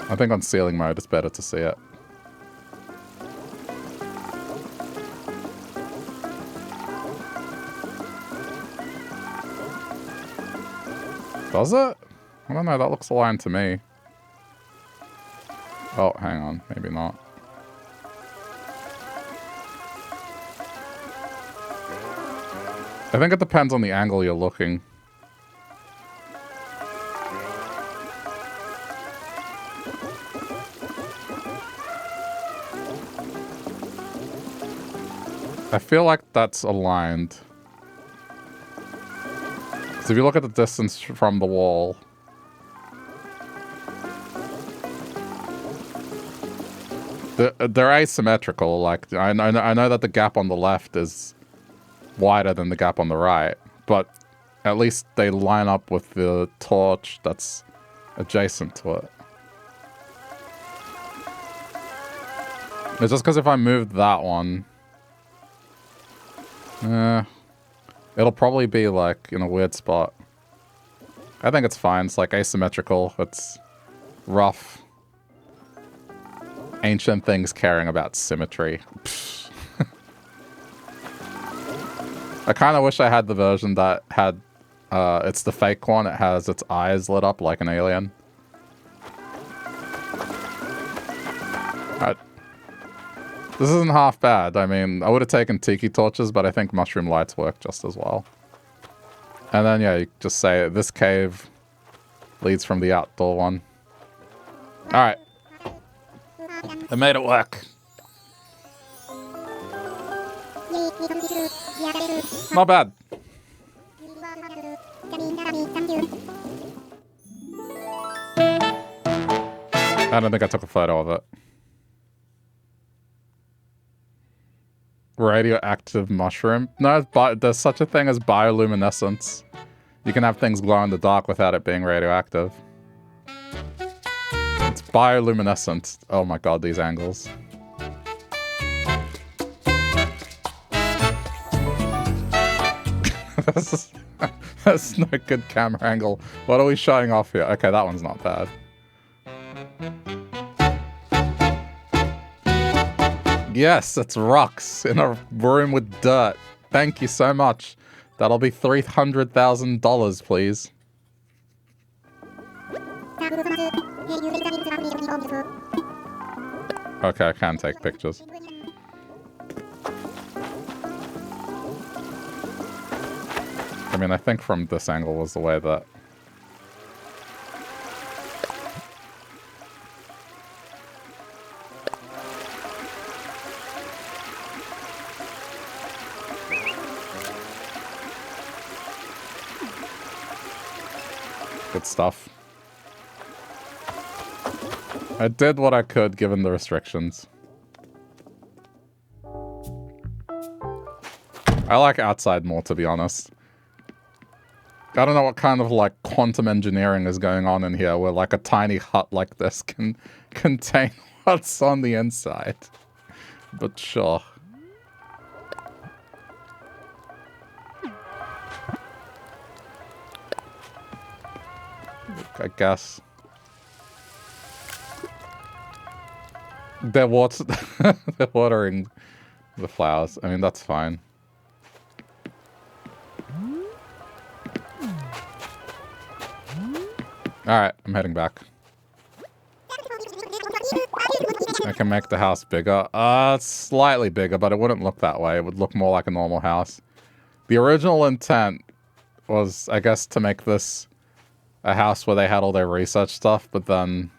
I think on ceiling mode it's better to see it. Does it? I don't know, that looks aligned to me. Oh, hang on, maybe not. I think it depends on the angle you're looking. I feel like that's aligned. So if you look at the distance from the wall, they're asymmetrical. Like I know that the gap on the left is wider than the gap on the right, but at least they line up with the torch that's adjacent to it. It's just because if I moved that one, it'll probably be like in a weird spot. I think it's fine. It's like asymmetrical. It's rough ancient things caring about symmetry. I kind of wish I had the version that had, it's the fake one. It has its eyes lit up like an alien. Alright. This isn't half bad. I mean, I would have taken tiki torches, but I think mushroom lights work just as well. And then, yeah, you just say this cave leads from the outdoor one. Alright. I made it work. Not bad. I don't think I took a photo of it. Radioactive mushroom? No, but there's such a thing as bioluminescence. You can have things glow in the dark without it being radioactive. It's bioluminescent. Oh my god, these angles. That's no good camera angle. What are we showing off here? Okay, that one's not bad. Yes, it's rocks in a room with dirt. Thank you so much. That'll be $300,000, please. Okay, I can take pictures. I mean, I think from this angle was the way that... Good stuff. I did what I could given the restrictions. I like outside more, to be honest. I don't know what kind of, like, quantum engineering is going on in here where, like, a tiny hut like this can contain what's on the inside. But sure. I guess. They're watering the flowers. I mean, that's fine. Alright, I'm heading back. I can make the house bigger. Slightly bigger, but it wouldn't look that way. It would look more like a normal house. The original intent was, I guess, to make this a house where they had all their research stuff, but then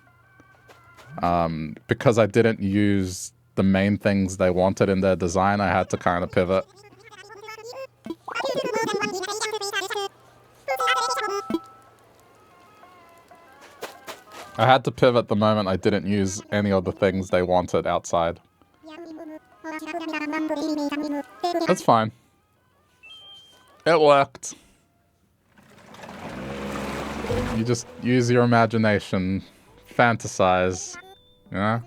because I didn't use the main things they wanted in their design, I had to kind of pivot. I had to pivot the moment I didn't use any of the things they wanted outside. That's fine. It worked. You just use your imagination, fantasize, you know?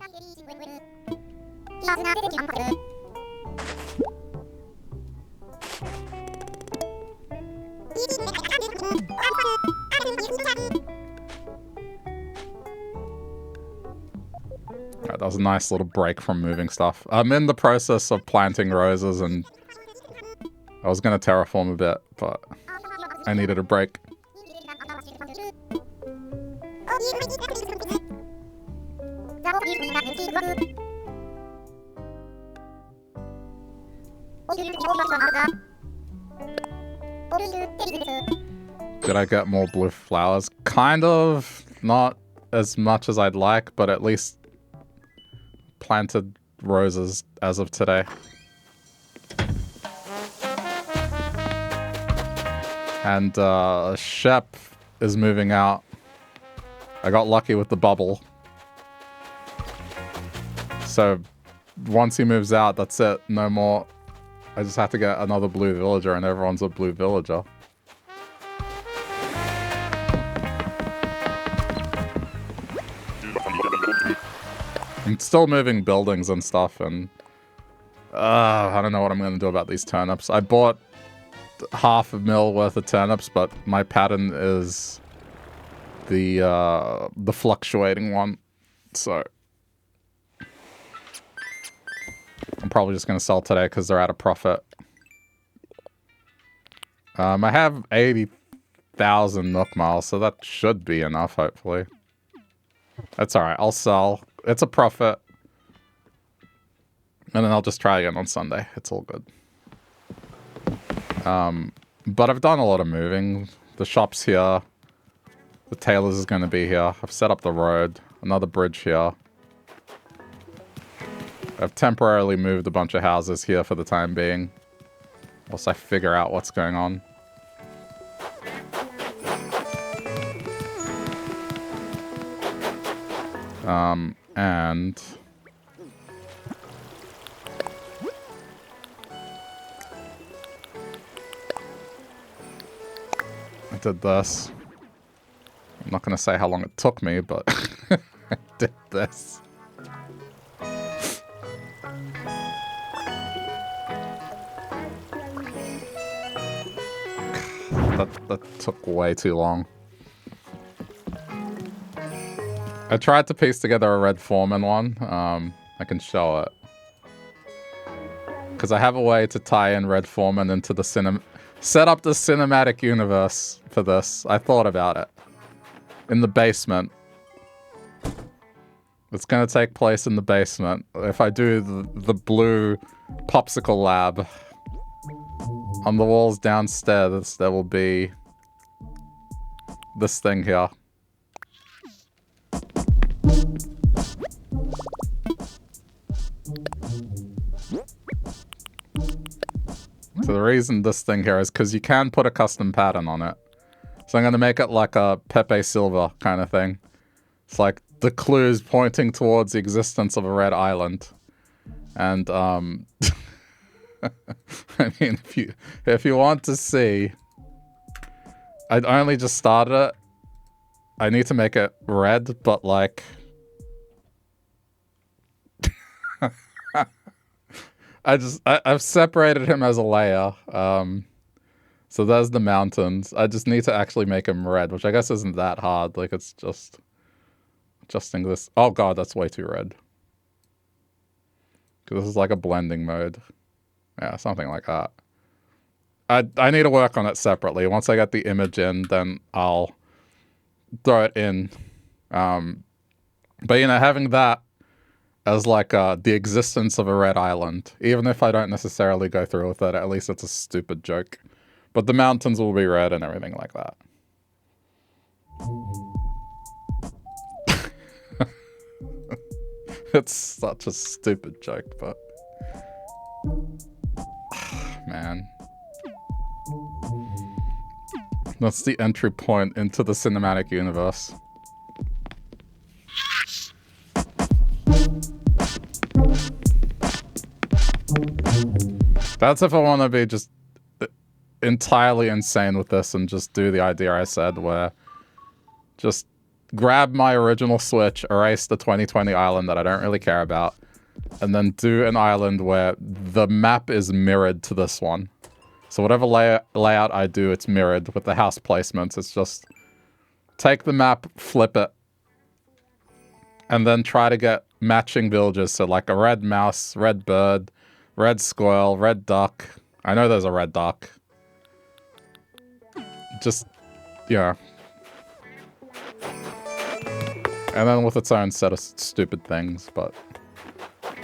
Alright, that was a nice little break from moving stuff. I'm in the process of planting roses and I was gonna terraform a bit, but I needed a break. Did I get more blue flowers? Kind of. Not as much as I'd like, but at least planted roses as of today. And Shep is moving out. I got lucky with the bubble. So once he moves out, that's it. No more. I just have to get another blue villager and everyone's a blue villager. I'm still moving buildings and stuff, and I don't know what I'm going to do about these turnips. I bought $500,000 worth of turnips, but my pattern is the fluctuating one. So I'm probably just going to sell today because they're at a profit. I have 80,000 Nook Miles, so that should be enough, hopefully. That's alright, I'll sell. It's a profit. And then I'll just try again on Sunday. It's all good. But I've done a lot of moving. The shop's here. The tailor's is going to be here. I've set up the road. Another bridge here. I've temporarily moved a bunch of houses here for the time being. Whilst I figure out what's going on. And I did this. I'm not going to say how long it took me, but I did this. That took way too long. I tried to piece together a Red Foreman one. I can show it. Because I have a way to tie in Red Foreman into the set up the cinematic universe for this. I thought about it. In the basement. It's going to take place in the basement. If I do the blue popsicle lab, on the walls downstairs, there will be this thing here. So the reason this thing here is because you can put a custom pattern on it. So I'm going to make it like a Pepe Silva kind of thing. It's like the clues pointing towards the existence of a red island. And, I mean, if you want to see, I'd only just started it. I need to make it red, but like... I've separated him as a layer. So there's the mountains. I just need to actually make him red, which I guess isn't that hard. Like, it's just adjusting this. Oh god, that's way too red. Because this is like a blending mode. Yeah, something like that. I need to work on it separately. Once I get the image in, then I'll throw it in. But, you know, having that as like the existence of a red island, even if I don't necessarily go through with it, at least it's a stupid joke. But the mountains will be red and everything like that. It's such a stupid joke, but... Man. That's the entry point into the cinematic universe. That's if I want to be just entirely insane with this and just do the idea I said, where just grab my original Switch, erase the 2020 island that I don't really care about, and then do an island where the map is mirrored to this one. So whatever layout I do, it's mirrored with the house placements. It's just take the map, flip it, and then try to get matching villages. So like a red mouse, red bird, red squirrel, red duck. I know there's a red duck. Just, yeah. And then with its own set of stupid things, but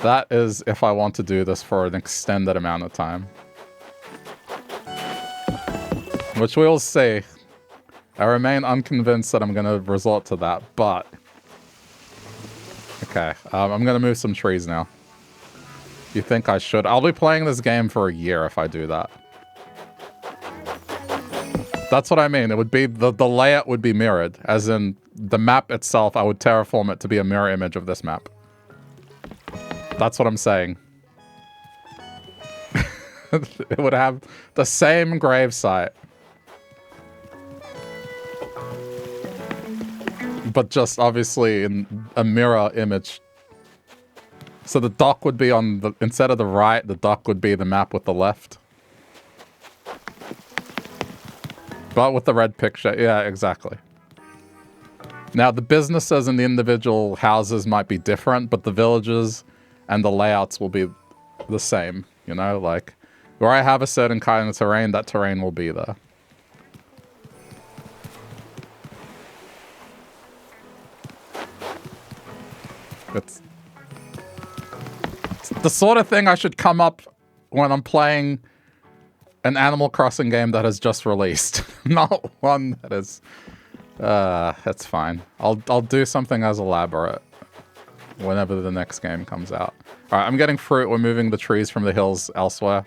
that is if I want to do this for an extended amount of time. Which we'll see. I remain unconvinced that I'm going to resort to that, but... Okay, I'm going to move some trees now. You think I should? I'll be playing this game for a year if I do that. That's what I mean. It would be, the layout would be mirrored. As in, the map itself, I would terraform it to be a mirror image of this map. That's what I'm saying. It would have the same gravesite. But just obviously in a mirror image. So the dock would be on the, instead of the right, the dock would be the map with the left. But with the red picture, yeah, exactly. Now, the businesses and the individual houses might be different, but the villages and the layouts will be the same, you know? Like, where I have a certain kind of terrain, that terrain will be there. It's the sort of thing I should come up when I'm playing an Animal Crossing game that has just released. Not one that is... that's fine. I'll do something as elaborate whenever the next game comes out. Alright, I'm getting fruit. We're moving the trees from the hills elsewhere.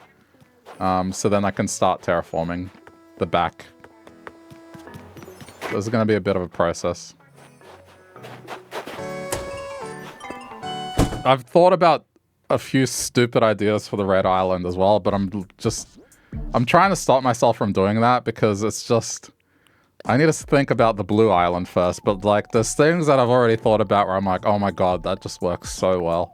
So then I can start terraforming the back. This is going to be a bit of a process. I've thought about a few stupid ideas for the Red Island as well, but I'm trying to stop myself from doing that because it's just... I need to think about the Blue Island first, but like there's things that I've already thought about where I'm like, oh my god, that just works so well.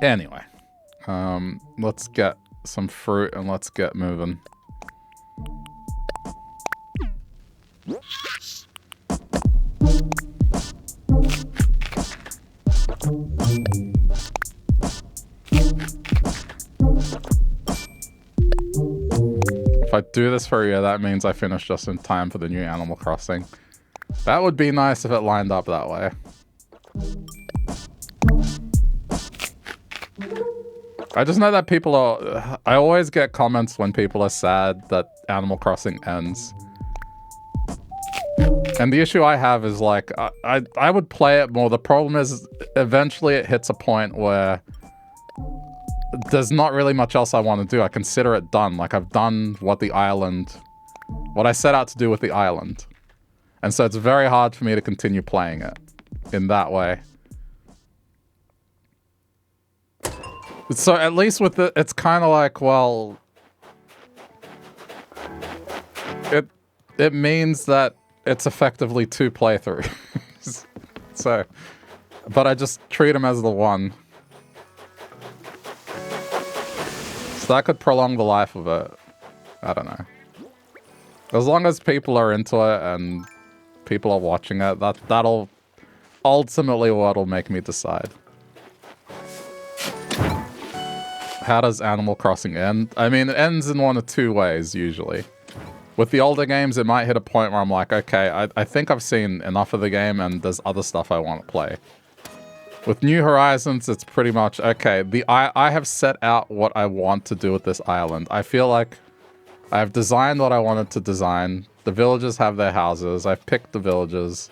Anyway, let's get some fruit and let's get moving. If I do this for a year, that means I finish just in time for the new Animal Crossing. That would be nice if it lined up that way. I just know that people are... I always get comments when people are sad that Animal Crossing ends. And the issue I have is like, I would play it more. The problem is eventually it hits a point where there's not really much else I want to do. I consider it done. Like I've done what I set out to do with the island. And so it's very hard for me to continue playing it in that way. So at least with it, it's kind of like, well, it means that it's effectively 2 playthroughs. So, but I just treat them as the one. So that could prolong the life of it. I don't know. As long as people are into it and people are watching it, that'll ultimately what'll make me decide. How does Animal Crossing end? I mean, it ends in one of 2 ways, usually. With the older games, it might hit a point where I'm like, okay, I think I've seen enough of the game and there's other stuff I want to play. With New Horizons, it's pretty much, okay, I have set out what I want to do with this island. I feel like I've designed what I wanted to design. The villagers have their houses. I've picked the villages.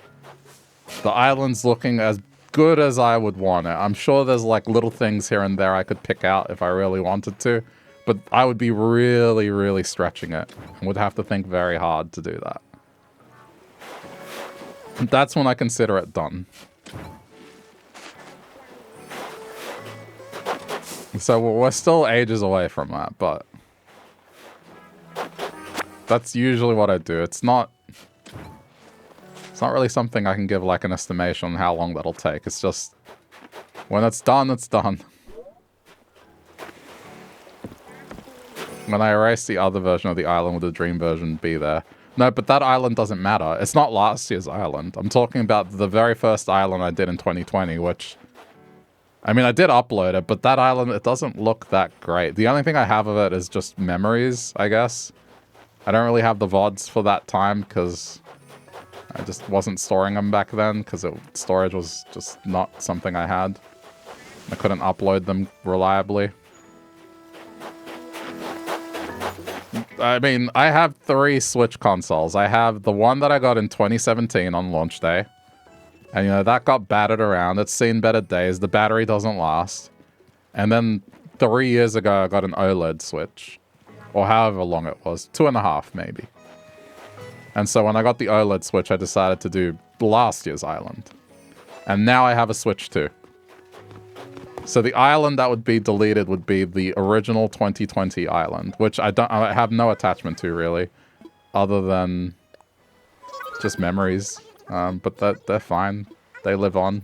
The island's looking as good as I would want it. I'm sure there's like little things here and there I could pick out if I really wanted to, but I would be really, really stretching it and would have to think very hard to do that. That's when I consider it done. So we're still ages away from that, but that's usually what I do. It's not really something I can give like an estimation on how long that'll take. It's just when it's done, it's done. When I erase the other version of the island, would the dream version be there? No, but that island doesn't matter. It's not last year's island. I'm talking about the very first island I did in 2020, which... I mean, I did upload it, but that island, it doesn't look that great. The only thing I have of it is just memories, I guess. I don't really have the VODs for that time, because I just wasn't storing them back then, because storage was just not something I had. I couldn't upload them reliably. I mean, I have 3 Switch consoles. I have the one that I got in 2017 on launch day. And, you know, that got battered around. It's seen better days. The battery doesn't last. And then 3 years ago, I got an OLED Switch. Or however long it was. 2.5, maybe. And so when I got the OLED Switch, I decided to do last year's island. And now I have a Switch too. So the island that would be deleted would be the original 2020 island, which I have no attachment to really, other than just memories. But they're fine. They live on.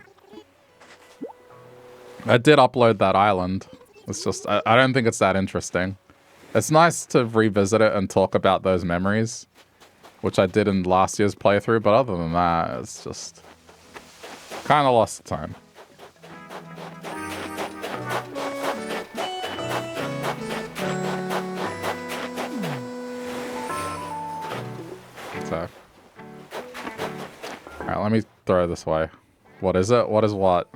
I did upload that island. It's just I don't think it's that interesting. It's nice to revisit it and talk about those memories, which I did in last year's playthrough, but other than that, it's just kind of lost the time. So, alright, let me throw this away. What is it? What is what?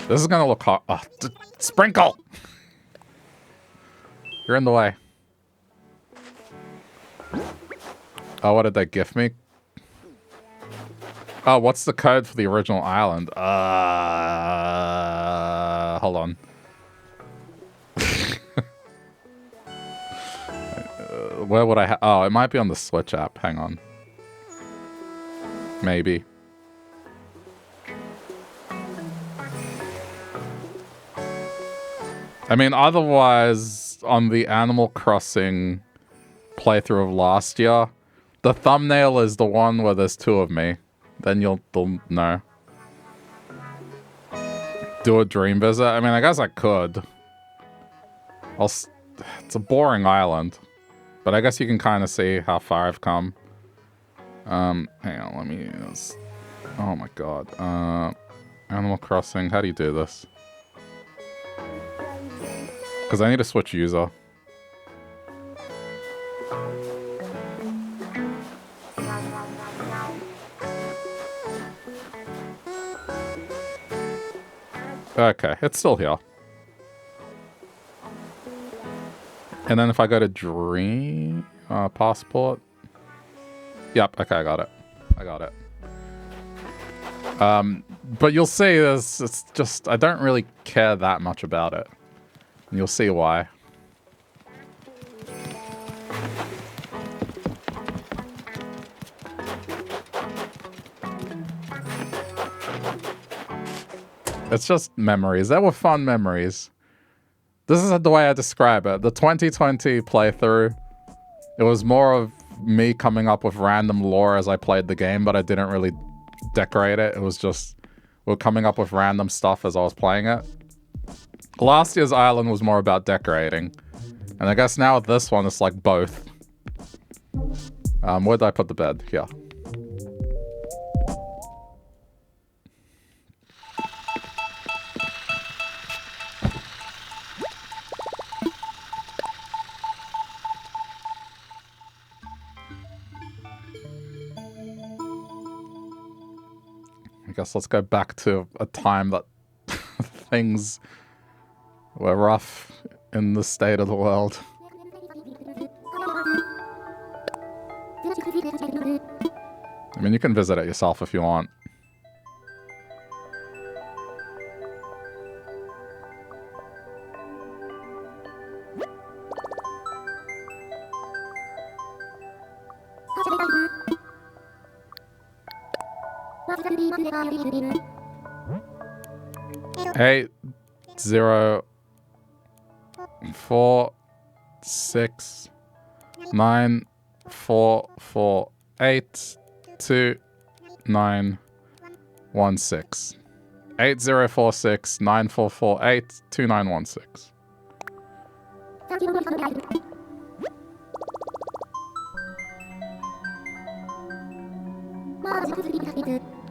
This is gonna look hot. Oh, sprinkle! You're in the way. Oh, what did they gift me? Oh, what's the code for the original island? Hold on. Where would I oh, it might be on the Switch app. Hang on. Maybe. I mean, otherwise, on the Animal Crossing playthrough of last year, the thumbnail is the one where there's two of me. Then you'll know. Do a dream visit? I mean, I guess I could. It's a boring island. But I guess you can kind of see how far I've come. Hang on, let me... Oh my god. Animal Crossing, how do you do this? Because I need to switch user. Okay, it's still here. And then if I go to Dream... Passport... Yep, okay, I got it. I got it. But you'll see this, it's just... I don't really care that much about it. And you'll see why. It's just memories. They were fun memories. This is the way I describe it. The 2020 playthrough, it was more of me coming up with random lore as I played the game, but I didn't really decorate it. It was just, we're coming up with random stuff as I was playing it. Last year's island was more about decorating. And I guess now with this one, it's like both. Where did I put the bed? Here. I guess let's go back to a time that things were rough in the state of the world. I mean, you can visit it yourself if you want. Eight, 0, 4, 6, 9, 4, 4, 8, 2, 9, 1, 6. 8046 9448 2916.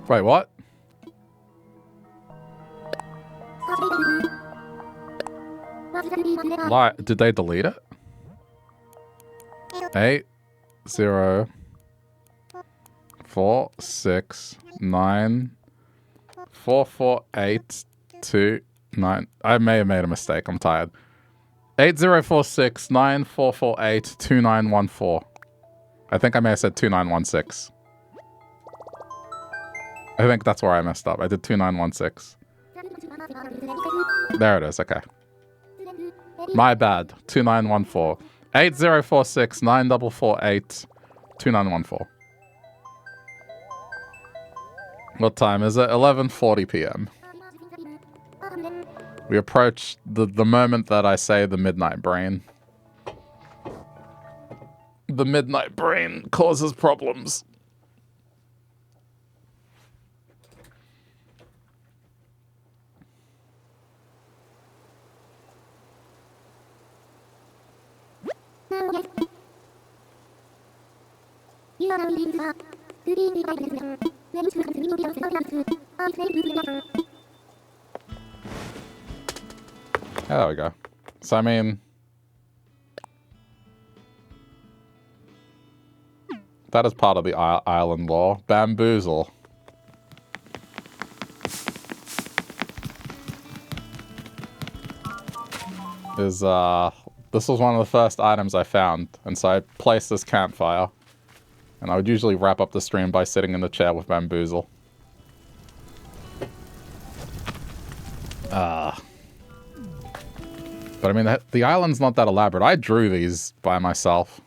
Wait, what? Did they delete it? 8, 0, 4, 6, 9, 4, 4, 8, 2, 9. I may have made a mistake. I'm tired. 8046 9448 2914. I think I may have said 2916. I think that's where I messed up. I did 2916. There it is. Okay. My bad. 2914. 8046 9448 2914. What time is it? 11:40 p.m. We approach the moment that I say the midnight brain. The midnight brain causes problems. Yeah, there we go. So, I mean... that is part of the island law. Bamboozle. Is, this was one of the first items I found, and so I placed this campfire. And I would usually wrap up the stream by sitting in the chair with bamboozle. But I mean, the island's not that elaborate. I drew these by myself.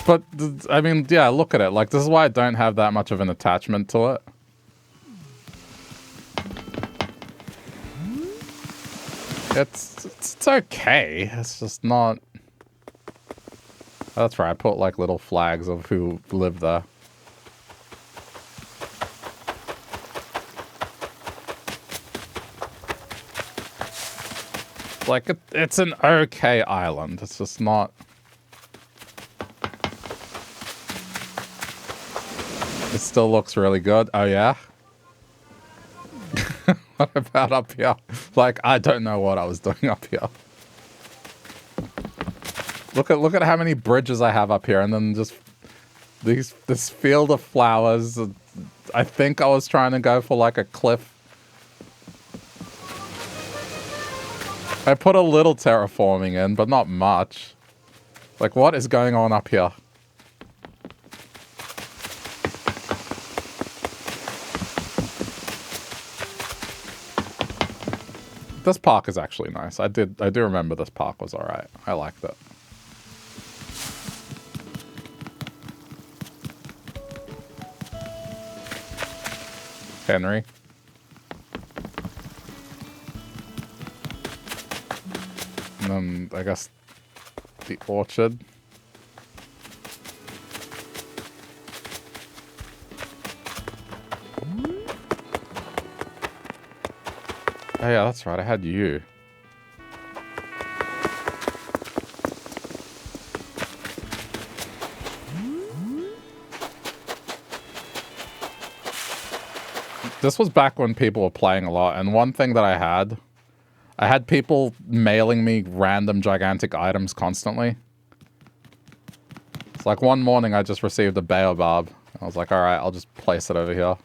But, I mean, yeah, look at it. Like, this is why I don't have that much of an attachment to it. It's okay. It's just not... Oh, that's right. I put, like, little flags of who lived there. Like, it's an okay island. It's just not... It still looks really good. Oh, yeah? What about up here? Like, I don't know what I was doing up here. Look at how many bridges I have up here, and then just this field of flowers. I think I was trying to go for like a cliff. I put a little terraforming in, but not much. Like, what is going on up here? This park is actually nice. I do remember this park was alright. I liked it. Henry. And then, I guess, the orchard. Oh yeah, that's right, I had you. This was back when people were playing a lot, and one thing that I had people mailing me random gigantic items constantly. It's like one morning I just received a baobab. I was like, alright, I'll just place it over here.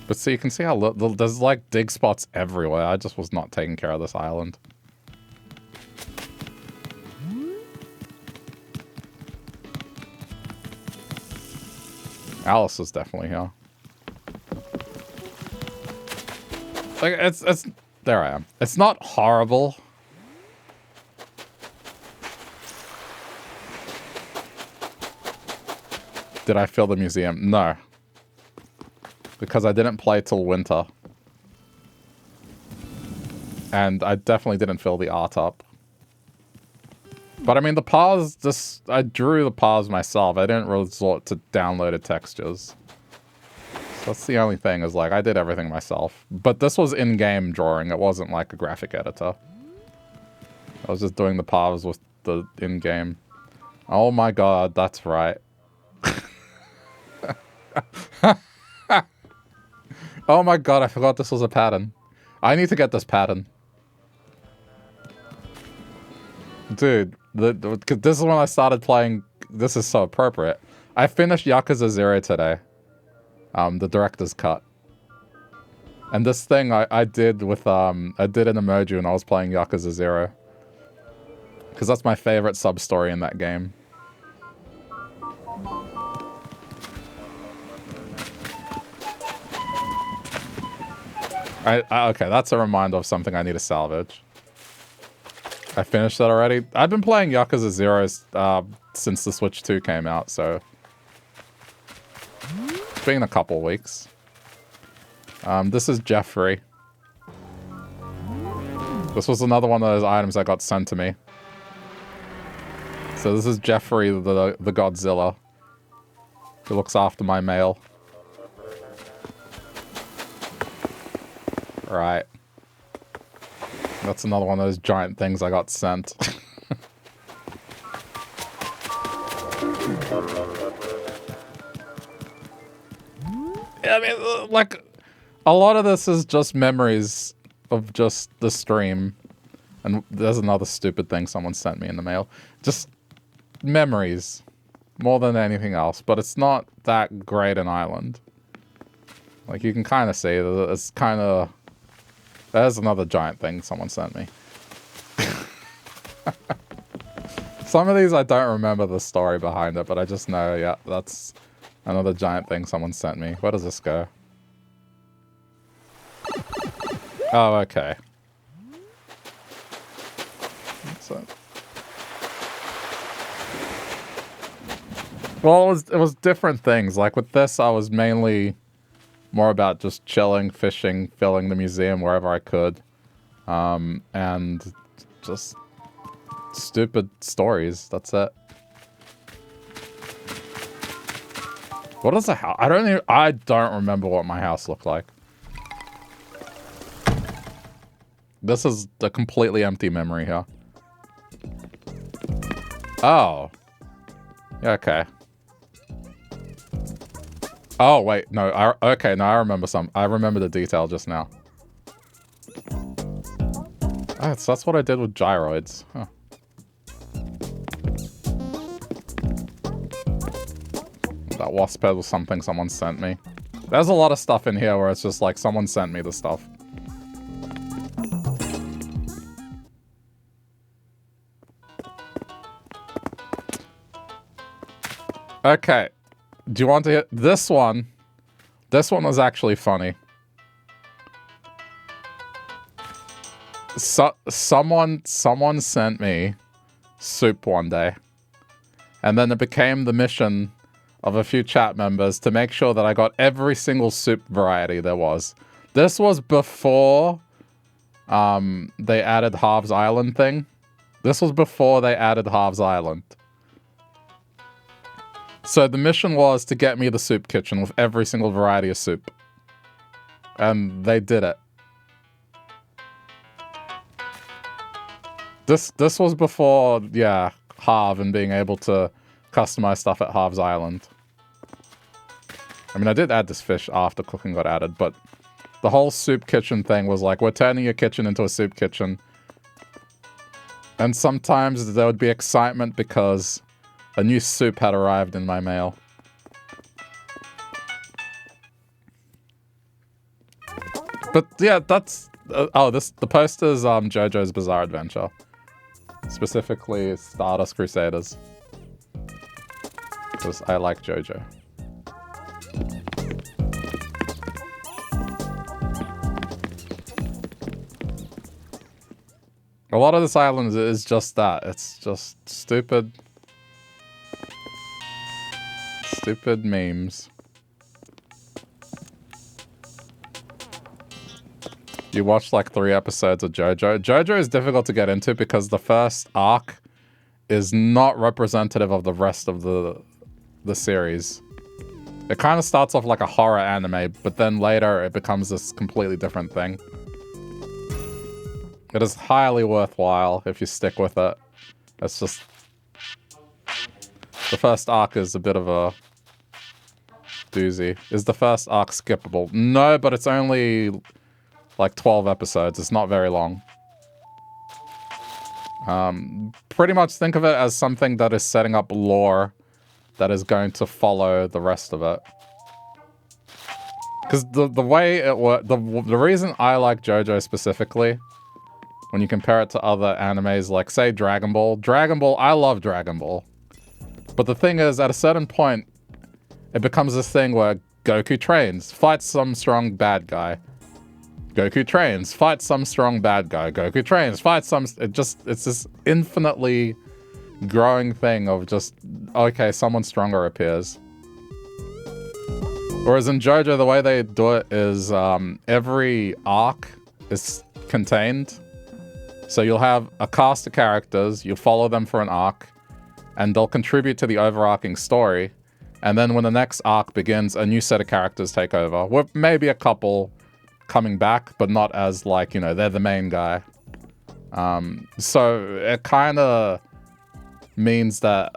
But see, you can see how there's like dig spots everywhere. I just was not taking care of this island. Alice is definitely here. Like, it's there I am. It's not horrible. Did I fill the museum? No. Because I didn't play till winter. And I definitely didn't fill the art up. But I mean, the paths, I drew the paths myself. I didn't resort to downloaded textures. So that's the only thing, is like, I did everything myself. But this was in-game drawing. It wasn't like a graphic editor. I was just doing the paths with the in-game. Oh my god, that's right. Oh my god, I forgot this was a pattern. I need to get this pattern. Dude, this is when I started playing. This is so appropriate. I finished Yakuza 0 today. The director's cut. And this thing I did with, I did an emoji when I was playing Yakuza 0. Because that's my favorite sub-story in that game. Okay, that's a reminder of something I need to salvage. I finished that already. I've been playing Yakuza 0 since the Switch 2 came out, so... It's been a couple weeks. This is Jeffrey. This was another one of those items that got sent to me. So this is Jeffrey the Godzilla. who looks after my mail. Right. That's another one of those giant things I got sent. I mean, like, a lot of this is just memories of just the stream. And there's another stupid thing someone sent me in the mail. Just memories. More than anything else. But it's not that great an island. Like, you can kind of see that it's kind of... There's another giant thing someone sent me. Some of these I don't remember the story behind it, but I just know, yeah, that's another giant thing someone sent me. Where does this go? Oh, okay. So, well, it was different things. Like with this, I was mainly more about just chilling, fishing, filling the museum wherever I could. And just stupid stories. That's it. What is the house? I don't remember what my house looked like. This is a completely empty memory here. Oh. Yeah, okay. Oh, wait, no, okay, no, I remember I remember the detail just now. Oh, so that's what I did with gyroids. Huh. That wasp head was something someone sent me. There's a lot of stuff in here where it's just like someone sent me the stuff. Okay. Do you want to hear this one? This one was actually funny. Someone sent me soup one day. And then it became the mission of a few chat members to make sure that I got every single soup variety there was. This was before they added Halves Island thing. This was before they added Halves Island. So the mission was to get me the soup kitchen with every single variety of soup. And they did it. This was before, yeah, Halve and being able to customize stuff at Halves Island. I mean, I did add this fish after cooking got added, but the whole soup kitchen thing was like, we're turning your kitchen into a soup kitchen. And sometimes there would be excitement because a new soup had arrived in my mail. But yeah, that's... the poster is JoJo's Bizarre Adventure. Specifically, Stardust Crusaders. Because I like JoJo. A lot of this island is just that. It's just stupid... Stupid memes. You watched like 3 episodes of JoJo. JoJo is difficult to get into because the first arc is not representative of the rest of the series. It kind of starts off like a horror anime, but then later it becomes this completely different thing. It is highly worthwhile if you stick with it. It's just... The first arc is a bit of a doozy. Is the first arc skippable? No, but it's only like 12 episodes. It's not very long. Pretty much think of it as something that is setting up lore that is going to follow the rest of it. Because the way it works, the reason I like JoJo specifically, when you compare it to other animes like, say, Dragon Ball. I love Dragon Ball. But the thing is, at a certain point, it becomes this thing where Goku trains, fights some strong bad guy. Goku trains, fights some strong bad guy. Goku trains, fights some... it's this infinitely growing thing of just, okay, someone stronger appears. Whereas in JoJo, the way they do it is every arc is contained. So you'll have a cast of characters, you'll follow them for an arc, and they'll contribute to the overarching story. And then when the next arc begins, a new set of characters take over. With maybe a couple coming back, but not as like, you know, they're the main guy. So it kind of means that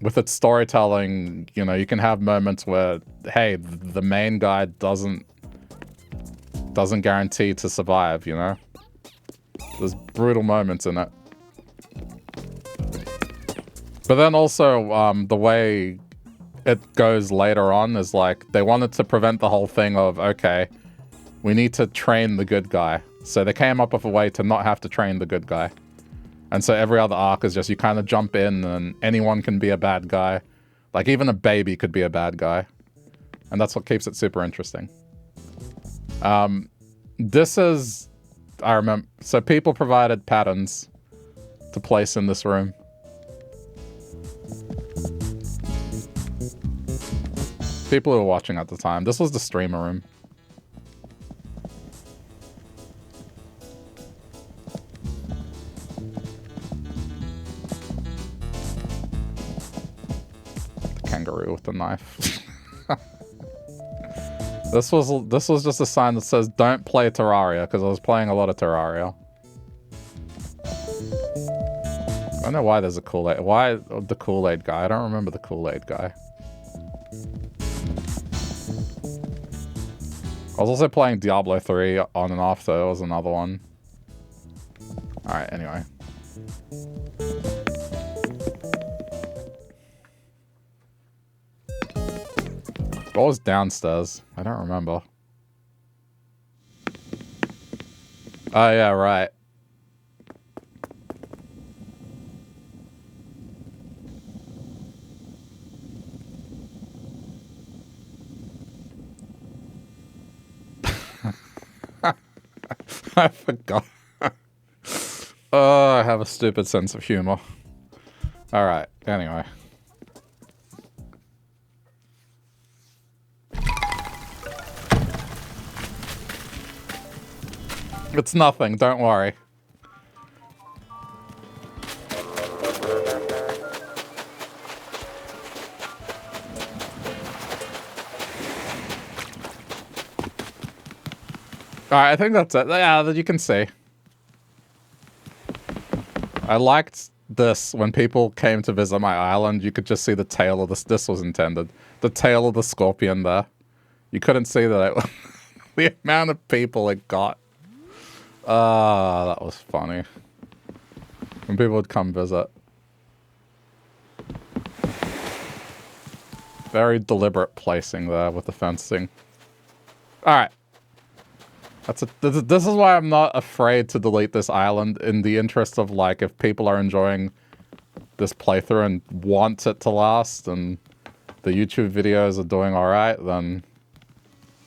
with its storytelling, you know, you can have moments where, hey, the main guy doesn't guarantee to survive, you know? There's brutal moments in it. But then also, the way it goes later on is like, they wanted to prevent the whole thing of, okay, we need to train the good guy. So they came up with a way to not have to train the good guy. And so every other arc is just, you kind of jump in and anyone can be a bad guy. Like even a baby could be a bad guy. And that's what keeps it super interesting. This is, I remember, so people provided patterns to place in this room. People who were watching at the time. This was the streamer room. The kangaroo with the knife. This was just a sign that says don't play Terraria, because I was playing a lot of Terraria. I don't know why there's a Kool-Aid. Why the Kool-Aid guy? I don't remember the Kool-Aid guy. I was also playing Diablo 3 on and off, so it was another one. Alright, anyway. What was downstairs? I don't remember. Oh, yeah, right. I forgot. Oh, I have a stupid sense of humor. Alright, anyway. It's nothing, don't worry. Alright, I think that's it. Yeah, that you can see. I liked this when people came to visit my island. You could just see the tail of this. This was intended. The tail of the scorpion there. You couldn't see that. The amount of people it got. That was funny. When people would come visit. Very deliberate placing there with the fencing. Alright. This is why I'm not afraid to delete this island, in the interest of, like, if people are enjoying this playthrough and want it to last and the YouTube videos are doing alright, then,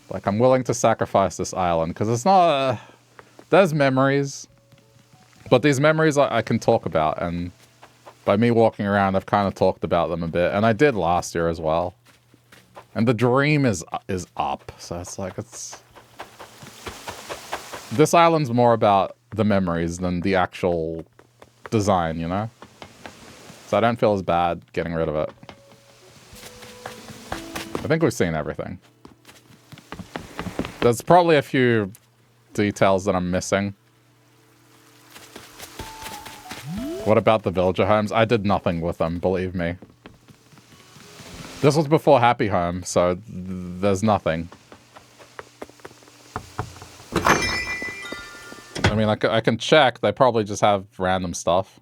like, I'm willing to sacrifice this island, because it's not... there's memories, but these memories I can talk about, and by me walking around, I've kind of talked about them a bit, and I did last year as well. And the dream is up, so it's like, it's... This island's more about the memories than the actual design, you know? So I don't feel as bad getting rid of it. I think we've seen everything. There's probably a few details that I'm missing. What about the villager homes? I did nothing with them, believe me. This was before Happy Home, so there's nothing. I mean, I can check. They probably just have random stuff.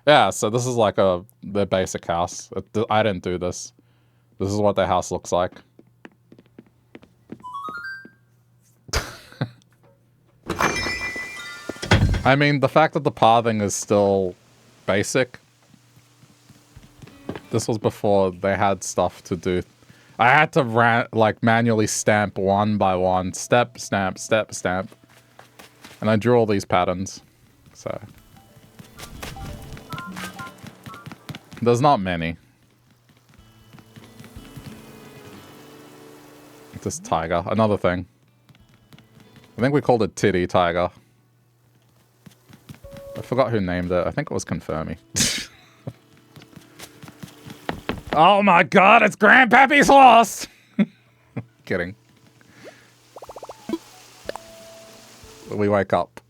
Yeah, so this is like their basic house. I didn't do this. This is what their house looks like. I mean, the fact that the pathing is still basic. This was before they had stuff to do. I had to like manually stamp one by one. Step, stamp, step, stamp. And I drew all these patterns, so. There's not many. This tiger, another thing. I think we called it Titty Tiger. I forgot who named it. I think it was Confirmy. Oh my god, it's Grandpappy's horse! Kidding. We wake up.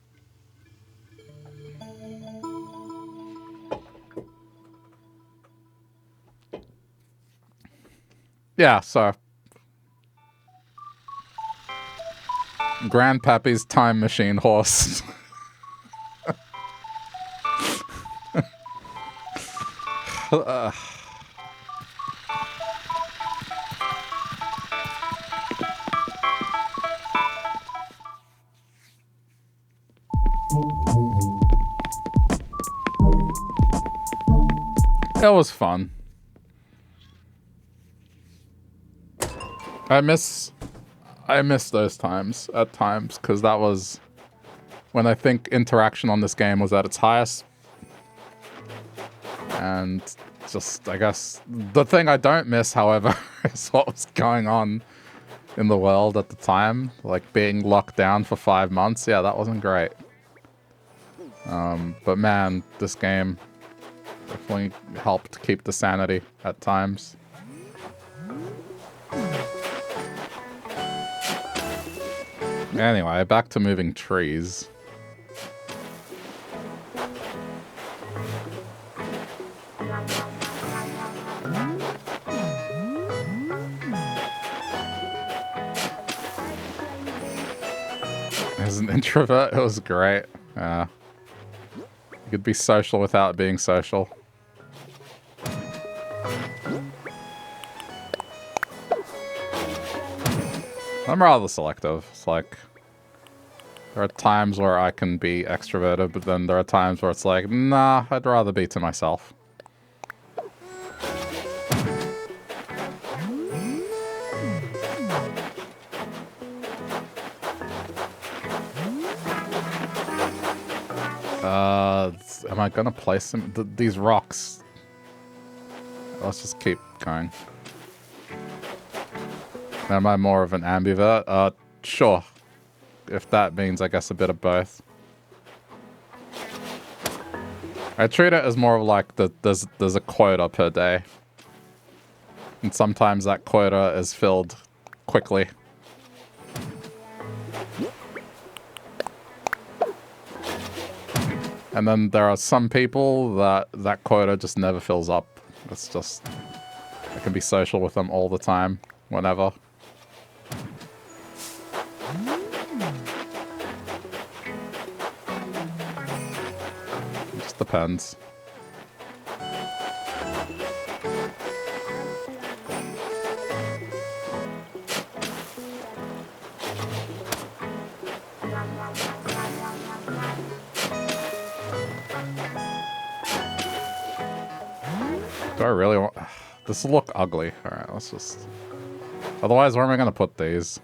Yeah, so Grandpappy's time machine horse. It was fun. I miss those times at times, because that was when I think interaction on this game was at its highest. And just, I guess, the thing I don't miss, however, is what was going on in the world at the time. Like, being locked down for 5 months. Yeah, that wasn't great. But man, this game definitely helped keep the sanity at times. Anyway, back to moving trees. As an introvert, it was great. You could be social without being social. I'm rather selective. It's like, there are times where I can be extroverted, but then there are times where it's like, nah, I'd rather be to myself. Am I gonna place them? These rocks. Let's just keep going. Am I more of an ambivert? Sure. If that means, I guess, a bit of both. I treat it as more of like there's a quota per day. And sometimes that quota is filled quickly. And then there are some people that quota just never fills up. It's just, I can be social with them all the time, whenever. It just depends. Do I really want... This will look ugly. Alright, let's just... Otherwise, where am I going to put these?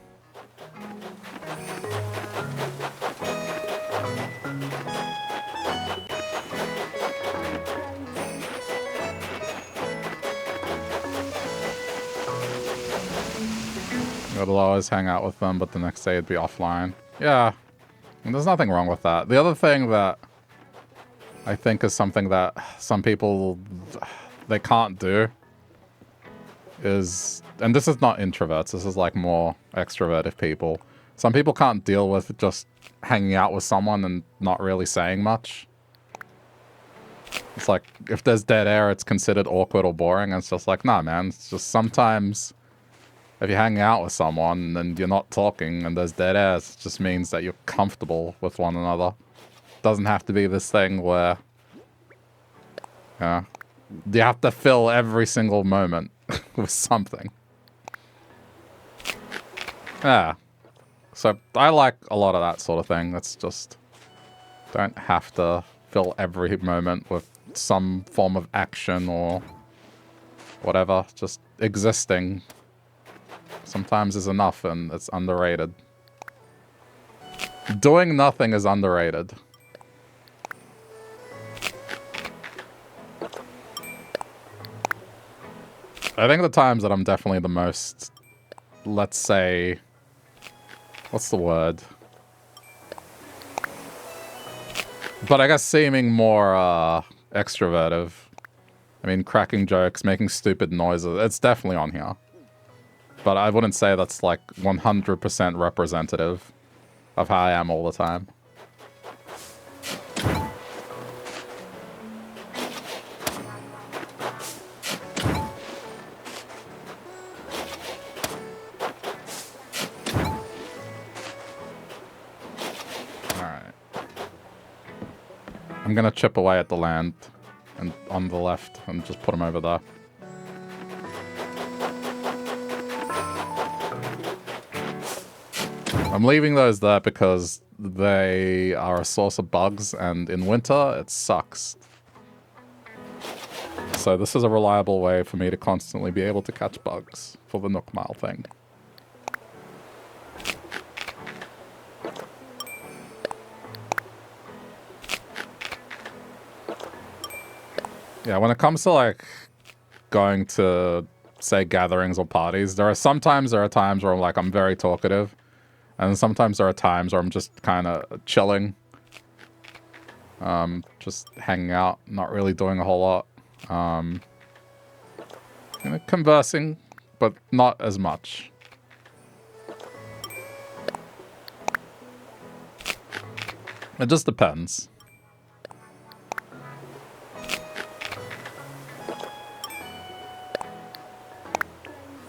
It'll always hang out with them, but the next day it'd be offline. Yeah, and there's nothing wrong with that. The other thing that I think is something that some people... they can't do is, and this is not introverts, this is like more extroverted people. Some people can't deal with just hanging out with someone and not really saying much. It's like, if there's dead air, it's considered awkward or boring, and it's just like, nah, man, it's just sometimes if you're hanging out with someone and you're not talking and there's dead air, it just means that you're comfortable with one another. It doesn't have to be this thing where, you have to fill every single moment with something. Yeah. So I like a lot of that sort of thing. That's just, don't have to fill every moment with some form of action or whatever. Just existing sometimes is enough, and it's underrated. Doing nothing is underrated. I think the times that I'm definitely the most, let's say, what's the word? But I guess seeming more extroverted I mean, cracking jokes, making stupid noises. It's definitely on here. But I wouldn't say that's like 100% representative of how I am all the time. Alright. I'm gonna chip away at the land and on the left and just put them over there. I'm leaving those there because they are a source of bugs, and in winter, it sucks. So this is a reliable way for me to constantly be able to catch bugs for the Nook Mile thing. Yeah, when it comes to, like, going to, say, gatherings or parties, there are times where I'm like, I'm very talkative. And sometimes there are times where I'm just kind of chilling. Just hanging out, not really doing a whole lot. You know, conversing, but not as much. It just depends.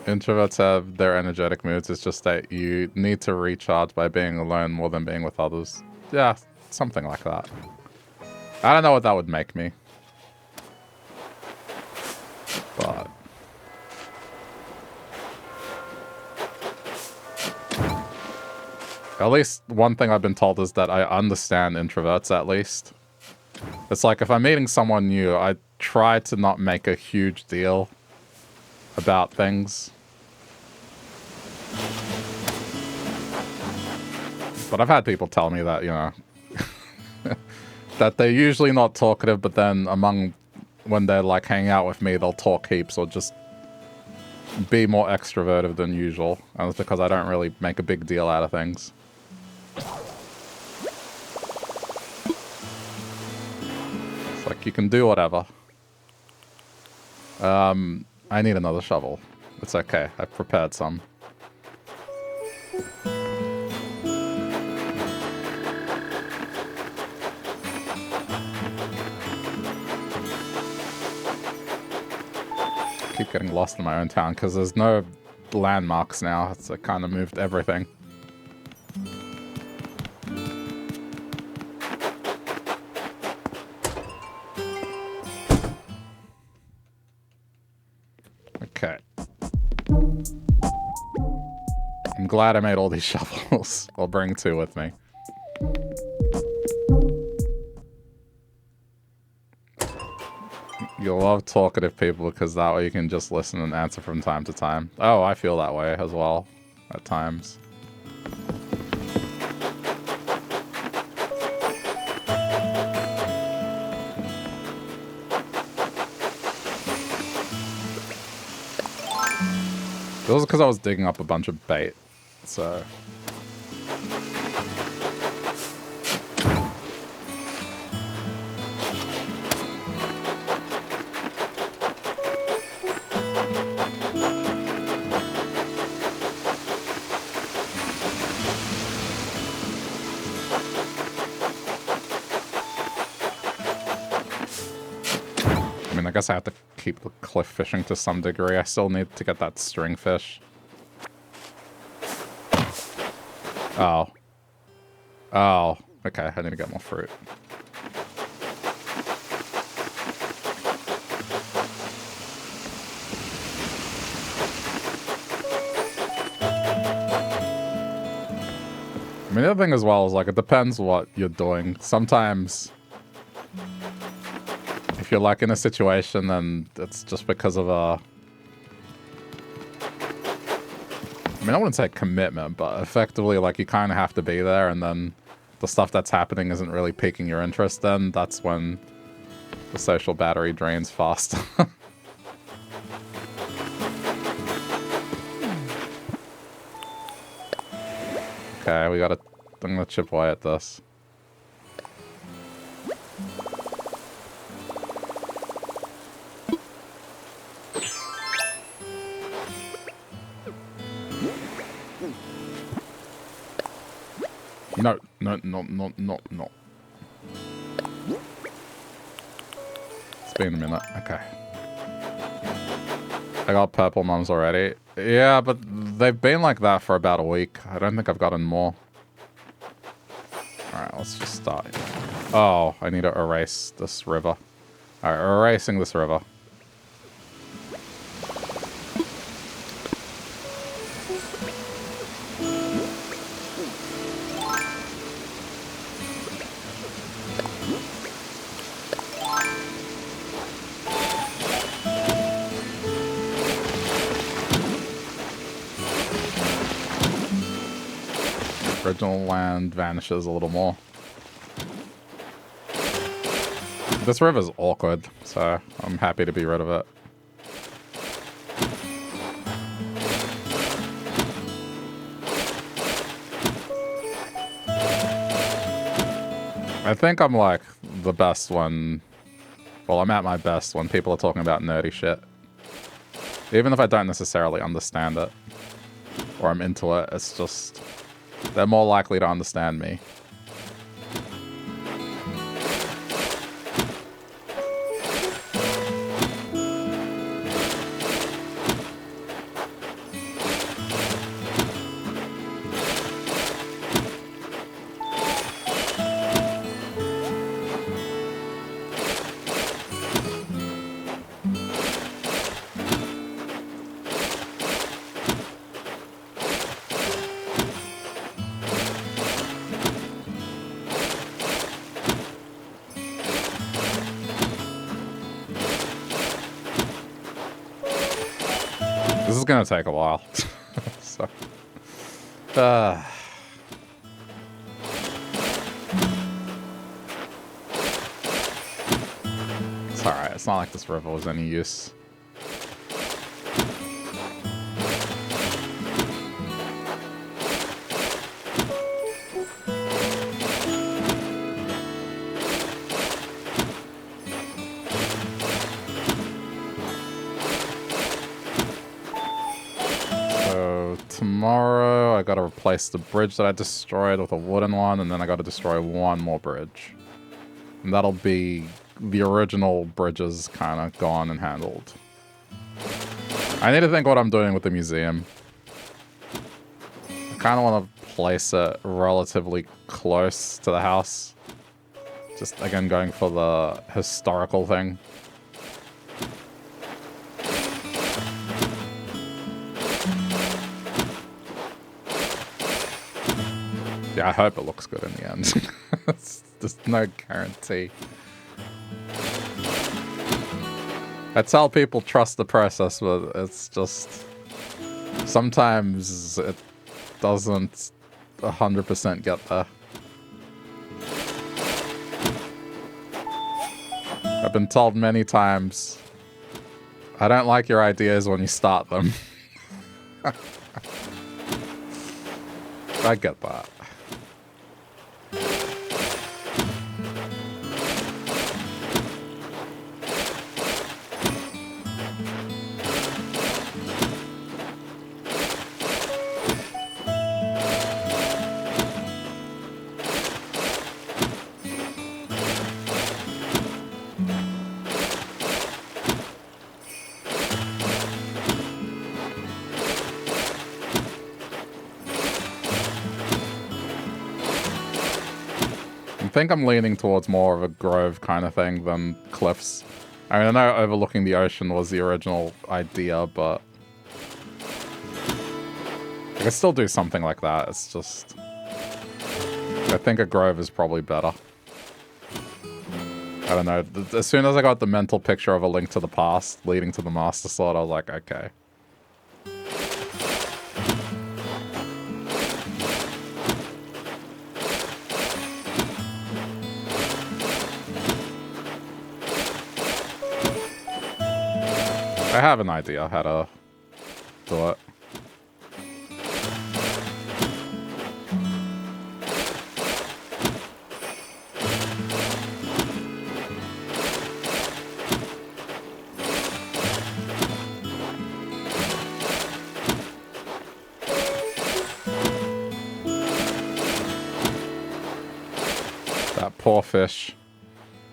Introverts have their energetic moods. It's just that you need to recharge by being alone more than being with others. Yeah, something like that. I don't know what that would make me. But... at least one thing I've been told is that I understand introverts, at least. It's like if I'm meeting someone new, I try to not make a huge deal about things. But I've had people tell me that, you know, that they're usually not talkative, but then when they're like hanging out with me, they'll talk heaps or just be more extroverted than usual. And it's because I don't really make a big deal out of things. It's like you can do whatever. I need another shovel. It's okay. I've prepared some. Keep getting lost in my own town because there's no landmarks now. It's like kind of moved everything. Okay. I'm glad I made all these shovels. I'll bring 2 with me. You'll love talkative people because that way you can just listen and answer from time to time. Oh, I feel that way as well at times. It was because I was digging up a bunch of bait, so... I guess I have to keep the cliff fishing to some degree. I still need to get that string fish. Oh. Oh. Okay, I need to get more fruit. I mean, the other thing as well is, like, it depends what you're doing. Sometimes... if you're like in a situation, then it's just because of a... I mean, I wouldn't say commitment, but effectively, like, you kind of have to be there, and then the stuff that's happening isn't really piquing your interest, then that's when the social battery drains fast. Okay, we gotta... I'm gonna chip away at this. No, no, no, no, no, no. It's been a minute. Okay. I got purple mums already. Yeah, but they've been like that for about a week. I don't think I've gotten more. Alright, let's just start. Oh, I need to erase this river. Alright, erasing this river. Original land vanishes a little more. This river's awkward, so I'm happy to be rid of it. I think I'm like the best when... Well, I'm at my best when people are talking about nerdy shit. Even if I don't necessarily understand it, or I'm into it, it's just... They're more likely to understand me. This is gonna take a while. So, it's alright, it's not like this river was any use. Tomorrow, I gotta replace the bridge that I destroyed with a wooden one, and then I gotta destroy one more bridge. And that'll be the original bridges kind of gone and handled. I need to think what I'm doing with the museum. I kind of want to place it relatively close to the house. Just, again, going for the historical thing. Yeah, I hope it looks good in the end. There's no guarantee. I tell people trust the process, but it's just... Sometimes it doesn't 100% get there. I've been told many times, I don't like your ideas when you start them. I get that. I think I'm leaning towards more of a grove kind of thing than cliffs. I mean, I know overlooking the ocean was the original idea, but I could still do something like that. It's just... I think a grove is probably better. I don't know. As soon as I got the mental picture of a Link to the Past leading to the Master Sword, I was like, okay. I have an idea how to do it. poor fish.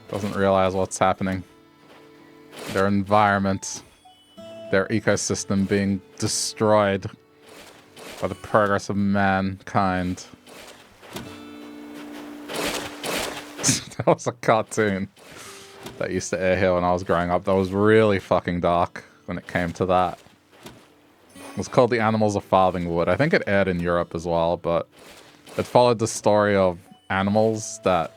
Doesn't realize what's happening. Their environment, their ecosystem being destroyed by the progress of mankind. That was a cartoon that used to air here when I was growing up. That was really fucking dark when it came to that. It was called The Animals of Farthingwood. I think it aired in Europe as well, but it followed the story of animals that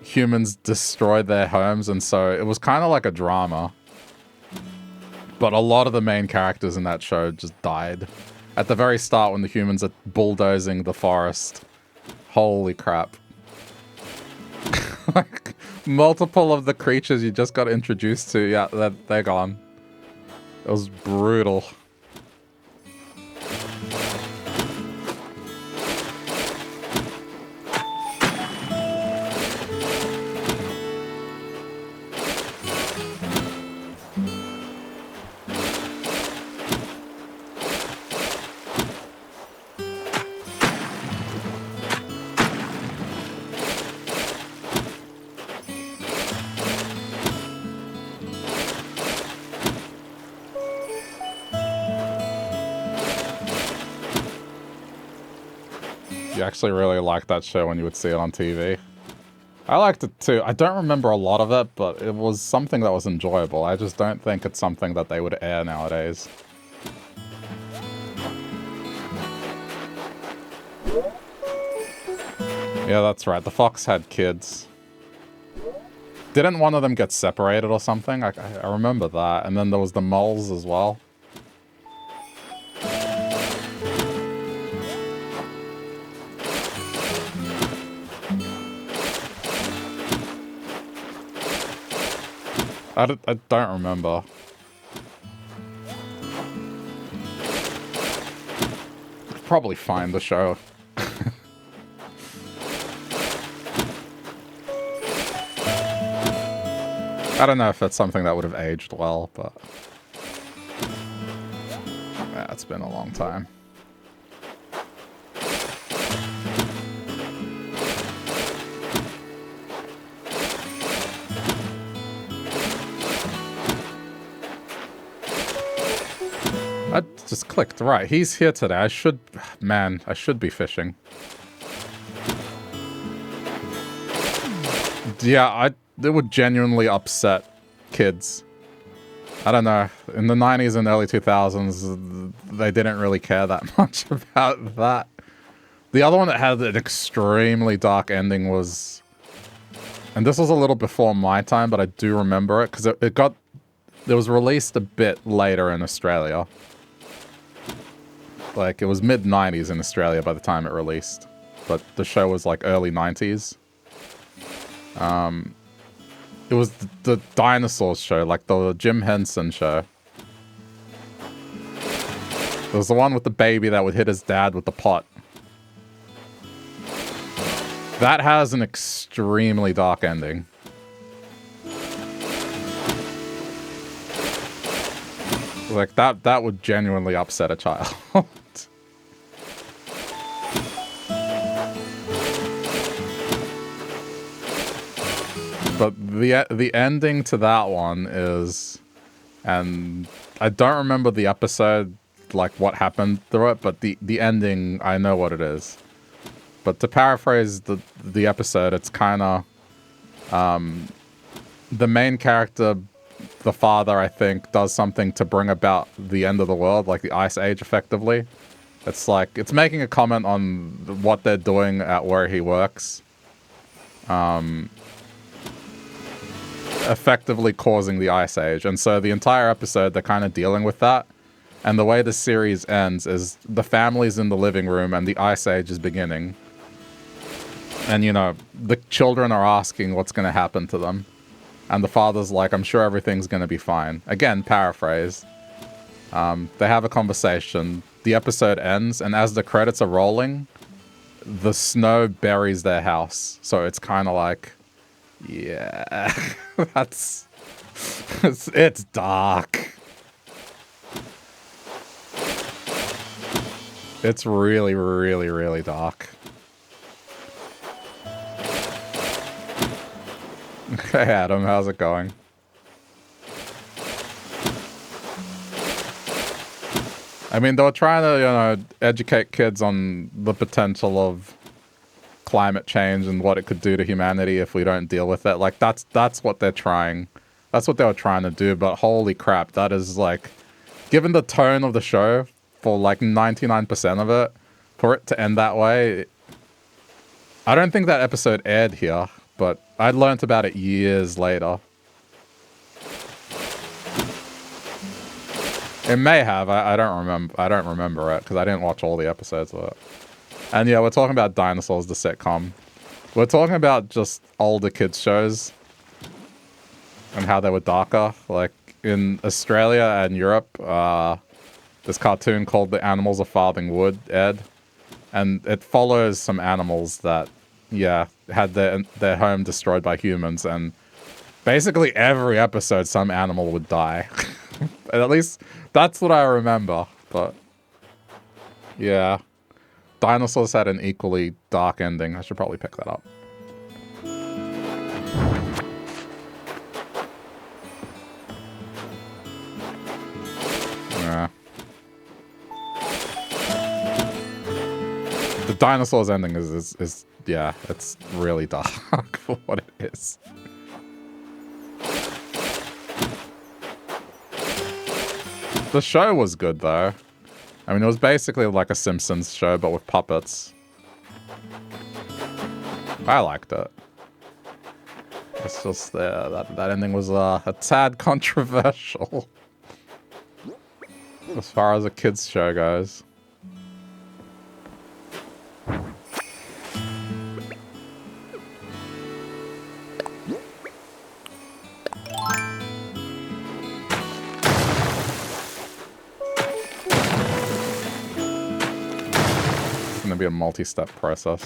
humans destroyed their homes, and so it was kind of like a drama. But a lot of the main characters in that show just died. At the very start when the humans are bulldozing the forest. Holy crap. Like, multiple of the creatures you just got introduced to, yeah, they're gone. It was brutal. Actually really liked that show when you would see it on TV. I liked it too. I don't remember a lot of it, but it was something that was enjoyable. I just don't think it's something that they would air nowadays. Yeah, that's right. The fox had kids. Didn't one of them get separated or something? I remember that. And then there was the moles as well. I don't remember. Probably find the show. I don't know if it's something that would have aged well, but yeah, it's been a long time. I just clicked. Right, he's here today. I should be fishing. Yeah, it would genuinely upset kids. I don't know. In the 90s and early 2000s, they didn't really care that much about that. The other one that had an extremely dark ending was... And this was a little before my time, but I do remember it, because it was released a bit later in Australia. Like, it was mid-90s in Australia by the time it released. But the show was, like, early 90s. It was the dinosaurs show, like the Jim Henson show. It was the one with the baby that would hit his dad with the pot. That has an extremely dark ending. Like, that would genuinely upset a child. But the ending to that one is, and I don't remember the episode, like what happened through it, but the ending, I know what it is. But to paraphrase the episode, it's kind of the main character, the father, I think, does something to bring about the end of the world, like the Ice Age, effectively. It's like, it's making a comment on what they're doing at where he works. Effectively causing the Ice Age. And so the entire episode, they're kind of dealing with that. And the way the series ends is the family's in the living room and the Ice Age is beginning. And, you know, the children are asking what's going to happen to them. And the father's like, I'm sure everything's going to be fine. Again, paraphrase. They have a conversation. The episode ends, and as the credits are rolling, the snow buries their house. So it's kind of like, yeah, it's dark. It's really, really, really dark. Hey Adam, how's it going? I mean, they were trying to, you know, educate kids on the potential of climate change and what it could do to humanity if we don't deal with it. Like, that's what they're trying. That's what they were trying to do, but holy crap, that is, like, given the tone of the show, for, like, 99% of it, for it to end that way, I don't think that episode aired here, but I learnt about it years later. It may have. I don't remember. I don't remember it because I didn't watch all the episodes of it. And yeah, we're talking about Dinosaurs, the sitcom. We're talking about just older kids shows and how they were darker. Like in Australia and Europe, this cartoon called The Animals of Farthing Wood aired, and it follows some animals that, yeah, had their home destroyed by humans, and basically every episode some animal would die. At least that's what I remember, but yeah. Dinosaurs had an equally dark ending. I should probably pick that up. Yeah. The Dinosaurs ending is yeah, it's really dark for what it is. The show was good, though. I mean, it was basically like a Simpsons show, but with puppets. I liked it. It's just, that ending was a tad controversial. As far as a kids' show goes. Be a multi-step process.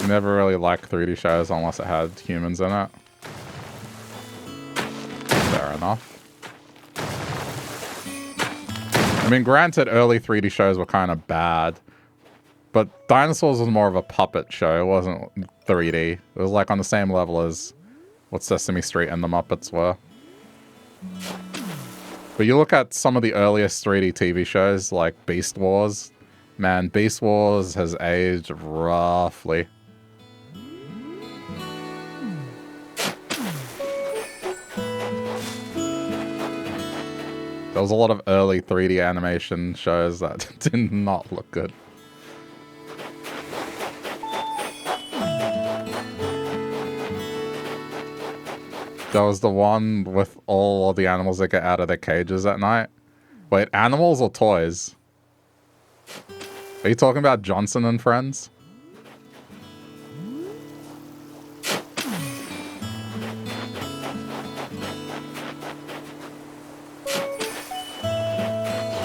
Never really liked 3D shows unless it had humans in it. Fair enough. I mean, granted, early 3D shows were kind of bad. But Dinosaurs was more of a puppet show. It wasn't 3D. It was like on the same level as what Sesame Street and the Muppets were. But you look at some of the earliest 3D TV shows like Beast Wars. Man, Beast Wars has aged roughly. There was a lot of early 3D animation shows that did not look good. There was the one with all the animals that get out of their cages at night. Wait, animals or toys? Are you talking about Johnson and Friends?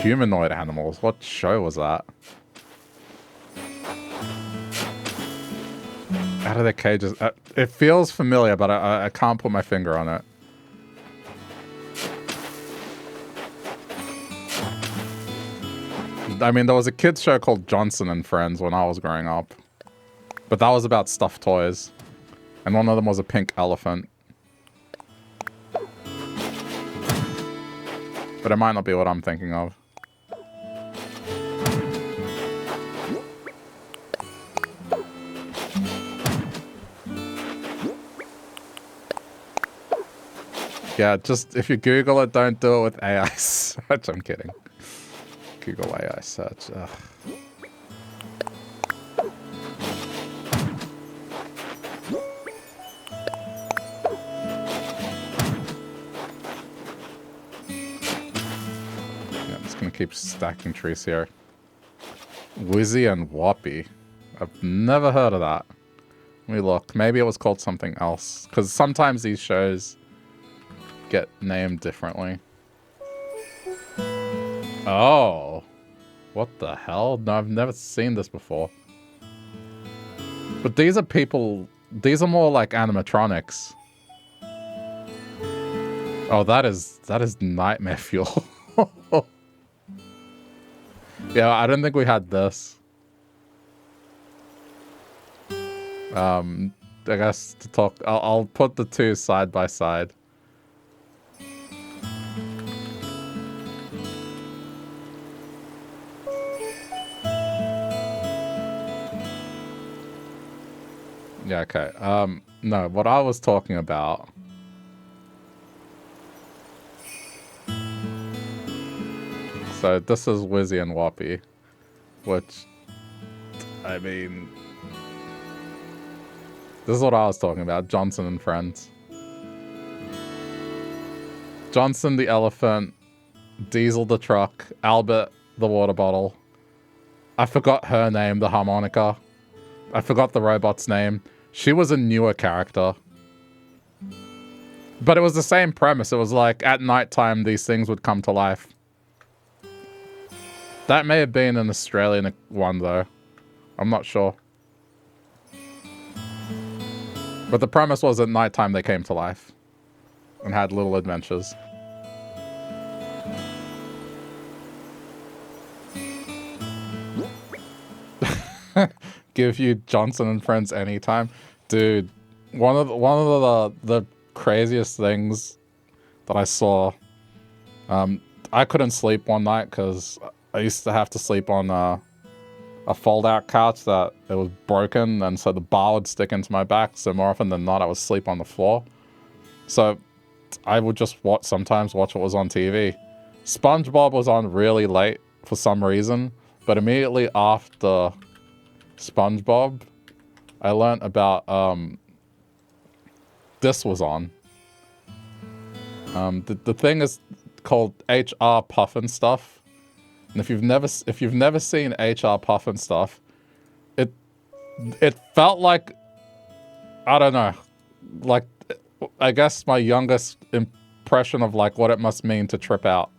Humanoid animals? What show was that? Out of their cages. It feels familiar, but I can't put my finger on it. I mean, there was a kids show called Johnson and Friends when I was growing up. But that was about stuffed toys. And one of them was a pink elephant. But it might not be what I'm thinking of. Yeah, just if you Google it, don't do it with AI search. I'm kidding. Google AI search. Ugh. Yeah, I'm just gonna keep stacking trees here. Wizzy and Whoppy. I've never heard of that. Let me look. Maybe it was called something else. Because sometimes these shows get named differently. Oh. What the hell? No, I've never seen this before. But these are people... These are more like animatronics. Oh, that is nightmare fuel. Yeah, I don't think we had this. I guess to talk, I'll put the two side by side. Yeah, okay. No, what I was talking about. So this is Wizzy and Whoppy, which, I mean, this is what I was talking about, Johnson and Friends. Johnson the elephant, Diesel the truck, Albert the water bottle. I forgot her name, the harmonica. I forgot the robot's name. She was a newer character. But it was the same premise. It was like, at nighttime, these things would come to life. That may have been an Australian one, though. I'm not sure. But the premise was at nighttime they came to life. And had little adventures. Give you Johnson and Friends anytime. Dude, one of the craziest things that I saw, I couldn't sleep one night because I used to have to sleep on a fold-out couch that it was broken, and so the bar would stick into my back, so more often than not I would sleep on the floor. So I would just sometimes watch what was on TV. SpongeBob was on really late for some reason, but immediately after SpongeBob, I learnt about this was on. The thing is called HR Puffin Stuff, and if you've never seen HR Puffin Stuff, it felt like, I don't know, like, I guess my youngest impression of like what it must mean to trip out,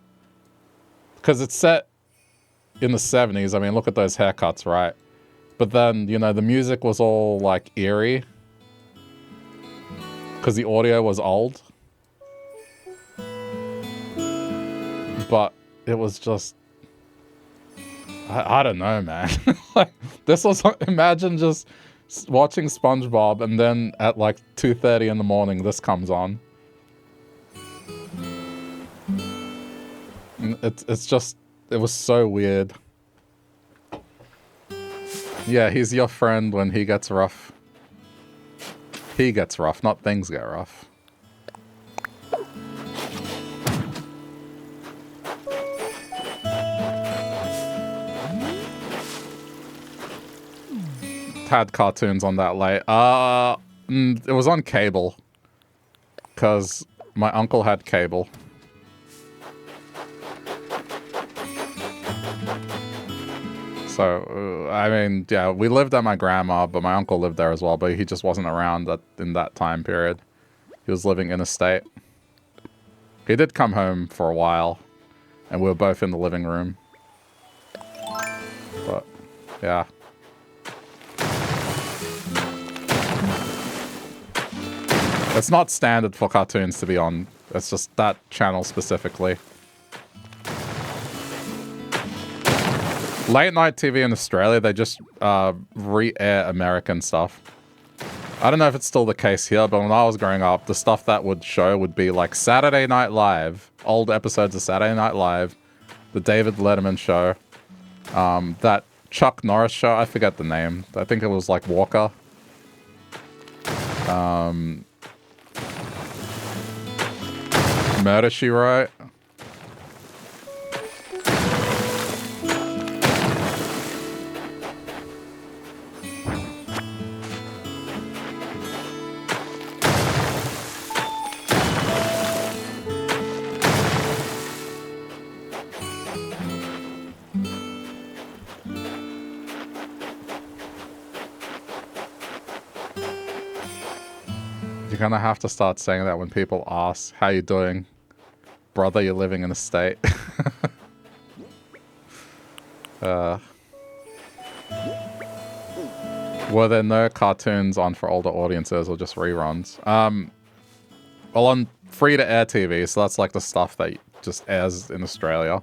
because it's set in the 70s. I mean, look at those haircuts, right? But then, you know, the music was all like eerie because the audio was old. But it was just, I don't know, man. Like, this was, imagine just watching SpongeBob and then at like 2:30 in the morning, this comes on. It's just, it was so weird. Yeah, he's your friend when he gets rough. He gets rough, not things get rough. Had cartoons on that late. It was on cable. Because my uncle had cable. So, I mean, yeah, we lived at my grandma, but my uncle lived there as well, but he just wasn't around in that time period. He was living in a state. He did come home for a while, and we were both in the living room. But, yeah. It's not standard for cartoons to be on. It's just that channel specifically. Late night TV in Australia, they just re-air American stuff. I don't know if it's still the case here, but when I was growing up, the stuff that would show would be like Saturday Night Live, old episodes of Saturday Night Live, the David Letterman show, that Chuck Norris show, I forget the name. I think it was like Walker. Murder, She Wrote. You're gonna have to start saying that when people ask, how you doing? Brother, you're living in a state. Were there no cartoons on for older audiences or just reruns? Well, on free-to-air TV, so that's like the stuff that just airs in Australia.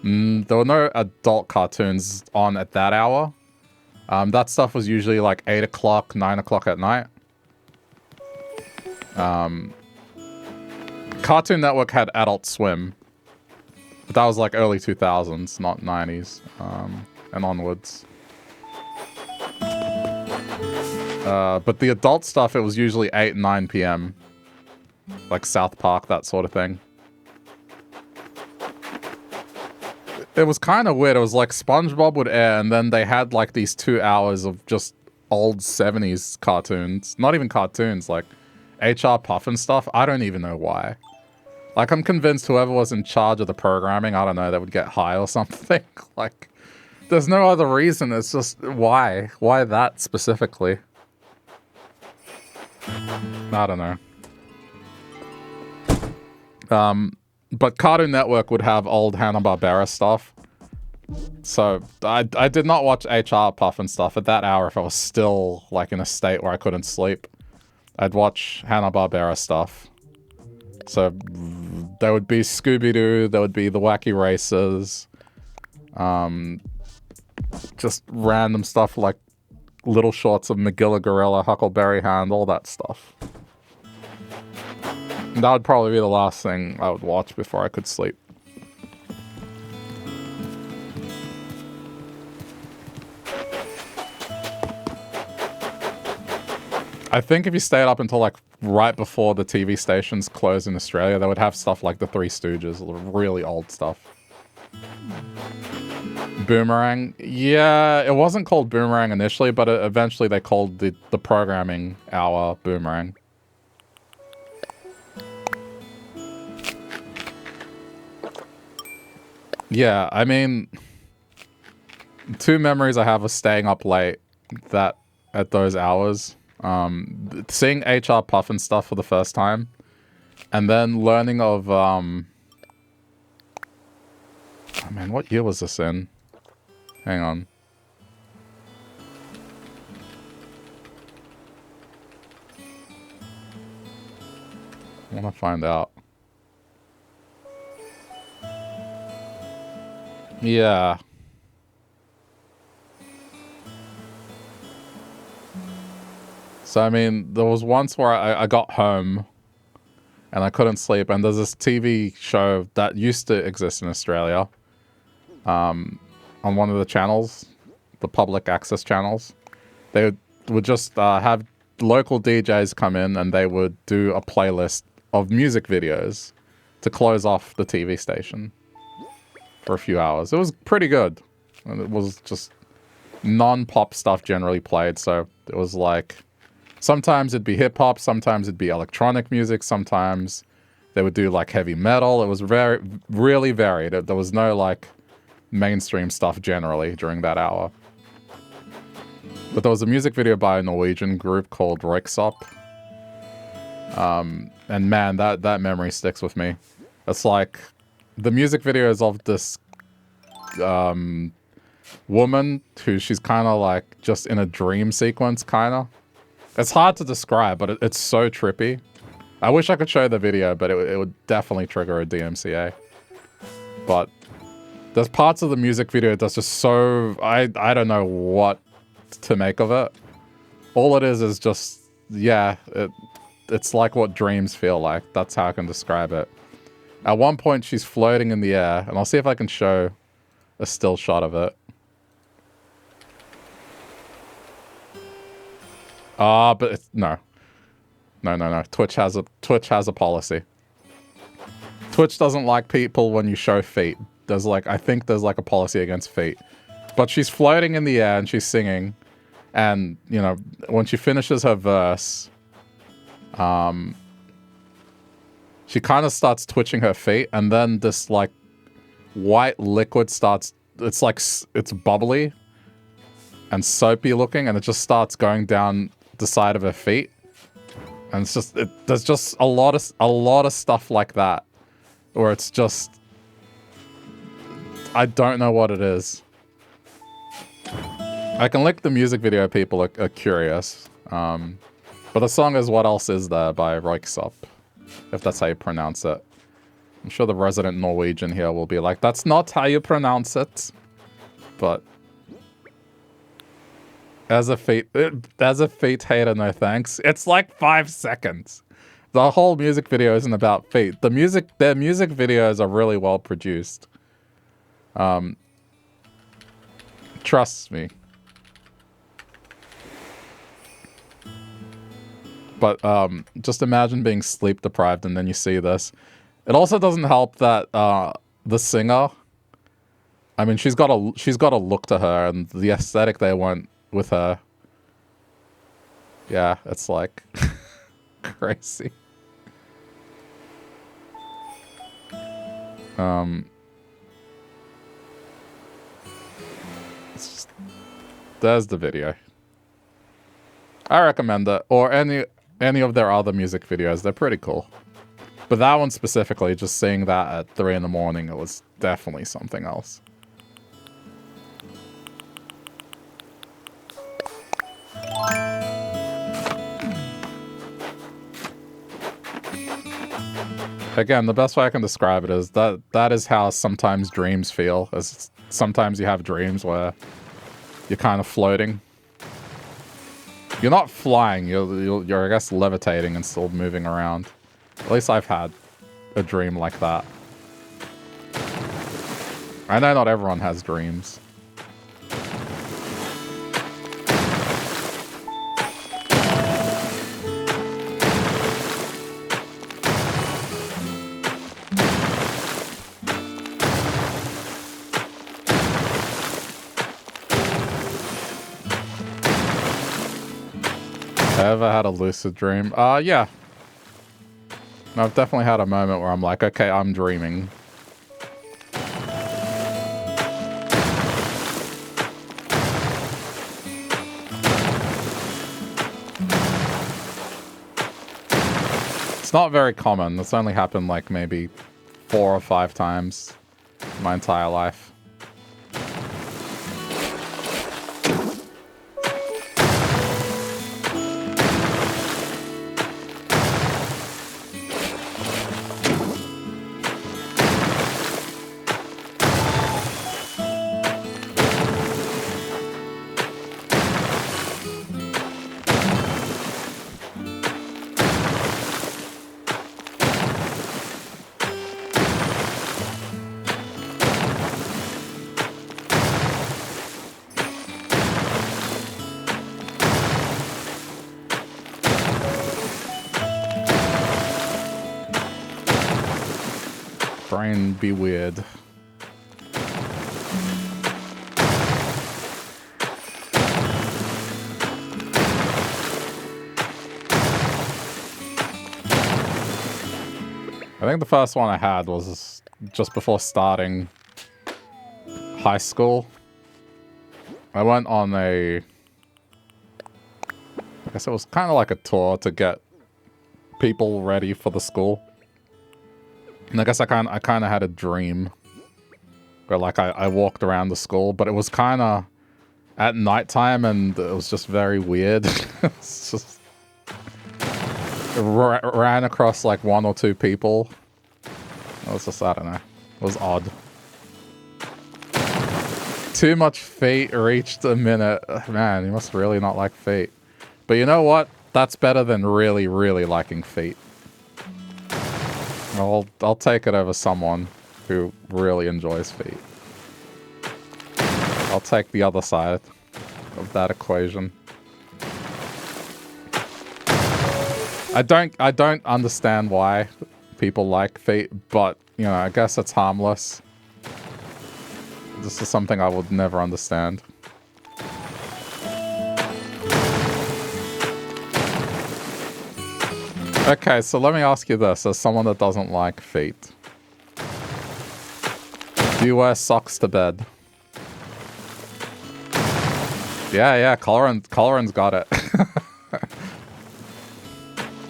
There were no adult cartoons on at that hour. That stuff was usually like 8 o'clock, 9 o'clock at night. Cartoon Network had Adult Swim. But that was like early 2000s, not 90s, and onwards. But the adult stuff, it was usually 8, 9 p.m. Like South Park, that sort of thing. It was kind of weird. It was like SpongeBob would air, and then they had like these 2 hours of just old 70s cartoons. Not even cartoons, like HR Puff and stuff. I don't even know why. Like, I'm convinced whoever was in charge of the programming, I don't know, they would get high or something. Like, there's no other reason. It's just, why? Why that specifically? I don't know. But Cartoon Network would have old Hanna-Barbera stuff. So, I did not watch HR Puff and stuff at that hour if I was still, like, in a state where I couldn't sleep. I'd watch Hanna-Barbera stuff. So, there would be Scooby-Doo, there would be The Wacky Racers, just random stuff like little shorts of Magilla Gorilla, Huckleberry Hound, all that stuff. And that would probably be the last thing I would watch before I could sleep. I think if you stayed up until like right before the TV stations closed in Australia, they would have stuff like the Three Stooges, really old stuff. Boomerang. Yeah, it wasn't called Boomerang initially, but eventually they called the programming hour Boomerang. Yeah, I mean, 2 memories I have of staying up late at those hours. Seeing HR Puff and stuff for the first time, and then learning of oh man, what year was this in? Hang on. I want to find out. Yeah. So, I mean, there was once where I got home and I couldn't sleep, and there's this TV show that used to exist in Australia on one of the channels, the public access channels. They would just have local DJs come in and they would do a playlist of music videos to close off the TV station for a few hours. It was pretty good. And it was just non-pop stuff generally played, so it was like... Sometimes it'd be hip-hop, sometimes it'd be electronic music, sometimes they would do, like, heavy metal. It was really varied. There was no, like, mainstream stuff generally during that hour. But there was a music video by a Norwegian group called Røyksopp. And man, that memory sticks with me. It's like, the music video is of this woman who she's kind of, like, just in a dream sequence, kind of. It's hard to describe, but it's so trippy. I wish I could show the video, but it would definitely trigger a DMCA. But there's parts of the music video that's just so... I don't know what to make of it. All it is just... Yeah, it's like what dreams feel like. That's how I can describe it. At one point, she's floating in the air, and I'll see if I can show a still shot of it. But it's, no. No. Twitch has a policy. Twitch doesn't like people when you show feet. I think there's like a policy against feet. But she's floating in the air and she's singing. And, you know, when she finishes her verse, she kind of starts twitching her feet, and then this like white liquid starts, it's like, it's bubbly and soapy looking, and it just starts going down the side of her feet, and it's just there's just a lot of stuff like that where it's just, I don't know what it is. I can link the music video, people are curious, but the song is What Else Is There by Røyksopp. if that's how you pronounce it. I'm sure the resident Norwegian here will be like, that's not how you pronounce it. But as a Fate hater, no thanks. It's like 5 seconds. The whole music video isn't about Fate. Their music videos are really well produced. Trust me. But just imagine being sleep deprived and then you see this. It also doesn't help that the singer, I mean, she's got a look to her, and the aesthetic they went with her. Yeah, it's like crazy. There's the video. I recommend it, or any of their other music videos. They're pretty cool. But that one specifically, just seeing that at 3 in the morning, it was definitely something else. Again, the best way I can describe it is that is how sometimes dreams feel. As sometimes you have dreams where you're kind of floating. You're not flying, you're I guess levitating and still moving around. At least I've had a dream like that. I know not everyone has dreams. Ever had a lucid dream? Yeah. I've definitely had a moment where I'm like, okay, I'm dreaming. It's not very common. It's only happened like maybe 4 or 5 times in my entire life. Brain be weird. I think the first one I had was just before starting high school. I went on I guess it was kind of like a tour to get people ready for the school. And I guess I kind of had a dream where like I walked around the school, but it was kind of at nighttime and it was just very weird. It's just ran across like 1 or 2 people. It was just, I don't know. It was odd. Too much Fate reached a minute. Man, you must really not like Fate. But you know what? That's better than really, really liking Fate. I'll take it over someone who really enjoys Fate. I'll take the other side of that equation. I don't understand why people like Fate, but you know, I guess it's harmless. This is something I would never understand. Okay, so let me ask you this, as someone that doesn't like Fate. Do you wear socks to bed? Yeah, Colorin's got it.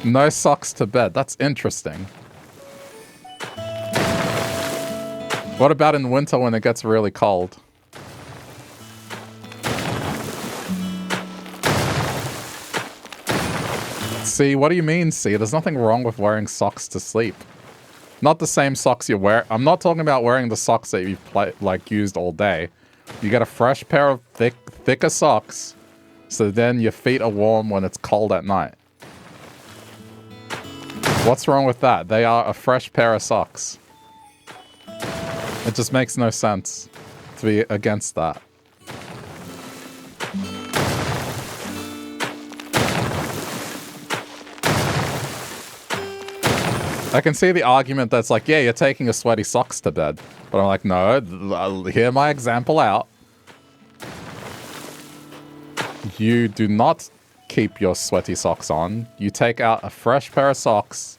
No socks to bed, that's interesting. What about in winter when it gets really cold? See, what do you mean, see? There's nothing wrong with wearing socks to sleep. Not the same socks you wear. I'm not talking about wearing the socks that you've used all day. You get a fresh pair of thicker socks, so then your feet are warm when it's cold at night. What's wrong with that? They are a fresh pair of socks. It just makes no sense to be against that. I can see the argument that's like, yeah, you're taking your sweaty socks to bed. But I'm like, no, hear my example out. You do not keep your sweaty socks on. You take out a fresh pair of socks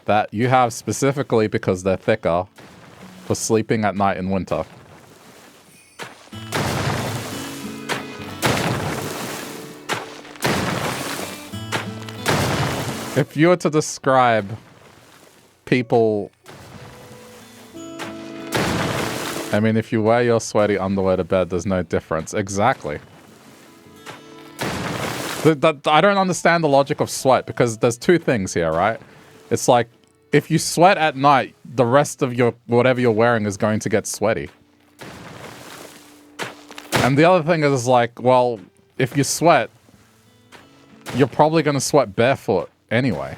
that you have specifically because they're thicker for sleeping at night in winter. If you were to describe people... I mean, if you wear your sweaty underwear to bed, there's no difference. Exactly. I don't understand the logic of sweat, because there's two things here, right? It's like, if you sweat at night, the rest of your whatever you're wearing is going to get sweaty. And the other thing is like, well, if you sweat, you're probably going to sweat barefoot anyway.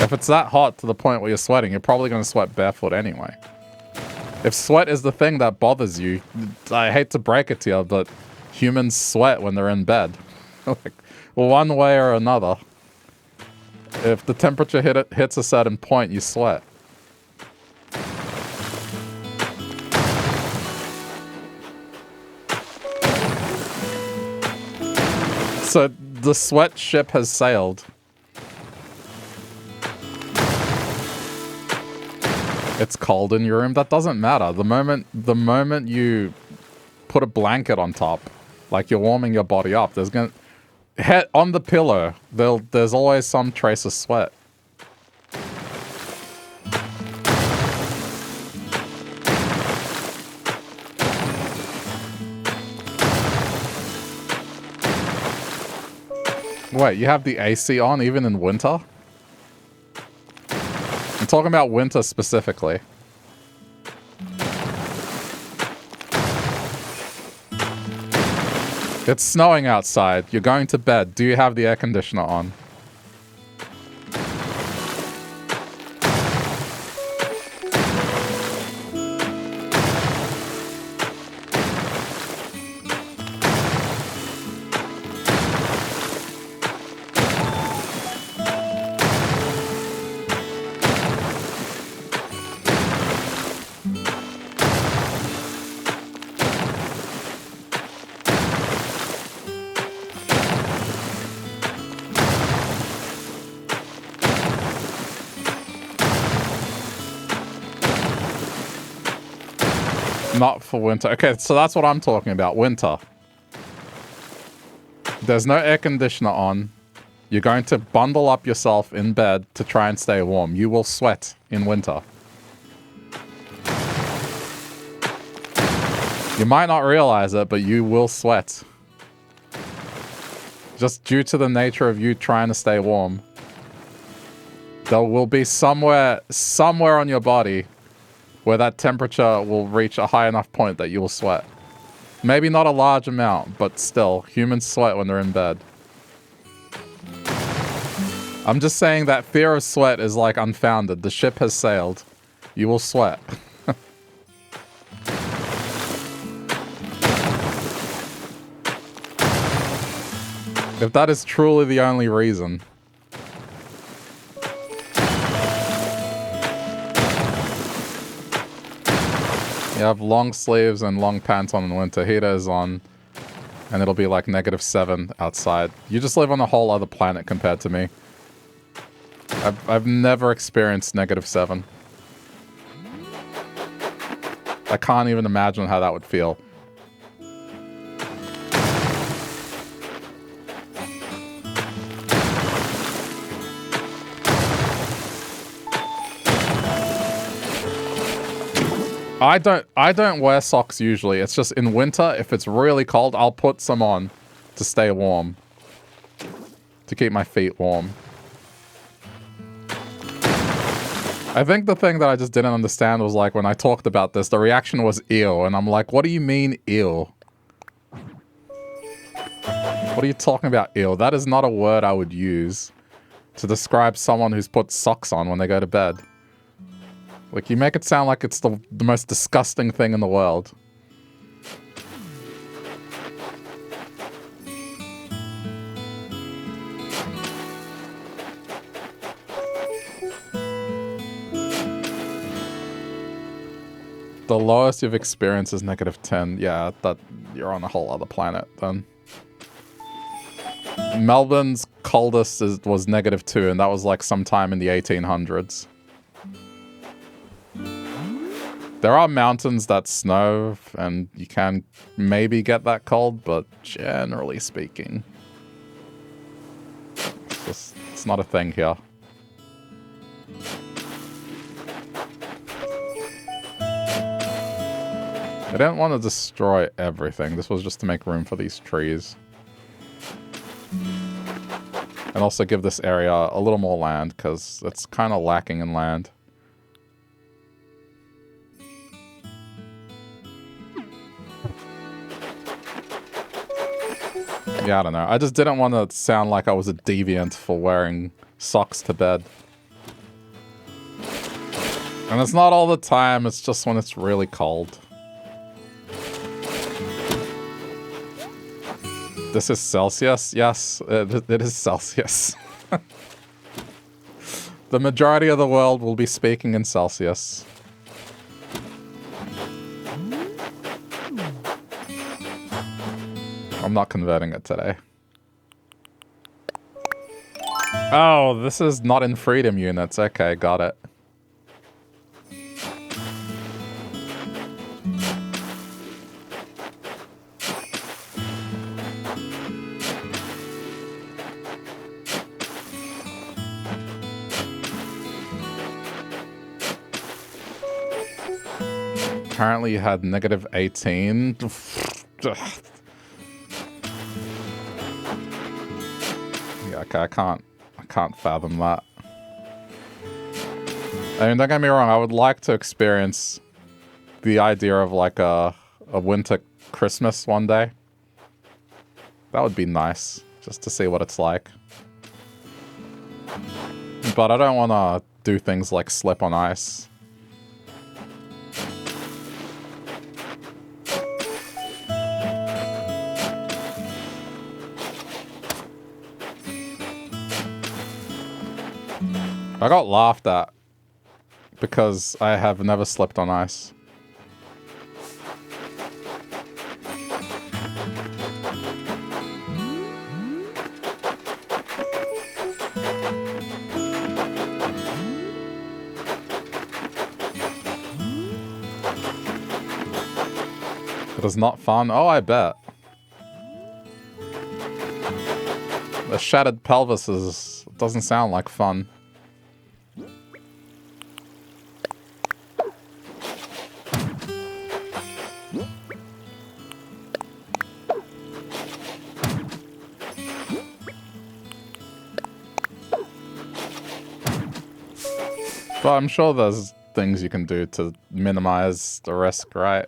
If it's that hot to the point where you're sweating, you're probably going to sweat barefoot anyway. If sweat is the thing that bothers you, I hate to break it to you, but humans sweat when they're in bed. Like, one way or another. If the temperature hits a certain point, you sweat. So the sweat ship has sailed. It's cold in your room. That doesn't matter. The moment you put a blanket on top, like you're warming your body up, there's gonna on the pillow. There's always some trace of sweat. Wait, you have the AC on even in winter? I'm talking about winter specifically. It's snowing outside. You're going to bed. Do you have the air conditioner on? Not for winter. Okay, so that's what I'm talking about. Winter. There's no air conditioner on. You're going to bundle up yourself in bed to try and stay warm. You will sweat in winter. You might not realize it, but you will sweat. Just due to the nature of you trying to stay warm. There will be somewhere on your body where that temperature will reach a high enough point that you will sweat. Maybe not a large amount, but still, humans sweat when they're in bed. I'm just saying that fear of sweat is like unfounded. The ship has sailed. You will sweat. If that is truly the only reason. You have long sleeves and long pants on in winter. Heater is on. And it'll be like -7 outside. You just live on a whole other planet compared to me. I've never experienced -7. I can't even imagine how that would feel. I don't wear socks usually. It's just in winter, if it's really cold, I'll put some on to stay warm. To keep my feet warm. I think the thing that I just didn't understand was like when I talked about this, the reaction was ew. And I'm like, what do you mean ew? What are you talking about, ew? That is not a word I would use to describe someone who's put socks on when they go to bed. Like, you make it sound like it's the most disgusting thing in the world. The lowest you've experienced is -10. Yeah, that you're on a whole other planet then. Melbourne's coldest was -2, and that was like sometime in the 1800s. There are mountains that snow, and you can maybe get that cold, but generally speaking, it's not a thing here. I didn't want to destroy everything. This was just to make room for these trees. And also give this area a little more land, because it's kind of lacking in land. Yeah, I don't know. I just didn't want to sound like I was a deviant for wearing socks to bed. And it's not all the time, it's just when it's really cold. This is Celsius? Yes, it is Celsius. The majority of the world will be speaking in Celsius. I'm not converting it today. Oh, this is not in freedom units. Okay, got it. Apparently you had -18. Yeah, okay, I can't fathom that. I mean, don't get me wrong, I would like to experience the idea of like a winter Christmas one day. That would be nice, just to see what it's like. But I don't want to do things like slip on ice. I got laughed at because I have never slipped on ice. It is not fun. Oh, I bet. The shattered pelvis doesn't sound like fun. But I'm sure there's things you can do to minimize the risk, right?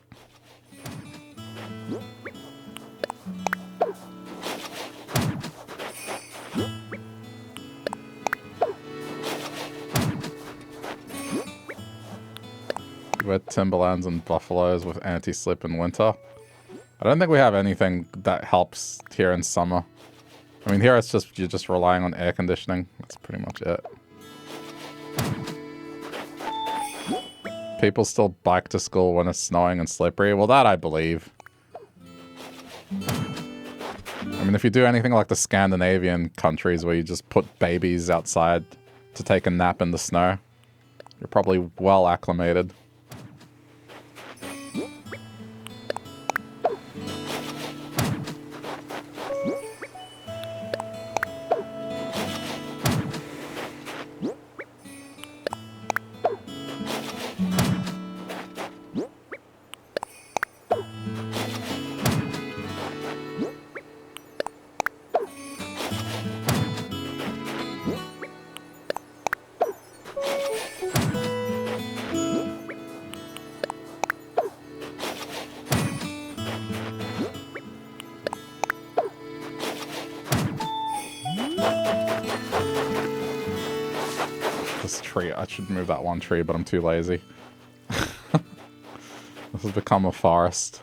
We're Timberlands and Buffaloes with anti-slip in winter. I don't think we have anything that helps here in summer. I mean, here it's just, you're just relying on air conditioning. That's pretty much it. People still bike to school when it's snowing and slippery. Well, that I believe. I mean, if you do anything like the Scandinavian countries where you just put babies outside to take a nap in the snow, you're probably well acclimated. tree. I should move that one tree, but I'm too lazy. This has become a forest.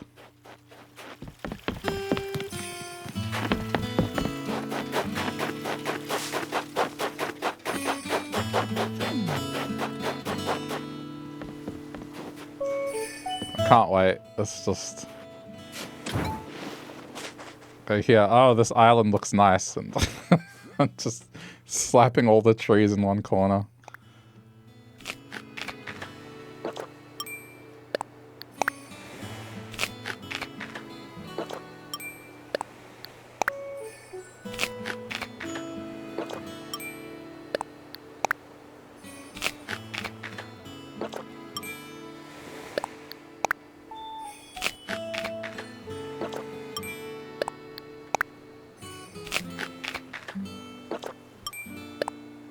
Can't wait. It's just... Okay, here. Oh, this island looks nice. And I'm just slapping all the trees in one corner.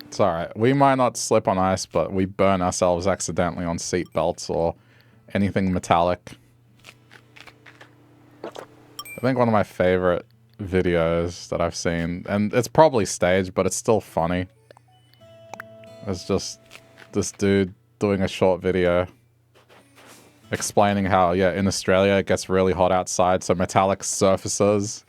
It's alright. We might not slip on ice, but we burn ourselves accidentally on seat belts or anything metallic. I think one of my favorite videos that I've seen, and it's probably staged, but it's still funny. It's just this dude doing a short video explaining how, yeah, in Australia it gets really hot outside, so metallic surfaces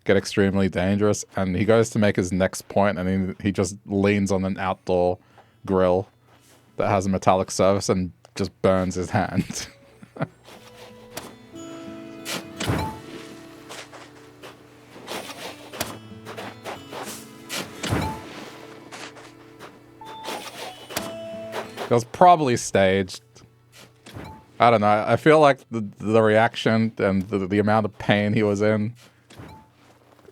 get extremely dangerous, and he goes to make his next point, and he just leans on an outdoor grill that has a metallic surface and just burns his hand. It was probably staged. I don't know. I feel like the reaction and the amount of pain he was in.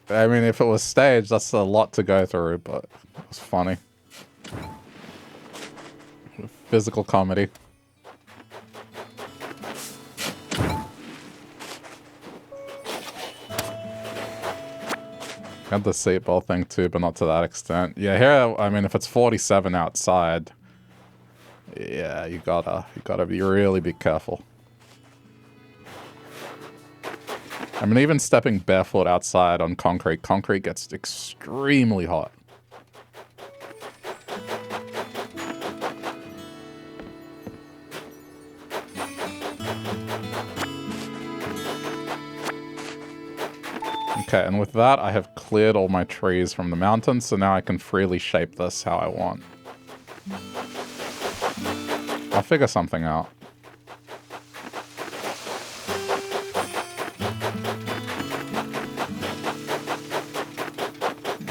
I mean, if it was staged, that's a lot to go through, but it was funny. Physical comedy. Got the seatbelt thing too, but not to that extent. Yeah, here, I mean, if it's 47 outside, yeah, you gotta really be careful. I mean, even stepping barefoot outside on concrete gets extremely hot. Okay, and with that, I have cleared all my trees from the mountains, so now I can freely shape this how I want. I'll figure something out.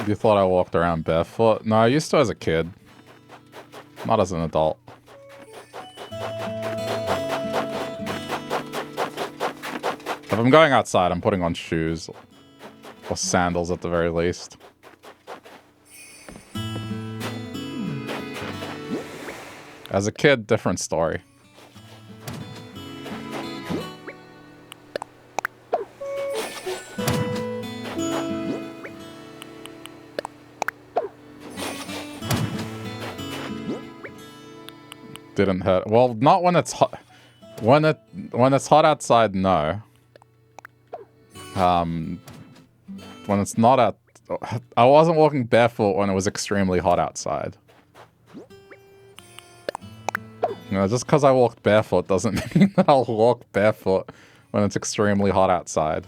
You thought I walked around barefoot? No, I used to as a kid. Not as an adult. If I'm going outside, I'm putting on shoes. Or sandals at the very least. As a kid, different story. Didn't hurt. Well, not when it's hot. When it's hot outside, no. When it's not out, I wasn't walking barefoot when it was extremely hot outside. You know, just because I walked barefoot doesn't mean that I'll walk barefoot when it's extremely hot outside.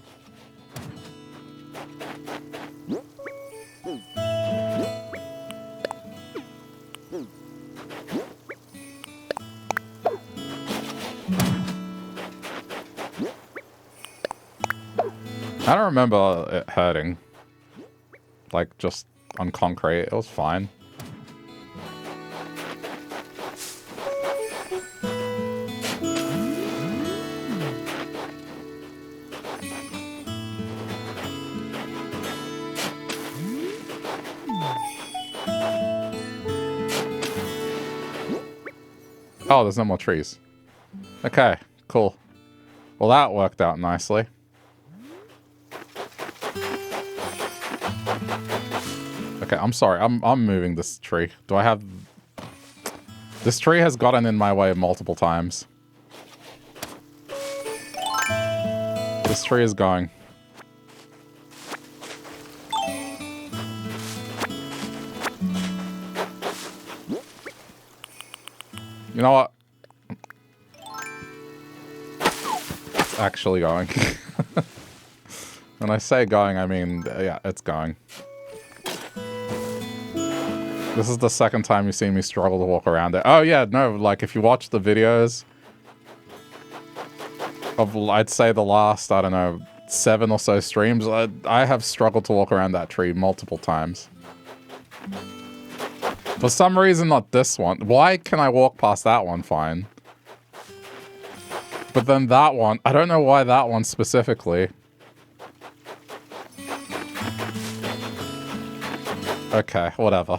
I don't remember it hurting. Like, just on concrete, it was fine. Oh, there's no more trees. Okay, cool. Well, that worked out nicely. Okay, I'm sorry. I'm moving this tree. Do I have... This tree has gotten in my way multiple times. This tree is going. You know what? It's actually going. When I say going, I mean, yeah, it's going. This is the second time you've seen me struggle to walk around it. Oh yeah, no, like if you watch the videos of, I'd say the last, I don't know, 7 or so streams, I have struggled to walk around that tree multiple times. For some reason, not this one. Why can I walk past that one fine? But then that one, I don't know why that one specifically. Okay, whatever.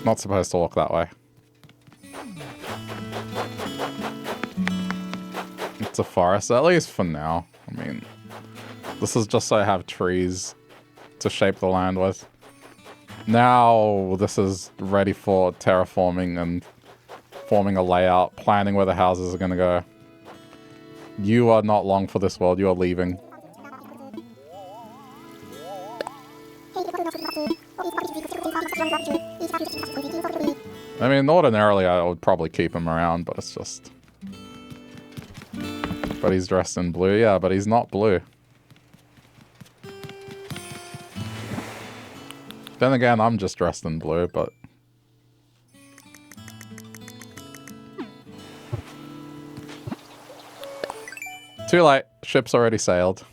Not supposed to walk that way. It's a forest, at least for now. I mean, this is just so I have trees to shape the land with. Now this is ready for terraforming and forming a layout, planning where the houses are going to go. You are not long for this world, you are leaving. I mean, ordinarily I would probably keep him around, but it's just... But he's dressed in blue. Yeah, but he's not blue. Then again, I'm just dressed in blue, but... Too late. Ship's already sailed.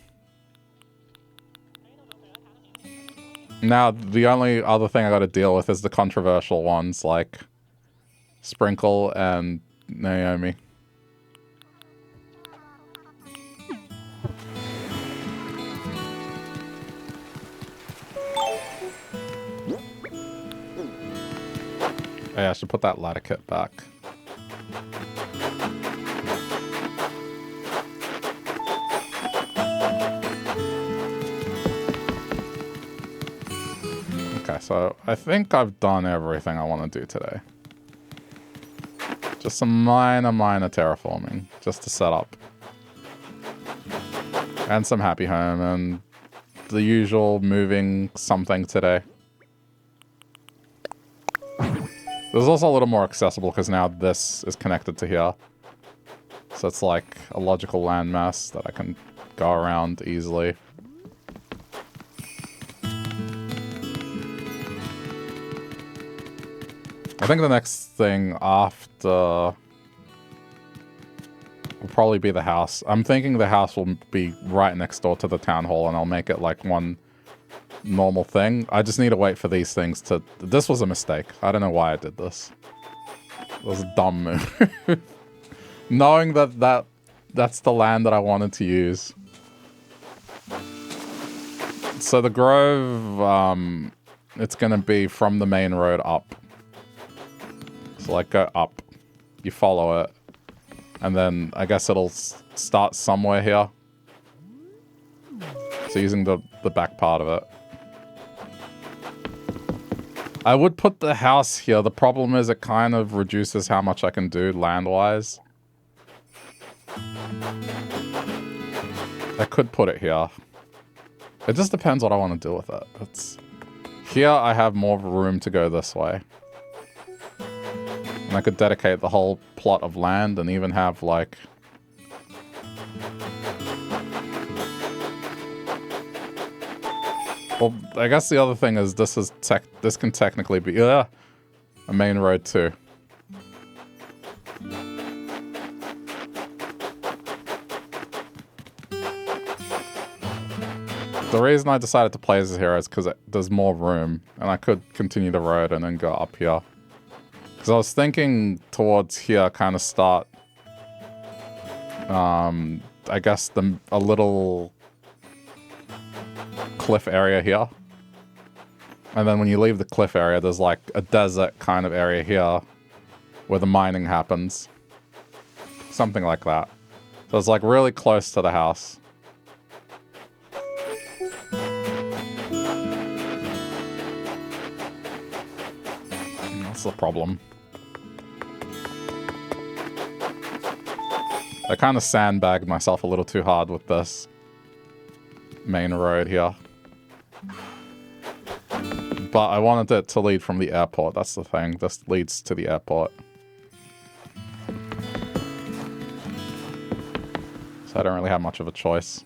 Now, the only other thing I gotta deal with is the controversial ones, like... Sprinkle and Naomi. Yeah, I should put that ladder kit back. Okay, so I think I've done everything I want to do today. Just some minor terraforming, just to set up. And some happy home, and the usual moving something today. This is also a little more accessible because now this is connected to here. So it's like a logical landmass that I can go around easily. I think the next thing after will probably be the house. I'm thinking the house will be right next door to the town hall, and I'll make it like one normal thing. I just need to wait for these things to... This was a mistake. I don't know why I did this. It was a dumb move. Knowing that's the land that I wanted to use. So the grove, it's gonna be from the main road up. So like go up. You follow it. And then I guess it'll start somewhere here. So using the back part of it. I would put the house here. The problem is it kind of reduces how much I can do land-wise. I could put it here. It just depends what I want to do with it. Here I have more room to go this way. And I could dedicate the whole plot of land and even have like... Well, I guess the other thing is this can technically be a main road too. The reason I decided to place it here is because there's more room, and I could continue the road and then go up here. Because I was thinking towards here, kind of start, I guess a little cliff area here. And then when you leave the cliff area, there's like a desert kind of area here where the mining happens. Something like that. So it's like really close to the house. That's the problem. I kind of sandbagged myself a little too hard with this main road here. But I wanted it to lead from the airport. That's the thing. This leads to the airport. So I don't really have much of a choice.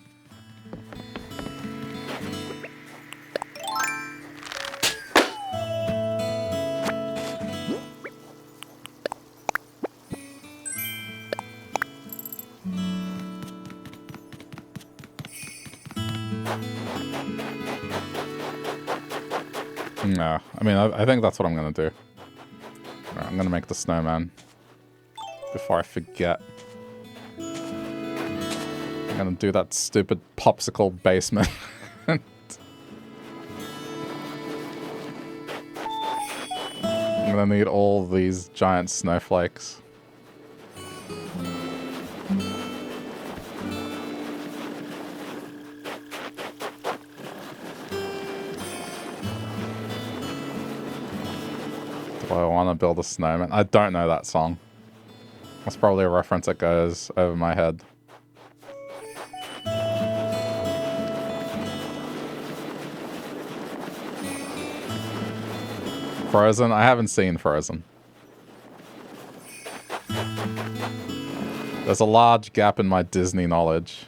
No, I mean, I think that's what I'm gonna do. Right, I'm gonna make the snowman before I forget. I'm gonna do that stupid popsicle basement. I'm gonna need all these giant snowflakes. I want to build a snowman. I don't know that song. That's probably a reference that goes over my head. Frozen? I haven't seen Frozen. There's a large gap in my Disney knowledge.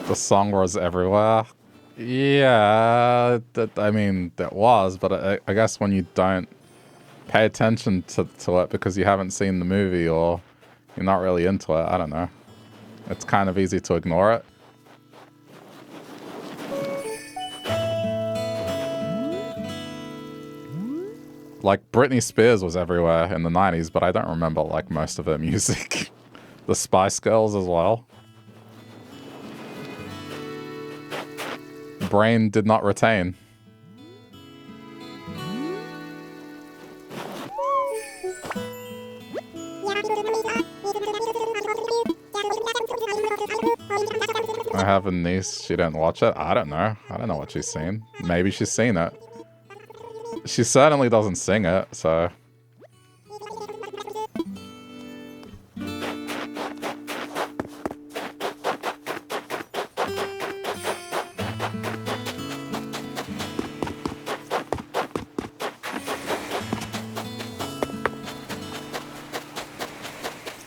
The song was everywhere. Yeah, I mean, that was, but I guess when you don't pay attention to it because you haven't seen the movie or you're not really into it, I don't know. It's kind of easy to ignore it. Like, Britney Spears was everywhere in the 90s, but I don't remember, like, most of her music. The Spice Girls as well. Brain did not retain. I have a niece. She didn't watch it. I don't know. I don't know what she's seen. Maybe she's seen it. She certainly doesn't sing it, so...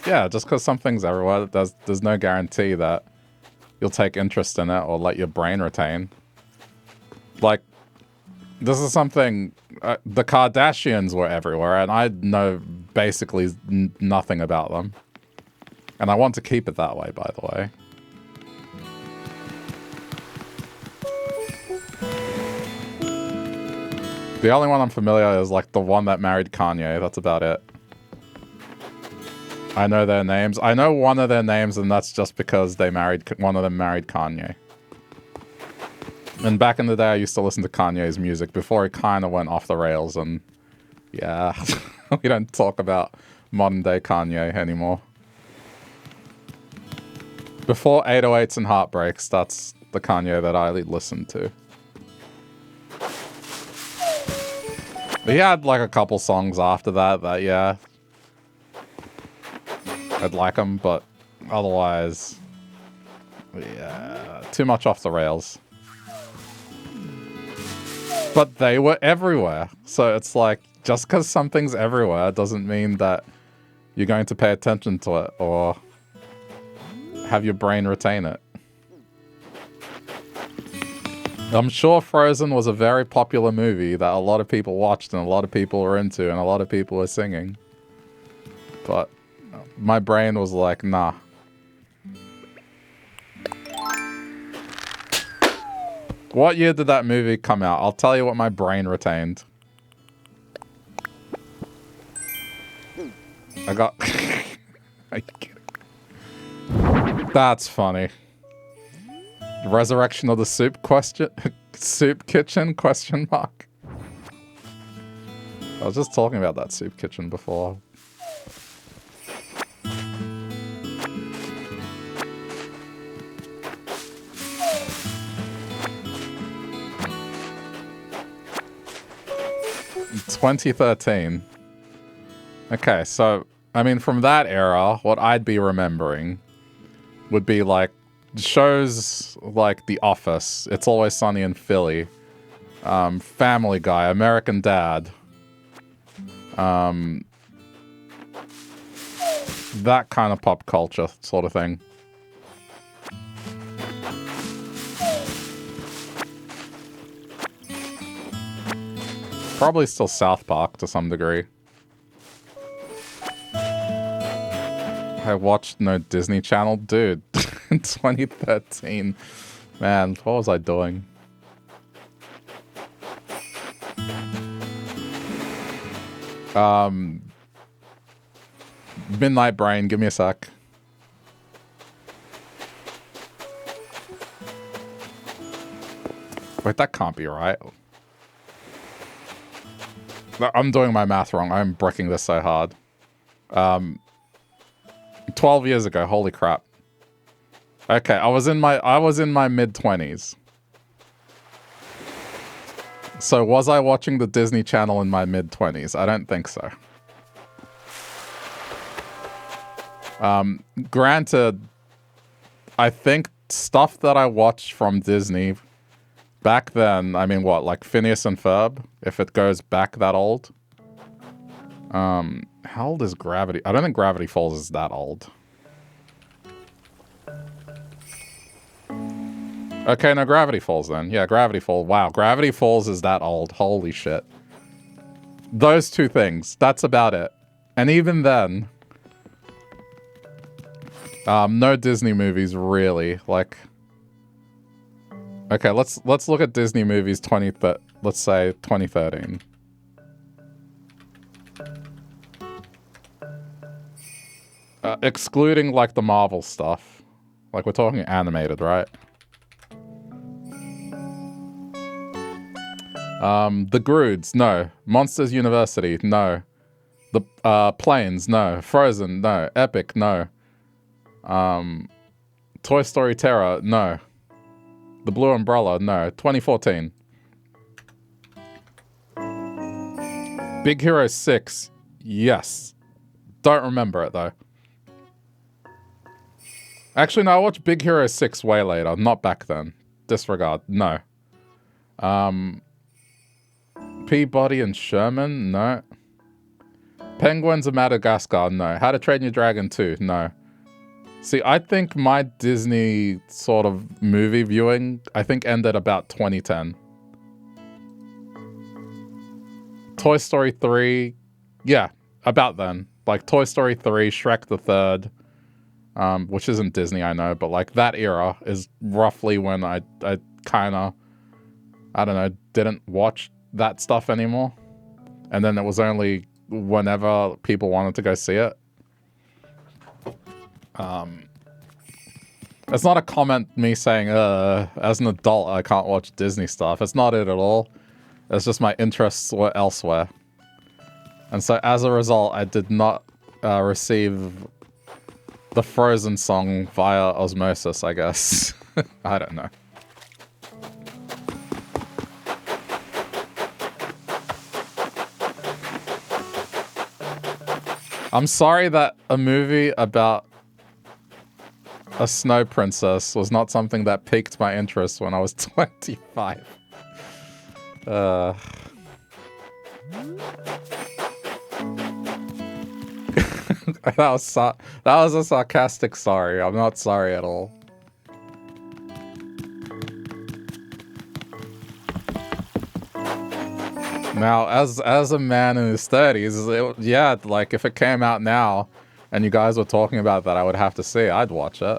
Yeah, just because something's everywhere, there's no guarantee that you'll take interest in it or let your brain retain. Like, this is something... the Kardashians were everywhere, and I know basically nothing about them. And I want to keep it that way, by the way. The only one I'm familiar is, like, the one that married Kanye. That's about it. I know their names. I know one of their names, and that's just because one of them married Kanye. And back in the day, I used to listen to Kanye's music before he kind of went off the rails, and yeah, we don't talk about modern-day Kanye anymore. Before 808s and Heartbreaks, that's the Kanye that I listened to. But he had, like, a couple songs after that, yeah... I'd like them, but otherwise, yeah, too much off the rails. But they were everywhere. So it's like, just because something's everywhere doesn't mean that you're going to pay attention to it or have your brain retain it. I'm sure Frozen was a very popular movie that a lot of people watched and a lot of people were into and a lot of people were singing. But my brain was like, nah. What year did that movie come out? I'll tell you what my brain retained. I got... That's funny. Resurrection of the Soup question... Soup Kitchen question mark. I was just talking about that Soup Kitchen before. 2013. Okay, so, I mean, from that era, what I'd be remembering would be, like, shows like The Office, It's Always Sunny in Philly, Family Guy, American Dad, that kind of pop culture sort of thing. Probably still South Park to some degree. I watched no Disney Channel. Dude, in 2013. Man, what was I doing? Midnight Brain, give me a sec. Wait, that can't be right. I'm doing my math wrong. I'm bricking this so hard. 12 years ago, holy crap. Okay, I was in my mid-20s. So was I watching the Disney Channel in my mid-20s? I don't think so. Granted, I think stuff that I watched from Disney back then, I mean, what, like Phineas and Ferb, if it goes back that old? How old is Gravity? I don't think Gravity Falls is that old. Okay, no, Gravity Falls then. Yeah, Gravity Falls. Wow, Gravity Falls is that old. Holy shit. Those two things. That's about it. And even then, no Disney movies really. Like, okay, let's look at Disney movies let's say 2013. Excluding like the Marvel stuff. Like we're talking animated, right? The Groods, no. Monsters University, no. The Planes, no. Frozen, no. Epic, no. Toy Story Terror, no. The Blue Umbrella, no. 2014. Big Hero 6, yes. Don't remember it though. Actually, no, I watched Big Hero 6 way later, not back then. Disregard, no. Peabody and Sherman, no. Penguins of Madagascar, no. How to Train Your Dragon 2, no. See, I think my Disney sort of movie viewing, I think ended about 2010. Toy Story 3, yeah, about then. Like Toy Story 3, Shrek the Third, which isn't Disney, I know, but like that era is roughly when I kind of, I don't know, didn't watch that stuff anymore. And then it was only whenever people wanted to go see it. It's not a comment me saying, as an adult, I can't watch Disney stuff. It's not it at all. It's just my interests were elsewhere. And so as a result, I did not receive the Frozen song via osmosis, I guess. I don't know. I'm sorry that a movie about a snow princess was not something that piqued my interest when I was 25. That was a sarcastic sorry. I'm not sorry at all. Now, as a man in his 30s, yeah, like if it came out now and you guys were talking about that, I would have to see it. I'd watch it.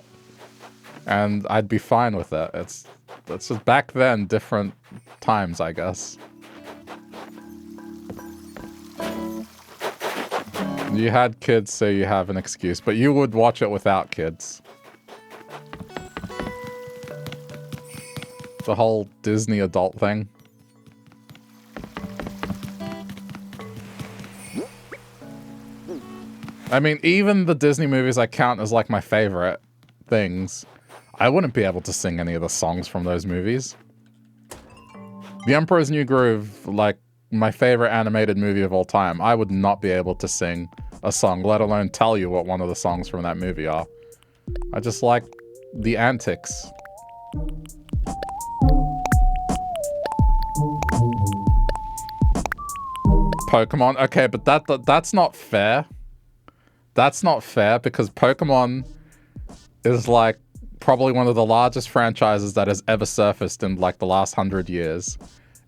And I'd be fine with it. It's just back then, different times, I guess. You had kids, so you have an excuse, but you would watch it without kids. The whole Disney adult thing. I mean, even the Disney movies I count as like my favorite things, I wouldn't be able to sing any of the songs from those movies. The Emperor's New Groove, like, my favorite animated movie of all time, I would not be able to sing a song, let alone tell you what one of the songs from that movie are. I just like the antics. Pokemon, okay, but that's not fair. That's not fair because Pokemon is like probably one of the largest franchises that has ever surfaced in like the last 100 years.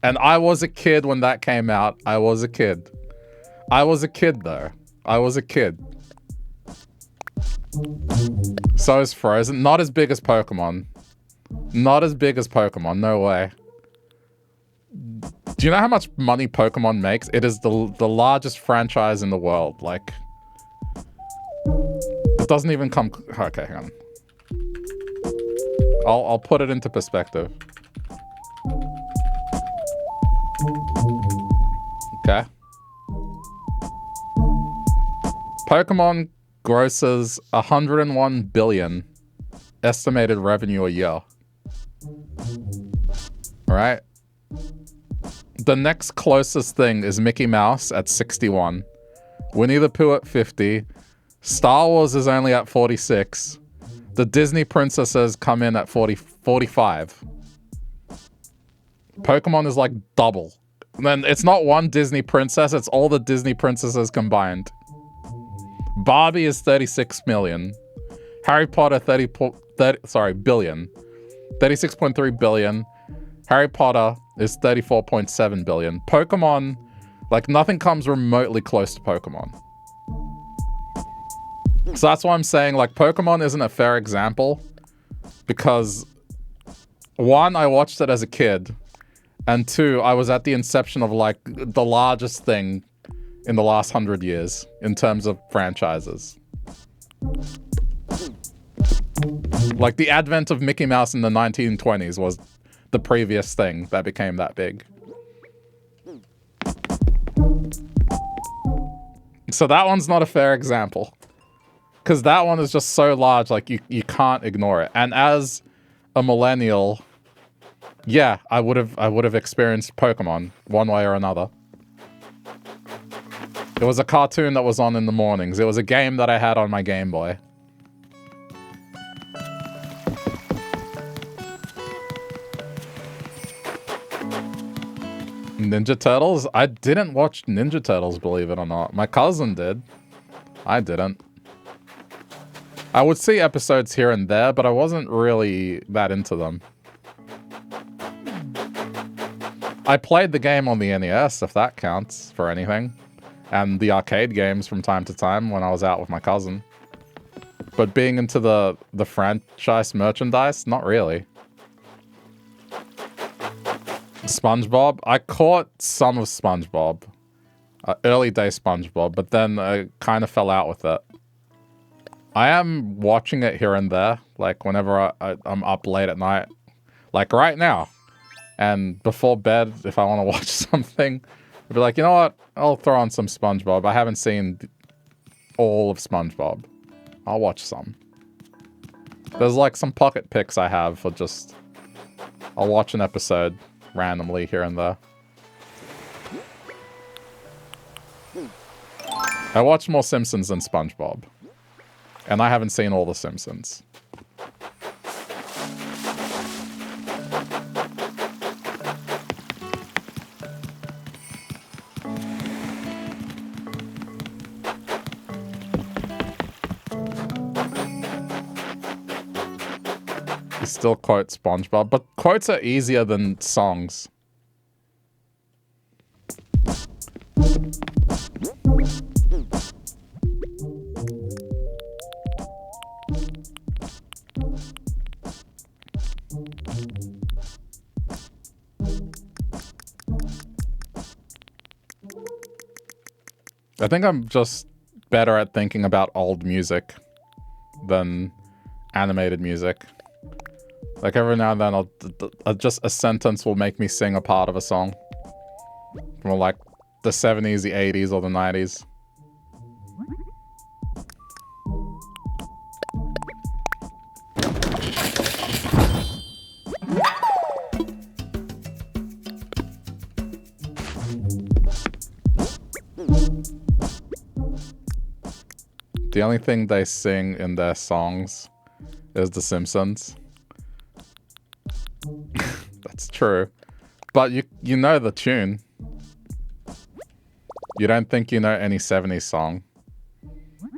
And I was a kid when that came out. I was a kid. I was a kid though. I was a kid. So is Frozen. Not as big as Pokemon. Not as big as Pokemon, no way. Do you know how much money Pokemon makes? It is the largest franchise in the world. Like, it doesn't even come... Okay, hang on. I'll put it into perspective. Okay. Pokemon grosses 101 billion estimated revenue a year. Alright? The next closest thing is Mickey Mouse at 61. Winnie the Pooh at 50. Star Wars is only at 46. The Disney princesses come in at 45. Pokemon is like double. And then it's not one Disney princess, it's all the Disney princesses combined. Barbie is 36 million. Harry Potter billion. 36.3 billion. Harry Potter is 34.7 billion. Pokemon, like nothing comes remotely close to Pokemon. So that's why I'm saying like Pokemon isn't a fair example because one, I watched it as a kid, and two, I was at the inception of like the largest thing in the last 100 years in terms of franchises. Like the advent of Mickey Mouse in the 1920s was the previous thing that became that big. So that one's not a fair example. Because that one is just so large, like you can't ignore it. And as a millennial, yeah, I would have experienced Pokemon one way or another. It was a cartoon that was on in the mornings. It was a game that I had on my Game Boy. Ninja Turtles? I didn't watch Ninja Turtles, believe it or not. My cousin did. I didn't. I would see episodes here and there, but I wasn't really that into them. I played the game on the NES, if that counts for anything. And the arcade games from time to time when I was out with my cousin. But being into the franchise merchandise, not really. SpongeBob? I caught some of SpongeBob. Early day SpongeBob, but then I kind of fell out with it. I am watching it here and there, like whenever I'm up late at night. Like right now. And before bed, if I want to watch something, I'd be like, you know what? I'll throw on some SpongeBob. I haven't seen all of SpongeBob. I'll watch some. There's like some pocket picks I have for just... I'll watch an episode randomly here and there. I watch more Simpsons than SpongeBob. And I haven't seen all the Simpsons. You still quote SpongeBob, but quotes are easier than songs. I think I'm just better at thinking about old music than animated music. Like every now and then just a sentence will make me sing a part of a song. From like the 70s, the 80s, or the 90s. The only thing they sing in their songs is The Simpsons. That's true. But you know the tune. You don't think you know any 70s song.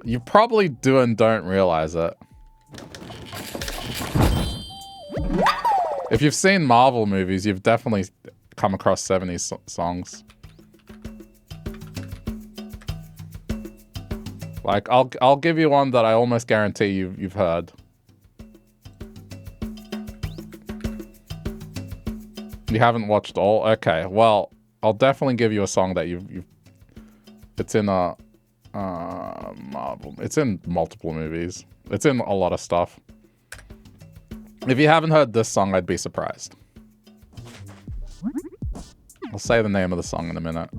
You probably do and don't realize it. If you've seen Marvel movies, you've definitely come across 70s songs. Like, I'll give you one that I almost guarantee you've heard. You haven't watched all? Okay, well, I'll definitely give you a song that you've it's in a Marvel. It's in multiple movies. It's in a lot of stuff. If you haven't heard this song, I'd be surprised. I'll say the name of the song in a minute.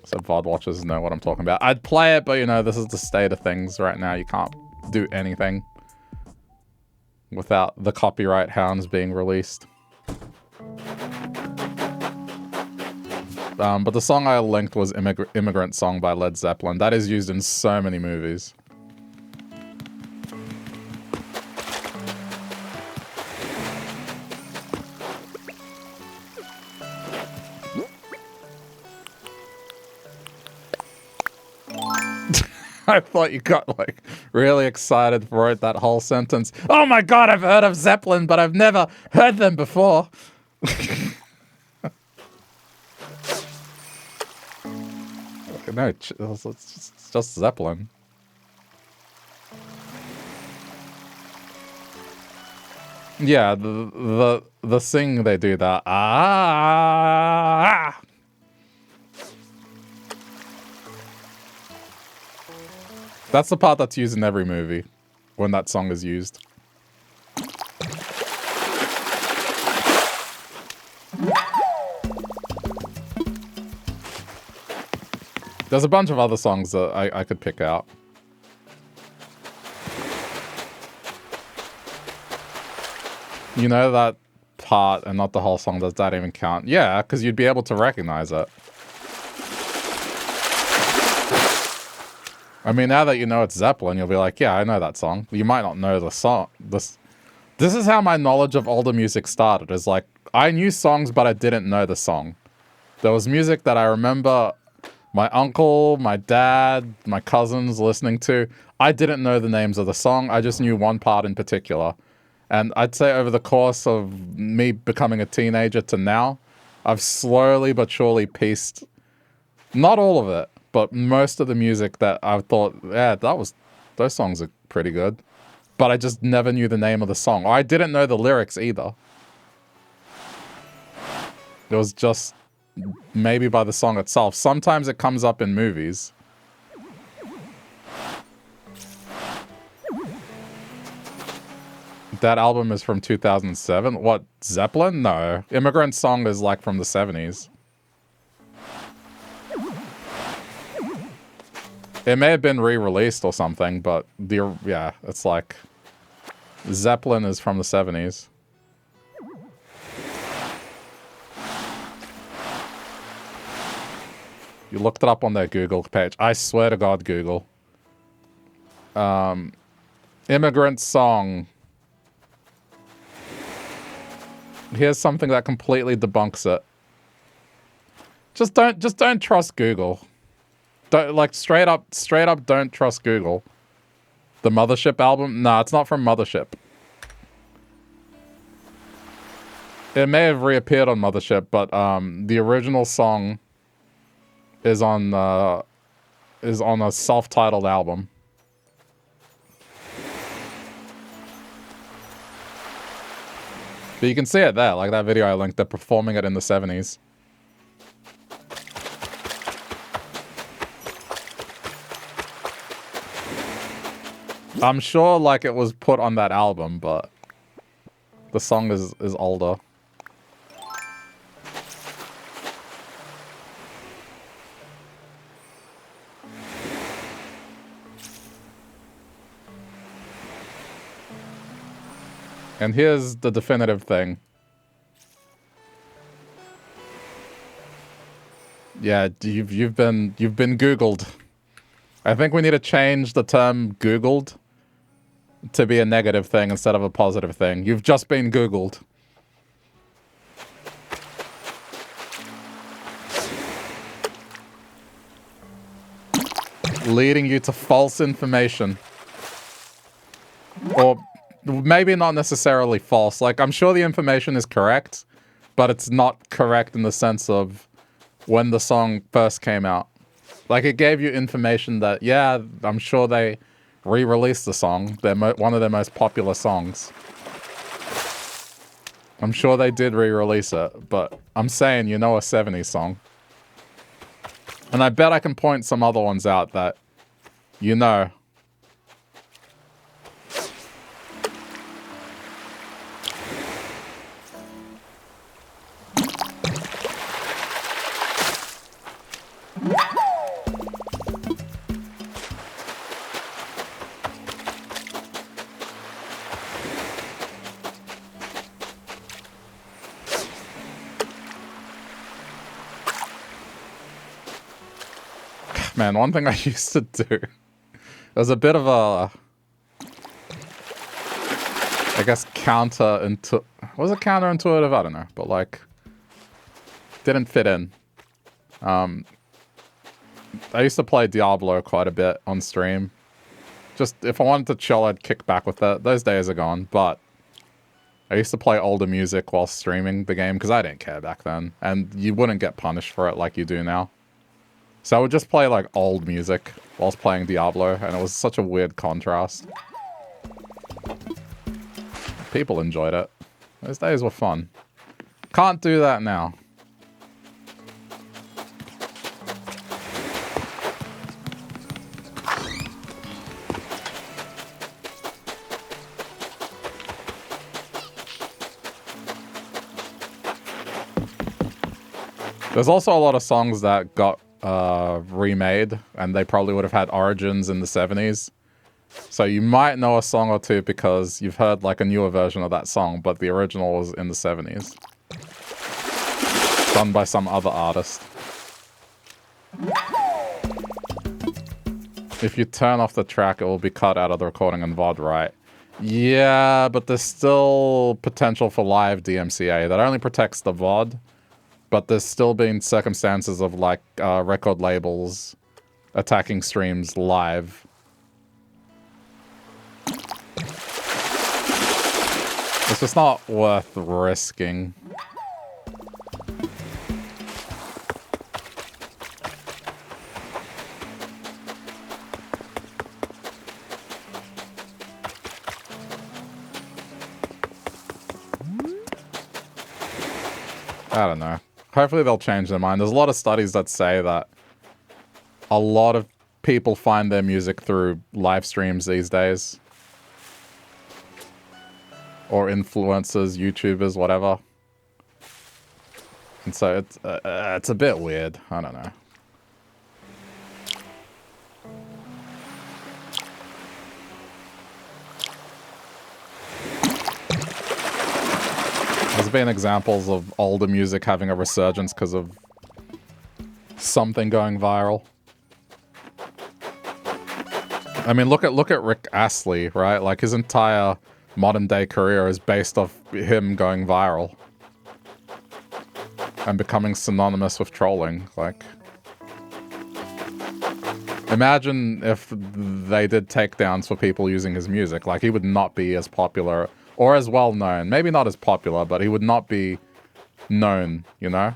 So VOD watchers know what I'm talking about. I'd play it, but you know, this is the state of things right now. You can't do anything without the copyright hounds being released. But the song I linked was Immigrant Song by Led Zeppelin. That is used in so many movies. I thought you got, like, really excited for it, that whole sentence. Oh my god, I've heard of Zeppelin, but I've never heard them before. No, it's just Zeppelin. Yeah, the sing they do that. Ah. That's the part that's used in every movie when that song is used. There's a bunch of other songs that I could pick out. You know that part and not the whole song, does that even count? Yeah, because you'd be able to recognize it. I mean, now that you know it's Zeppelin, you'll be like, yeah, I know that song. You might not know the song. This is how my knowledge of older music started. Is like, I knew songs, but I didn't know the song. There was music that I remember my uncle, my dad, my cousins listening to. I didn't know the names of the song. I just knew one part in particular. And I'd say over the course of me becoming a teenager to now, I've slowly but surely pieced, not all of it, but most of the music that I thought, yeah, those songs are pretty good. But I just never knew the name of the song. Or I didn't know the lyrics either. It was just maybe by the song itself. Sometimes it comes up in movies. That album is from 2007. What, Zeppelin? No. Immigrant Song is like from the 70s. It may have been re-released or something, but yeah, it's like Zeppelin is from the 70s. You looked it up on their Google page. I swear to God, Google. Immigrant Song. Here's something that completely debunks it. Just don't trust Google. Don't, like, straight up don't trust Google. The Mothership album? Nah, it's not from Mothership. It may have reappeared on Mothership, but the original song is on a self-titled album. But you can see it there, like that video I linked. They're performing it in the 70s. I'm sure, like, it was put on that album, but the song is older. And here's the definitive thing. Yeah, you've been Googled. I think we need to change the term Googled to be a negative thing instead of a positive thing. You've just been Googled. Leading you to false information. Or maybe not necessarily false. Like, I'm sure the information is correct, but it's not correct in the sense of when the song first came out. Like, it gave you information that, yeah, I'm sure they re-released the song. They're one of their most popular songs. I'm sure they did re-release it, but I'm saying, you know, a 70s song. And I bet I can point some other ones out that, you know. Man, one thing I used to do, it was a bit of a, I guess, was it counterintuitive? I don't know, but like, didn't fit in. I used to play Diablo quite a bit on stream. Just, if I wanted to chill, I'd kick back with it. Those days are gone, but I used to play older music while streaming the game, because I didn't care back then, and you wouldn't get punished for it like you do now. So I would just play, like, old music whilst playing Diablo, and it was such a weird contrast. People enjoyed it. Those days were fun. Can't do that now. There's also a lot of songs that got remade, and they probably would have had origins in the 70s. So you might know a song or two because you've heard like a newer version of that song, but the original was in the 70s. Done by some other artist. If you turn off the track, it will be cut out of the recording and VOD, right? Yeah, but there's still potential for live DMCA. That only protects the VOD. But there's still been circumstances of, like, record labels attacking streams live. It's just not worth risking. I don't know. Hopefully they'll change their mind. There's a lot of studies that say that a lot of people find their music through live streams these days. Or influencers, YouTubers, whatever. And so it's a bit weird. I don't know. There's been examples of older music having a resurgence because of something going viral. I mean, look at Rick Astley, right? Like, his entire modern day career is based off him going viral and becoming synonymous with trolling. Like, imagine if they did takedowns for people using his music. Like, he would not be as popular or as well known. Maybe not as popular, but he would not be known, you know?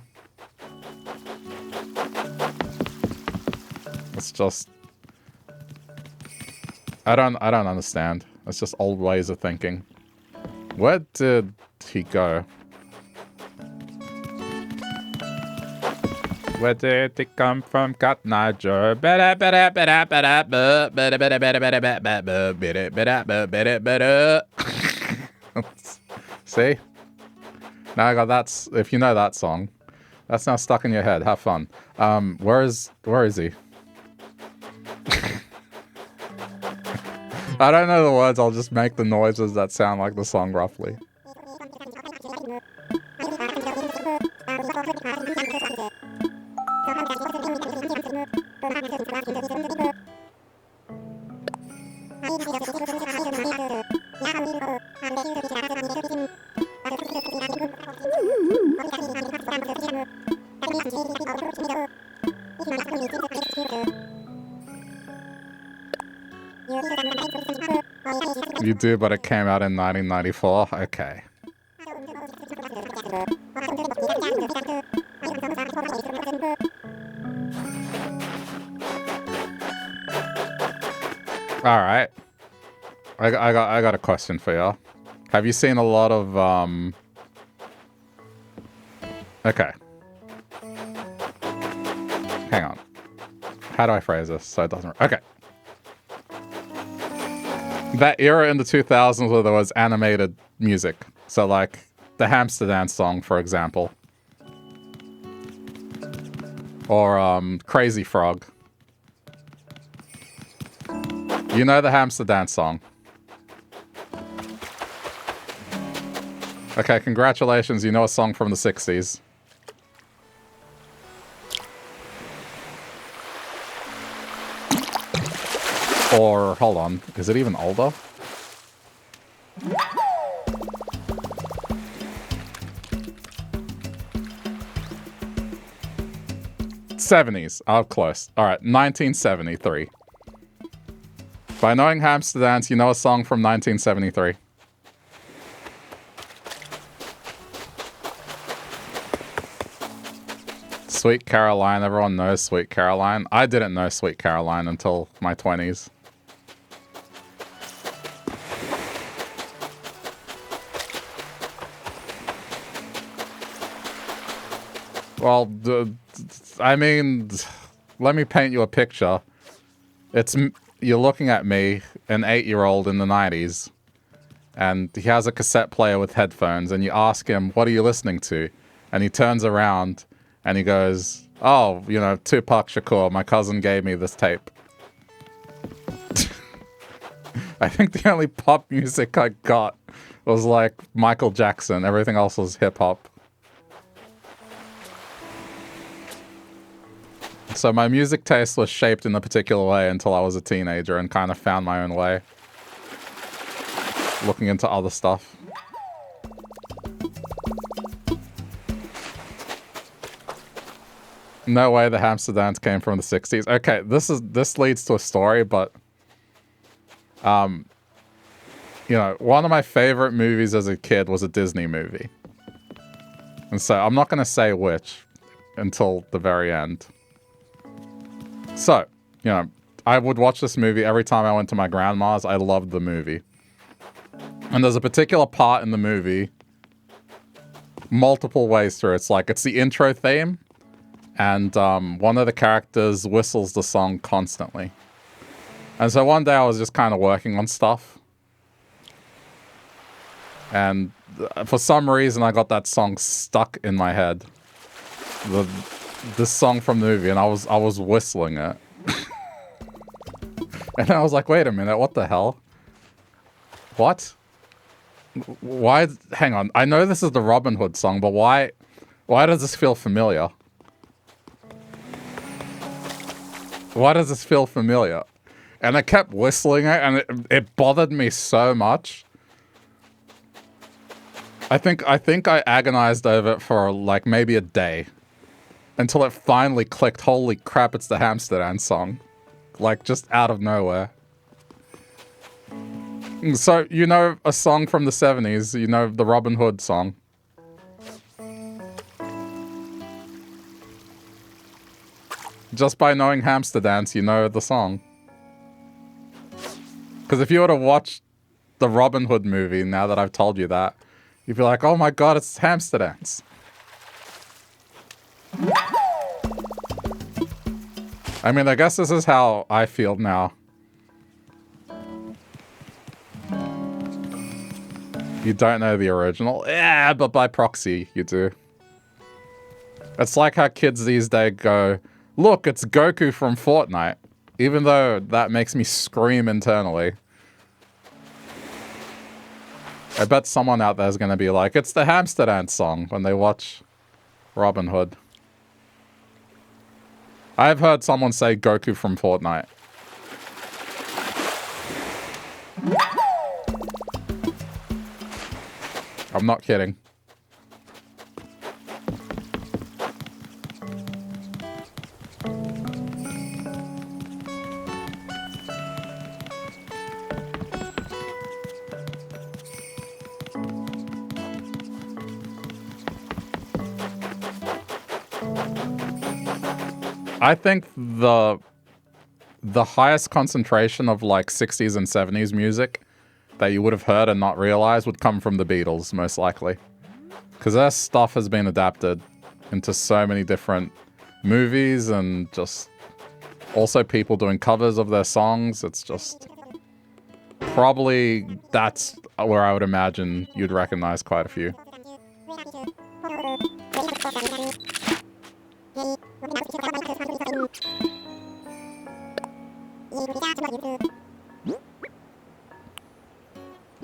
It's just, I don't understand. It's just old ways of thinking. Where did he go? Where did he come from, Cat Niger? See? Now I got that. If you know that song, that's now stuck in your head. Have fun. Where is he? I don't know the words. I'll just make the noises that sound like the song roughly. You do, but it came out in 1994? Okay. Alright. I got a question for you. Have you seen a lot of, Okay. Hang on. How do I phrase this so it doesn't... Okay. That era in the 2000s where there was animated music. So, like, the Hamster Dance song, for example. Or, Crazy Frog. You know the Hamster Dance song. Okay, congratulations. You know a song from the 60s. Or, hold on, is it even older? '70s. Oh, close. Alright, 1973. By knowing Hamster Dance, you know a song from 1973. Sweet Caroline. Everyone knows Sweet Caroline. I didn't know Sweet Caroline until my 20s. Well, I mean, let me paint you a picture. You're looking at me, an 8-year-old in the 90s, and he has a cassette player with headphones, and you ask him, what are you listening to? And he turns around, and he goes, oh, you know, Tupac Shakur, my cousin gave me this tape. I think the only pop music I got was, like, Michael Jackson. Everything else was hip-hop. So my music taste was shaped in a particular way until I was a teenager and kind of found my own way. Looking into other stuff. No way the Hamster Dance came from the 60s. Okay, this leads to a story, but you know, one of my favorite movies as a kid was a Disney movie. And so I'm not going to say which until the very end. So, you know, I would watch this movie every time I went to my grandma's. I loved the movie. And there's a particular part in the movie, multiple ways through. It's like, it's the intro theme, and one of the characters whistles the song constantly. And so one day I was just kind of working on stuff. And for some reason I got that song stuck in my head. This song from the movie, and I was whistling it. And I was like, wait a minute, what the hell? What? Why? Hang on. I know this is the Robin Hood song, but why does this feel familiar? Why does this feel familiar? And I kept whistling it, and it bothered me so much. I think I agonized over it for like maybe a day. Until it finally clicked, holy crap, it's the Hamster Dance song. Like, just out of nowhere. So, you know a song from the 70s, you know the Robin Hood song. Just by knowing Hamster Dance, you know the song. Because if you were to watch the Robin Hood movie, now that I've told you that, you'd be like, oh my god, it's Hamster Dance. I mean, I guess this is how I feel now. You don't know the original? Yeah, but by proxy, you do. It's like how kids these days go, look, it's Goku from Fortnite. Even though that makes me scream internally. I bet someone out there is going to be like, it's the Hamster Dance song when they watch Robin Hood. I've heard someone say Goku from Fortnite. I'm not kidding. I think the highest concentration of like 60s and 70s music that you would have heard and not realized would come from the Beatles, most likely. Because their stuff has been adapted into so many different movies and just also people doing covers of their songs. It's just probably that's where I would imagine you'd recognize quite a few.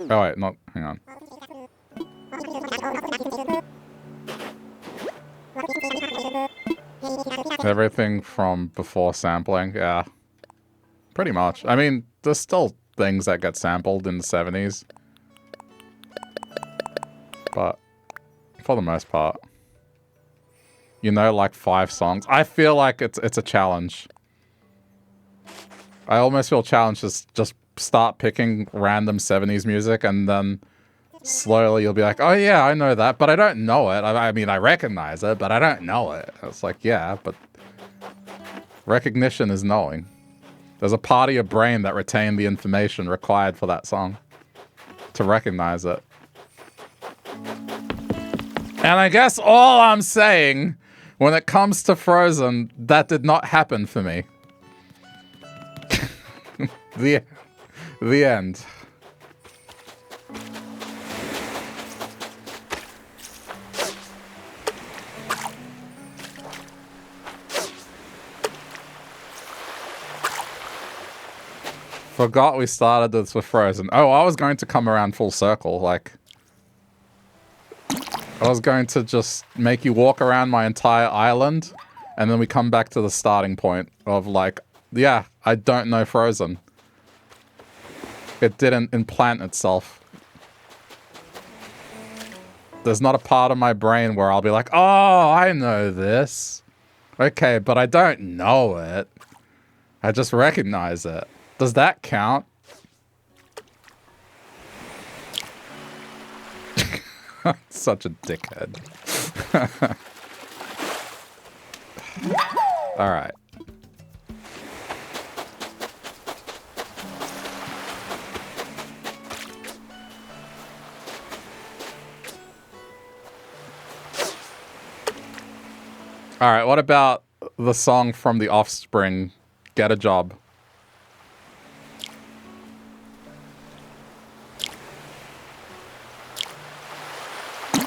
Oh wait, not, hang on. Everything from before sampling, yeah. Pretty much. I mean, there's still things that get sampled in the 70s. But for the most part. You know, like 5 songs. I feel like it's a challenge. I almost feel challenged to just start picking random 70s music and then slowly you'll be like, oh yeah, I know that, but I don't know it. I mean, I recognize it, but I don't know it. It's like, yeah, but recognition is knowing. There's a part of your brain that retained the information required for that song to recognize it. And I guess all I'm saying, when it comes to Frozen, that did not happen for me. The end. Forgot we started this with Frozen. Oh, I was going to come around full circle, like... I was going to just make you walk around my entire island, and then we come back to the starting point of like, yeah, I don't know Frozen. It didn't implant itself. There's not a part of my brain where I'll be like, oh, I know this. Okay, but I don't know it. I just recognize it. Does that count? Such a dickhead. All right. All right, what about the song from The Offspring, Get a Job?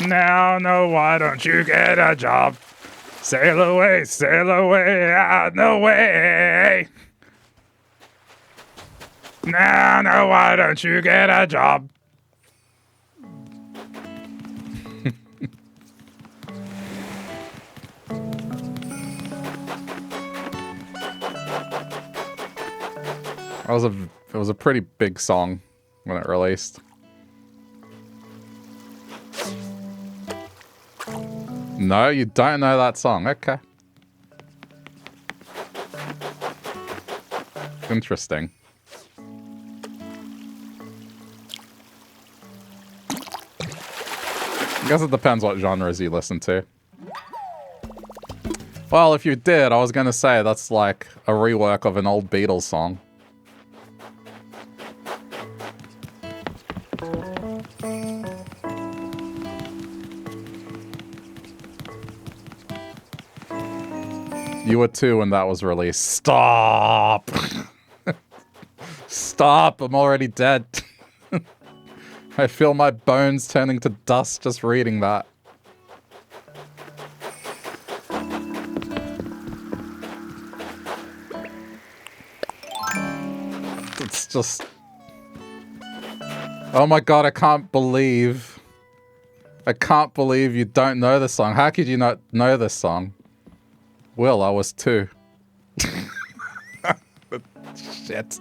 Now, no, why don't you get a job? Sail away, out no way. Now, no, why don't you get a job? It was a pretty big song when it released. No, you don't know that song. Okay. Interesting. I guess it depends what genres you listen to. Well, if you did, I was gonna say that's like a rework of an old Beatles song. You were 2 when that was released. Stop! Stop! I'm already dead. I feel my bones turning to dust just reading that. It's just... Oh my god, I can't believe you don't know this song. How could you not know this song? Will, I was 2. Shit.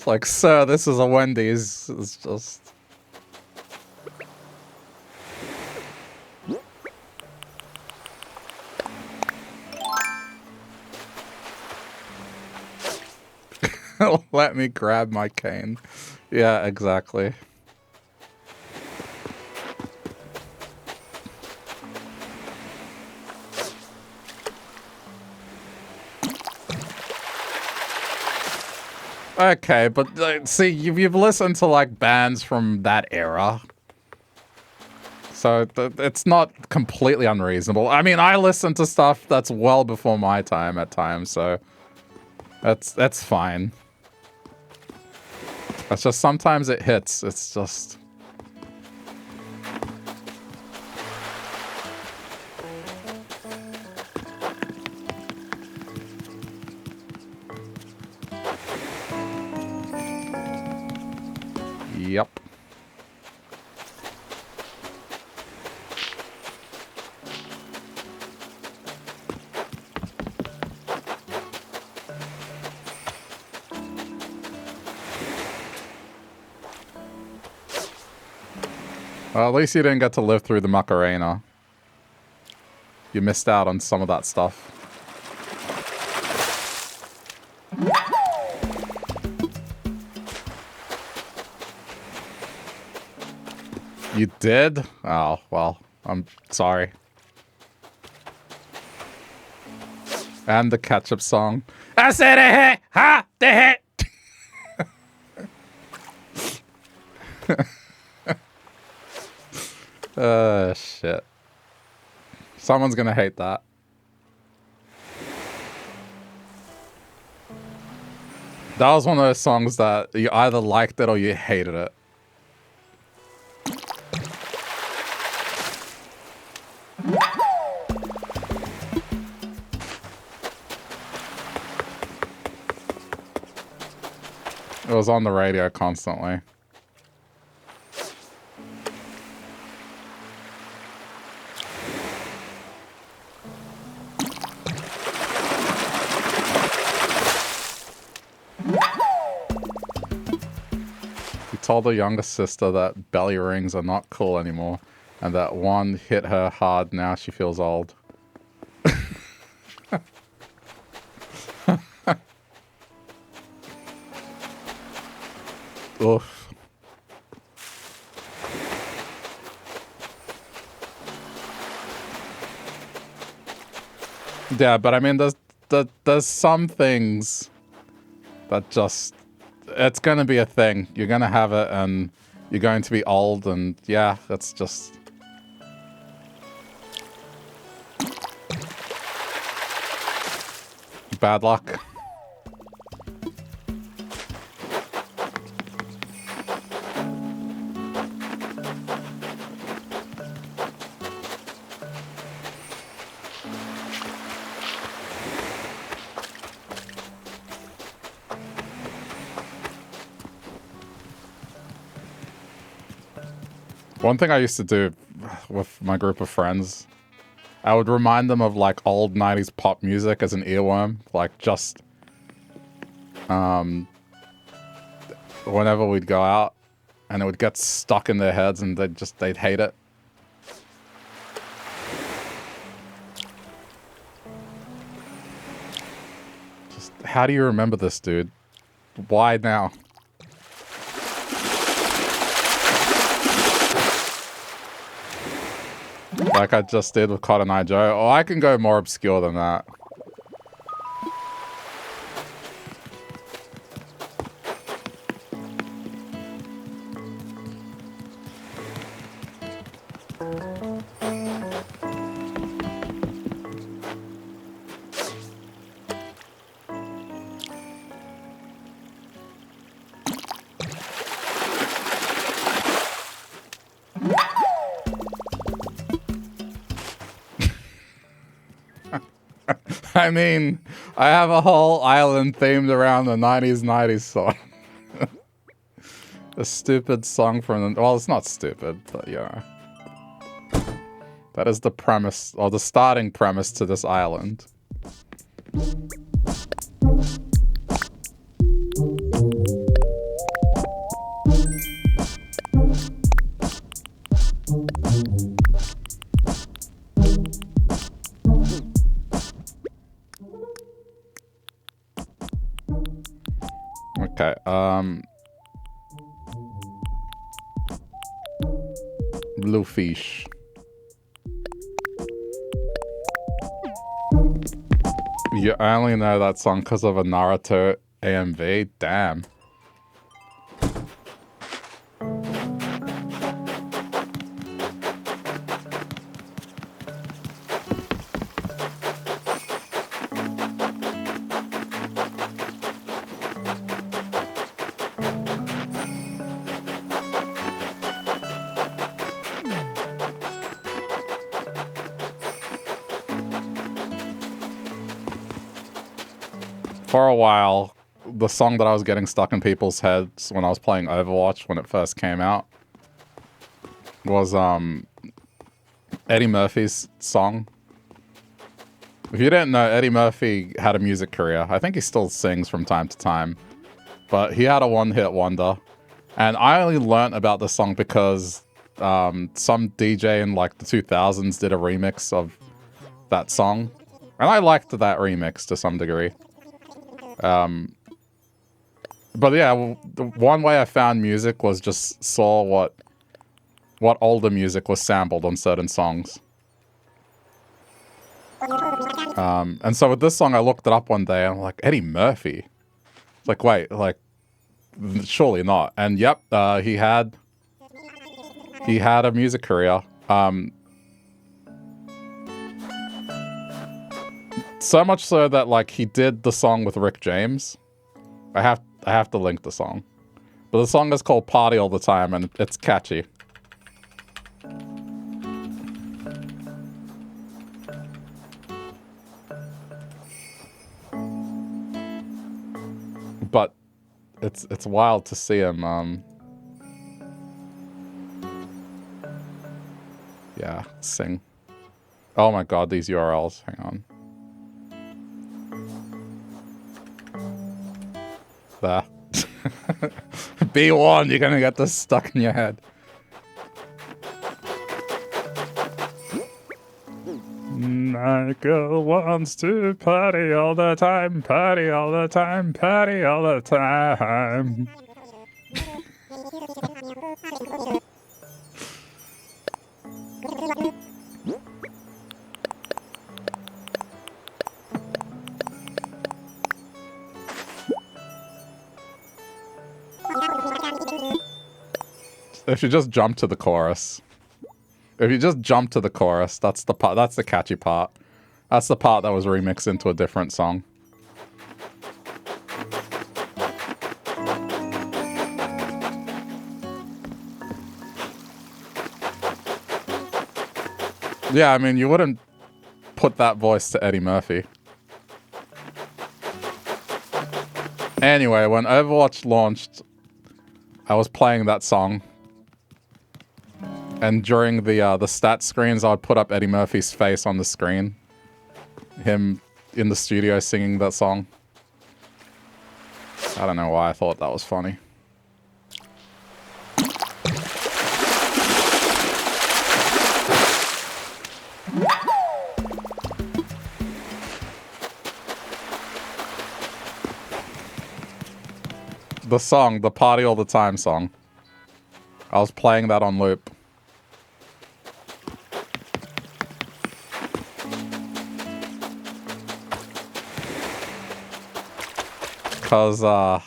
It's like, sir, this is a Wendy's. It's just... Let me grab my cane. Yeah, exactly. Okay, but see, you've listened to like bands from that era, so it's not completely unreasonable. I mean, I listen to stuff that's well before my time at times, so that's fine. It's just sometimes it hits. It's just... Yep. Well, at least you didn't get to live through the Macarena. You missed out on some of that stuff. You did? Oh, well, I'm sorry. And the ketchup song. I said a hit! Ha! The hit! Shit. Someone's gonna hate that. That was one of those songs that you either liked it or you hated it. It was on the radio constantly. He told her younger sister that belly rings are not cool anymore, and that one hit her hard. Now she feels old. Oof. Yeah, but I mean, there's some things that just... It's gonna be a thing. You're gonna have it, and you're going to be old, and yeah, that's just... bad luck. One thing I used to do with my group of friends, I would remind them of like old 90s pop music as an earworm, like just whenever we'd go out, and it would get stuck in their heads and they'd hate it. Just, how do you remember this, dude? Why now? Like I just did with Cotton Eye Joe. Oh, I can go more obscure than that. I mean, I have a whole island themed around the 90s song. A stupid song from the... Well, it's not stupid, but yeah. That is the premise, or the starting premise to this island. Okay, Bluefish. You only know that song because of a Naruto AMV? Damn. For a while, the song that I was getting stuck in people's heads when I was playing Overwatch when it first came out was Eddie Murphy's song. If you didn't know, Eddie Murphy had a music career. I think he still sings from time to time. But he had a one-hit wonder. And I only learnt about the song because some DJ in like the 2000s did a remix of that song. And I liked that remix to some degree. But yeah, the one way I found music was just saw what older music was sampled on certain songs. And so with this song, I looked it up one day and I'm like, Eddie Murphy? It's like, wait, like, surely not. And yep, he had a music career. So much so that like he did the song with Rick James. I have to link the song. But the song is called Party All the Time and it's catchy. But it's wild to see him yeah, sing. Oh my god, these URLs. Hang on. There. B1, you're gonna get this stuck in your head. My girl wants to party all the time, party all the time, party all the time. If you just jump to the chorus. If you just jump to the chorus, that's the part, that's the catchy part. That's the part that was remixed into a different song. Yeah, I mean, you wouldn't put that voice to Eddie Murphy. Anyway, when Overwatch launched, I was playing that song. And during the stat screens, I would put up Eddie Murphy's face on the screen. Him in the studio singing that song. I don't know why I thought that was funny. The song, the Party All the Time song. I was playing that on loop. Because, I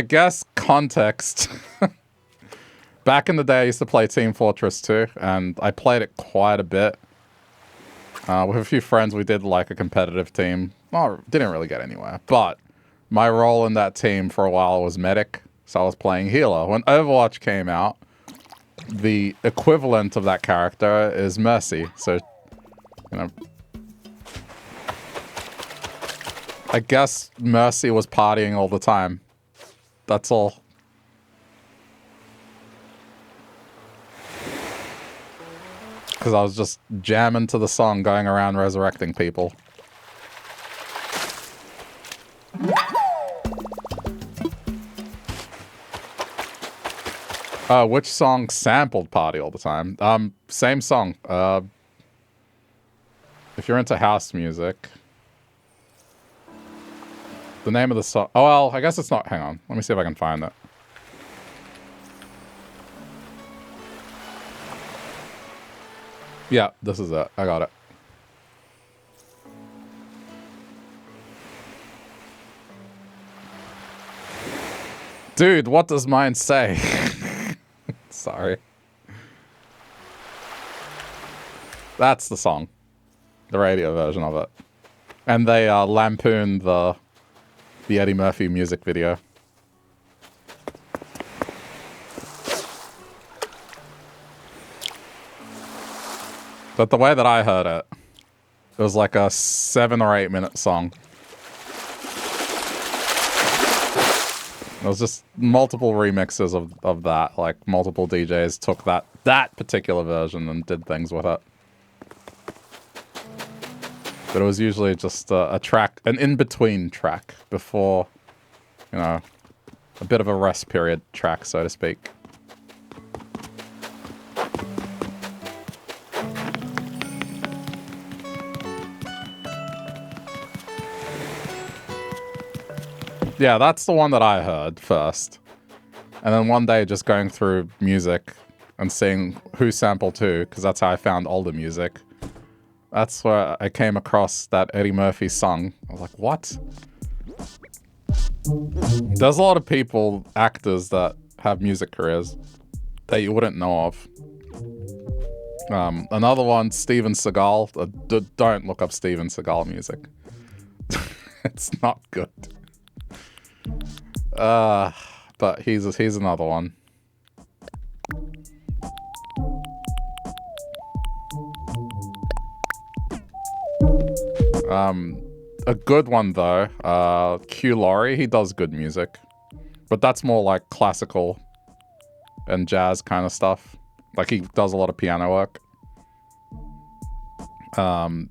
guess context. Back in the day, I used to play Team Fortress 2, and I played it quite a bit. With a few friends, we did like a competitive team. Well, didn't really get anywhere, but my role in that team for a while was medic, so I was playing healer. When Overwatch came out, the equivalent of that character is Mercy, so, you know, I guess Mercy was partying all the time. That's all. Because I was just jamming to the song, going around resurrecting people. Which song sampled Party All the Time? Same song. If you're into house music... The name of the song... Oh, well, I guess it's not... Hang on. Let me see if I can find it. Yeah, this is it. I got it. Dude, what does mine say? Sorry. That's the song. The radio version of it. And they lampooned the Eddie Murphy music video. But the way that I heard it, it was like a 7 or 8 minute song. It was just multiple remixes of that. Like multiple DJs took that particular version and did things with it. But it was usually just a track, an in-between track before, you know, a bit of a rest period track, so to speak. Yeah, that's the one that I heard first. And then one day just going through music and seeing who sampled who, because that's how I found older music. That's where I came across that Eddie Murphy song. I was like, what? There's a lot of people, actors, that have music careers that you wouldn't know of. Another one, Steven Seagal. Don't look up Steven Seagal music. It's not good. But he's another one. A good one though, Q Laurie, he does good music. But that's more like classical and jazz kind of stuff. Like he does a lot of piano work.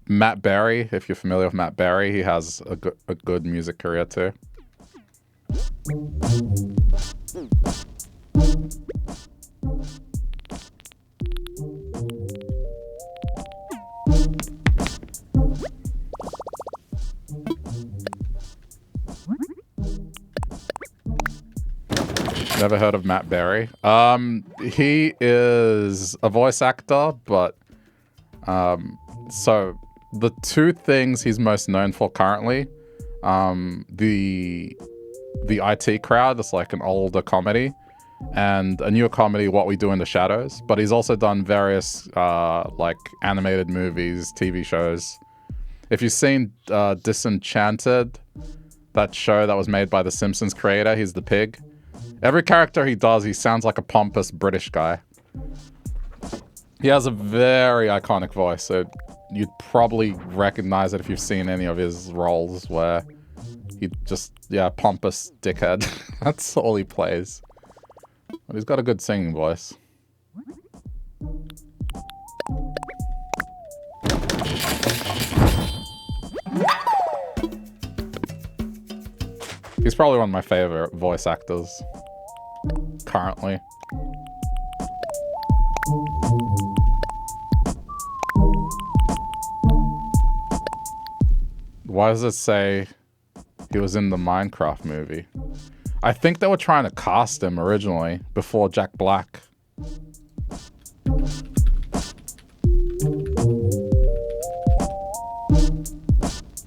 Matt Berry, if you're familiar with Matt Berry, he has a good music career too. Never heard of Matt Berry. He is a voice actor, but so the two things he's most known for currently, the IT Crowd, it's like an older comedy, and a newer comedy, What We Do in the Shadows. But he's also done various like animated movies, TV shows. If you've seen Disenchanted, that show that was made by the Simpsons creator, he's the pig. Every character he does, he sounds like a pompous British guy. He has a very iconic voice, so you'd probably recognize it if you've seen any of his roles where he just, yeah, pompous dickhead. That's all he plays. But he's got a good singing voice. He's probably one of my favorite voice actors currently. Why does it say he was in the Minecraft movie? I think they were trying to cast him originally before Jack Black.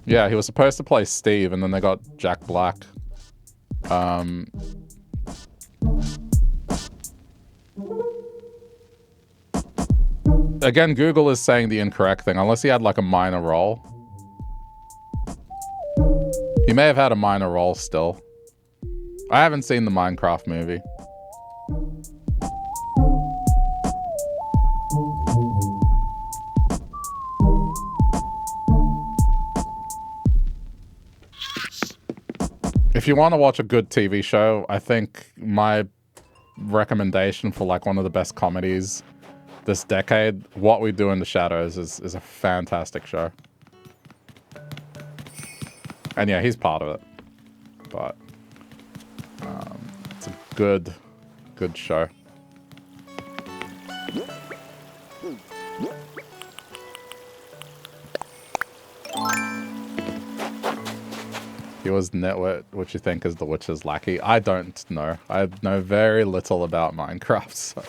Yeah, he was supposed to play Steve, and then they got Jack Black. Again, Google is saying the incorrect thing, unless he had like a minor role. He may have had a minor role still. I haven't seen the Minecraft movie. If you want to watch a good TV show, I think my recommendation for like one of the best comedies this decade, What We Do in the Shadows, is a fantastic show. And yeah, he's part of it. But it's a good show. He was Nitwit, which you think is the Witcher's lackey. I don't know. I know very little about Minecraft, so.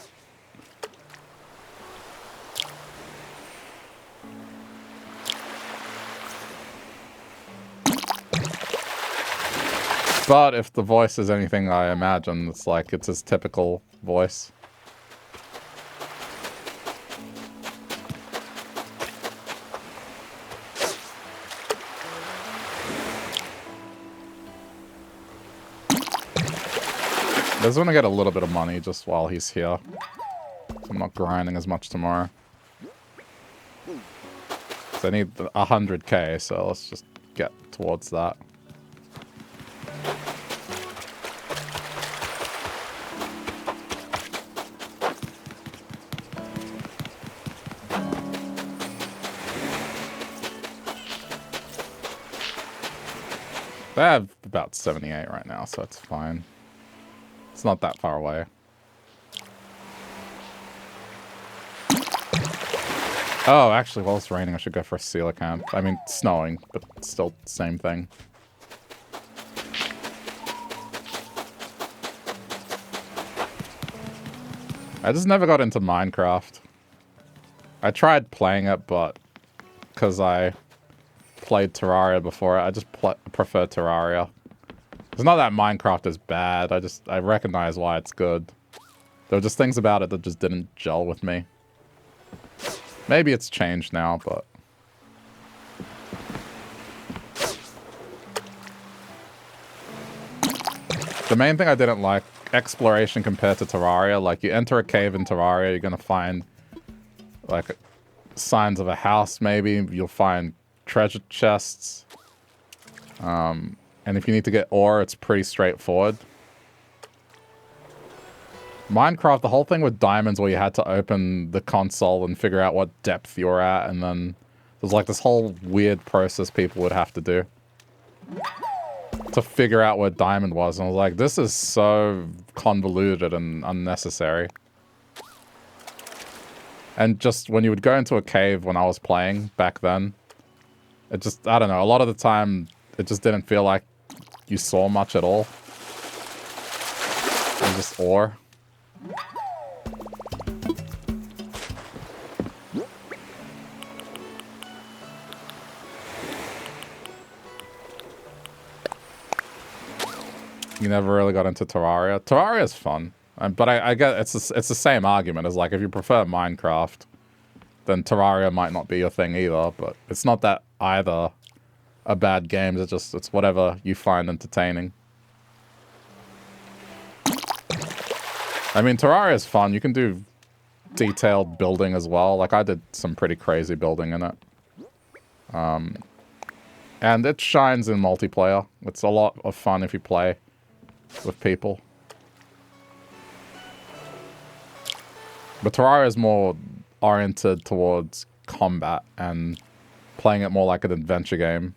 But if the voice is anything I imagine, it's like it's his typical voice. I just want to get a little bit of money just while he's here. So I'm not grinding as much tomorrow. So I need 100k, so let's just get towards that. I have about 78 right now, so it's fine. It's not that far away. Oh, actually, while it's raining, I should go for a coelacanth. I mean, snowing, but still same thing. I just never got into Minecraft. I tried playing it, but because I played Terraria before, I just prefer Terraria. It's not that Minecraft is bad, I recognize why it's good. There were just things about it that just didn't gel with me. Maybe it's changed now, but... The main thing I didn't like, exploration compared to Terraria. Like, you enter a cave in Terraria, you're gonna find, like, signs of a house, maybe. You'll find treasure chests. And if you need to get ore, it's pretty straightforward. Minecraft, the whole thing with diamonds where you had to open the console and figure out what depth you're at, and then there's like this whole weird process people would have to do to figure out where diamond was. And I was like, this is so convoluted and unnecessary. And just when you would go into a cave when I was playing back then, it just, I don't know, a lot of the time it just didn't feel like you saw much at all. It was just ore. You never really got into Terraria. Terraria is fun, but I get it's the same argument as like if you prefer Minecraft, then Terraria might not be your thing either. But it's not that either are bad games. It's whatever you find entertaining. I mean, Terraria is fun. You can do detailed building as well. Like I did some pretty crazy building in it. And it shines in multiplayer. It's a lot of fun if you play with people. But Terraria is more oriented towards combat and playing it more like an adventure game.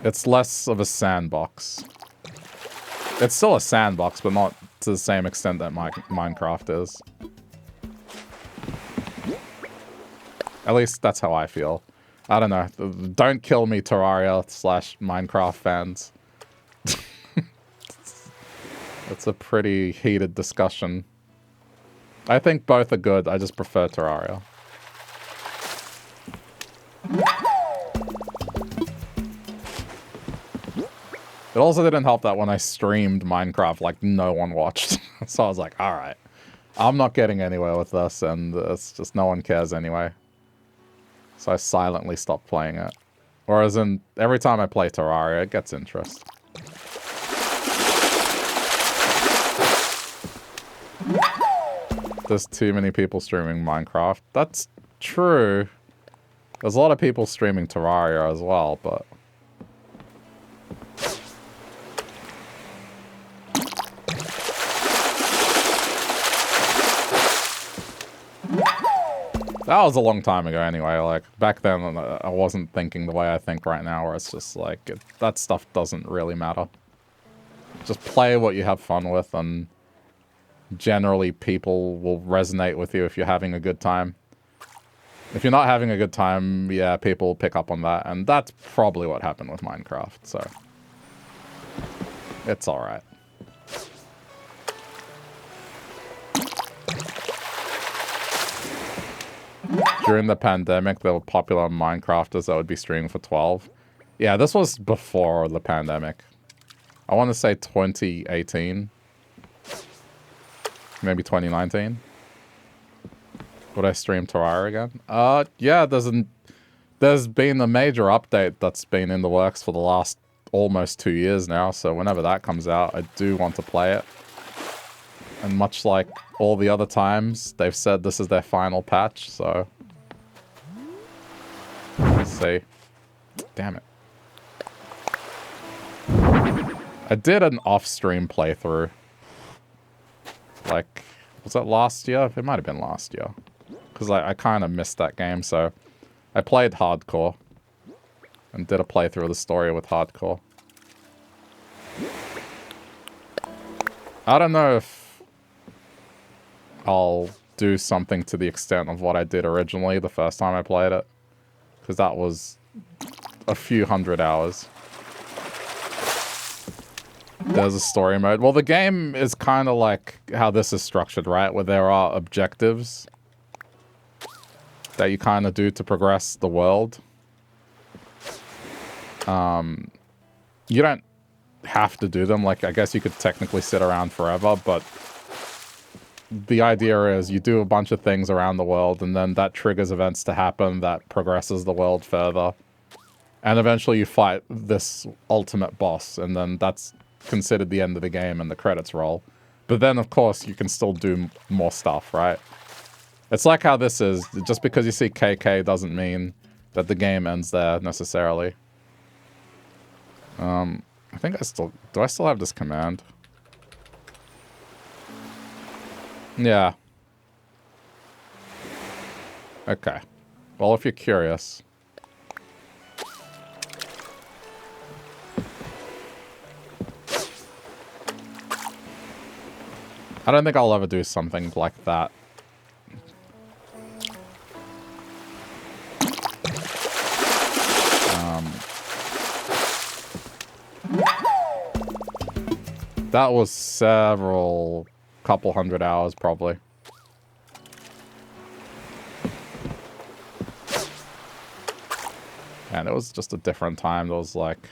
It's less of a sandbox. It's still a sandbox, but not to the same extent that Minecraft is. At least that's how I feel. I don't know. Don't kill me, Terraria/Minecraft fans. It's a pretty heated discussion. I think both are good. I just prefer Terraria. It also didn't help that when I streamed Minecraft, like, no one watched. So I was like, alright. I'm not getting anywhere with this, and it's just no one cares anyway. So I silently stopped playing it. Whereas every time I play Terraria, it gets interest. There's too many people streaming Minecraft. That's true. There's a lot of people streaming Terraria as well, but... That was a long time ago anyway. Like, back then, I wasn't thinking the way I think right now, where it's just like, that stuff doesn't really matter. Just play what you have fun with, and generally people will resonate with you if you're having a good time. If you're not having a good time, yeah, people pick up on that. And that's probably what happened with Minecraft, so... It's alright. During the pandemic, there were popular Minecrafters that would be streaming for 12. Yeah, this was before the pandemic. I want to say 2018. Maybe 2019. Would I stream Terraria again? Yeah, there's been a major update that's been in the works for the last almost 2 years now, so whenever that comes out, I do want to play it. And much like all the other times, they've said this is their final patch, so... Let's see. Damn it. I did an off-stream playthrough. Like, was that last year? It might have been last year. Because I kind of missed that game, so... I played hardcore. And did a playthrough of the story with hardcore. I don't know if I'll do something to the extent of what I did originally the first time I played it. Because that was a few hundred hours. There's a story mode. Well, the game is kind of like how this is structured, right? Where there are objectives that you kind of do to progress the world. You don't have to do them. Like, I guess you could technically sit around forever, but the idea is you do a bunch of things around the world, and then that triggers events to happen that progresses the world further. And eventually you fight this ultimate boss, and then that's considered the end of the game and the credits roll. But then, of course, you can still do more stuff, right? It's like how this is. Just because you see KK doesn't mean that the game ends there, necessarily. I think I still... Do I still have this command? Yeah. Okay. Well, if you're curious... I don't think I'll ever do something like that. That was couple hundred hours, probably. And it was just a different time. There was like...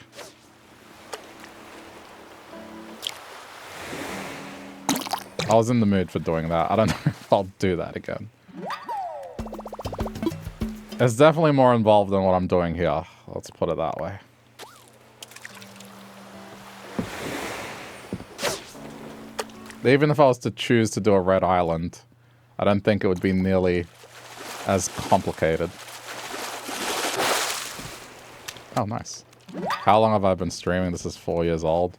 I was in the mood for doing that. I don't know if I'll do that again. It's definitely more involved than what I'm doing here. Let's put it that way. Even if I was to choose to do a red island, I don't think it would be nearly as complicated. Oh, nice. How long have I been streaming? This is 4 years old.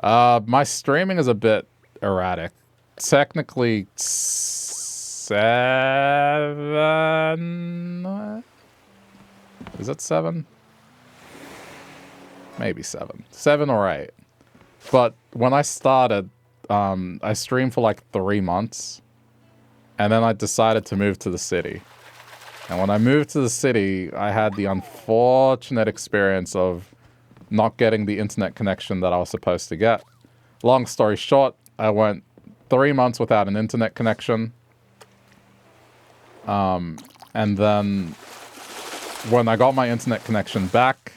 My streaming is a bit erratic. Technically 7... Is it 7? Maybe 7. 7 or 8. But when I started, I streamed for like 3 months. And then I decided to move to the city. And when I moved to the city, I had the unfortunate experience of not getting the internet connection that I was supposed to get. Long story short, I went 3 months without an internet connection. And then when I got my internet connection back,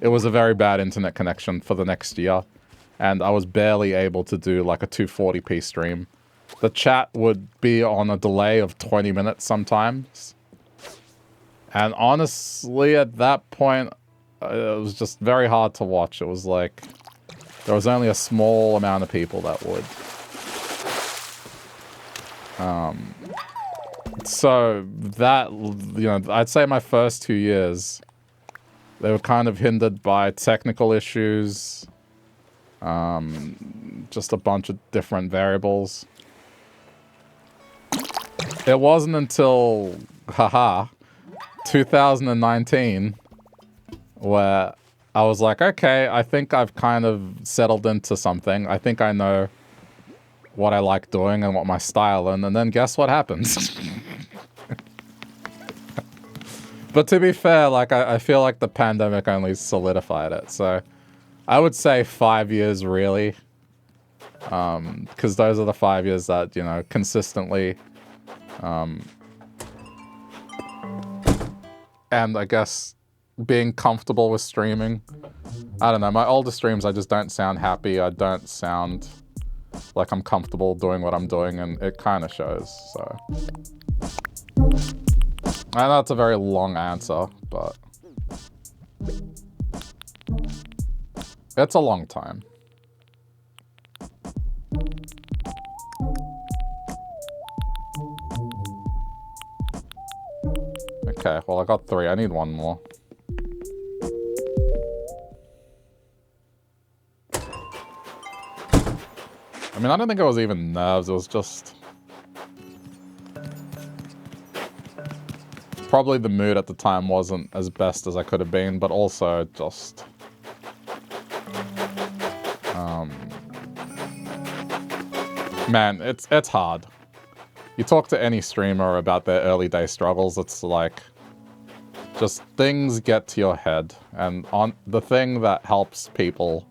it was a very bad internet connection for the next year. And I was barely able to do like a 240p stream. The chat would be on a delay of 20 minutes sometimes. And honestly, at that point, it was just very hard to watch. It was like, there was only a small amount of people that would. So that, you know, I'd say my first 2 years, they were kind of hindered by technical issues. Just a bunch of different variables. It wasn't until, 2019, where I was like, okay, I think I've kind of settled into something. I think I know what I like doing and what my style is, and then guess what happens? But to be fair, like, I feel like the pandemic only solidified it. So I would say 5 years, really. Because those are the 5 years that, you know, consistently... and I guess being comfortable with streaming. I don't know, my older streams, I just don't sound happy. I don't sound like I'm comfortable doing what I'm doing, and it kind of shows, so. I know it's a very long answer, but it's a long time. Okay, well, I got 3. I need 1 more. I mean, I don't think it was even nerves. It was just... probably the mood at the time wasn't as best as I could have been, but also just... man, it's hard. You talk to any streamer about their early day struggles, it's like... just things get to your head. And on the thing that helps people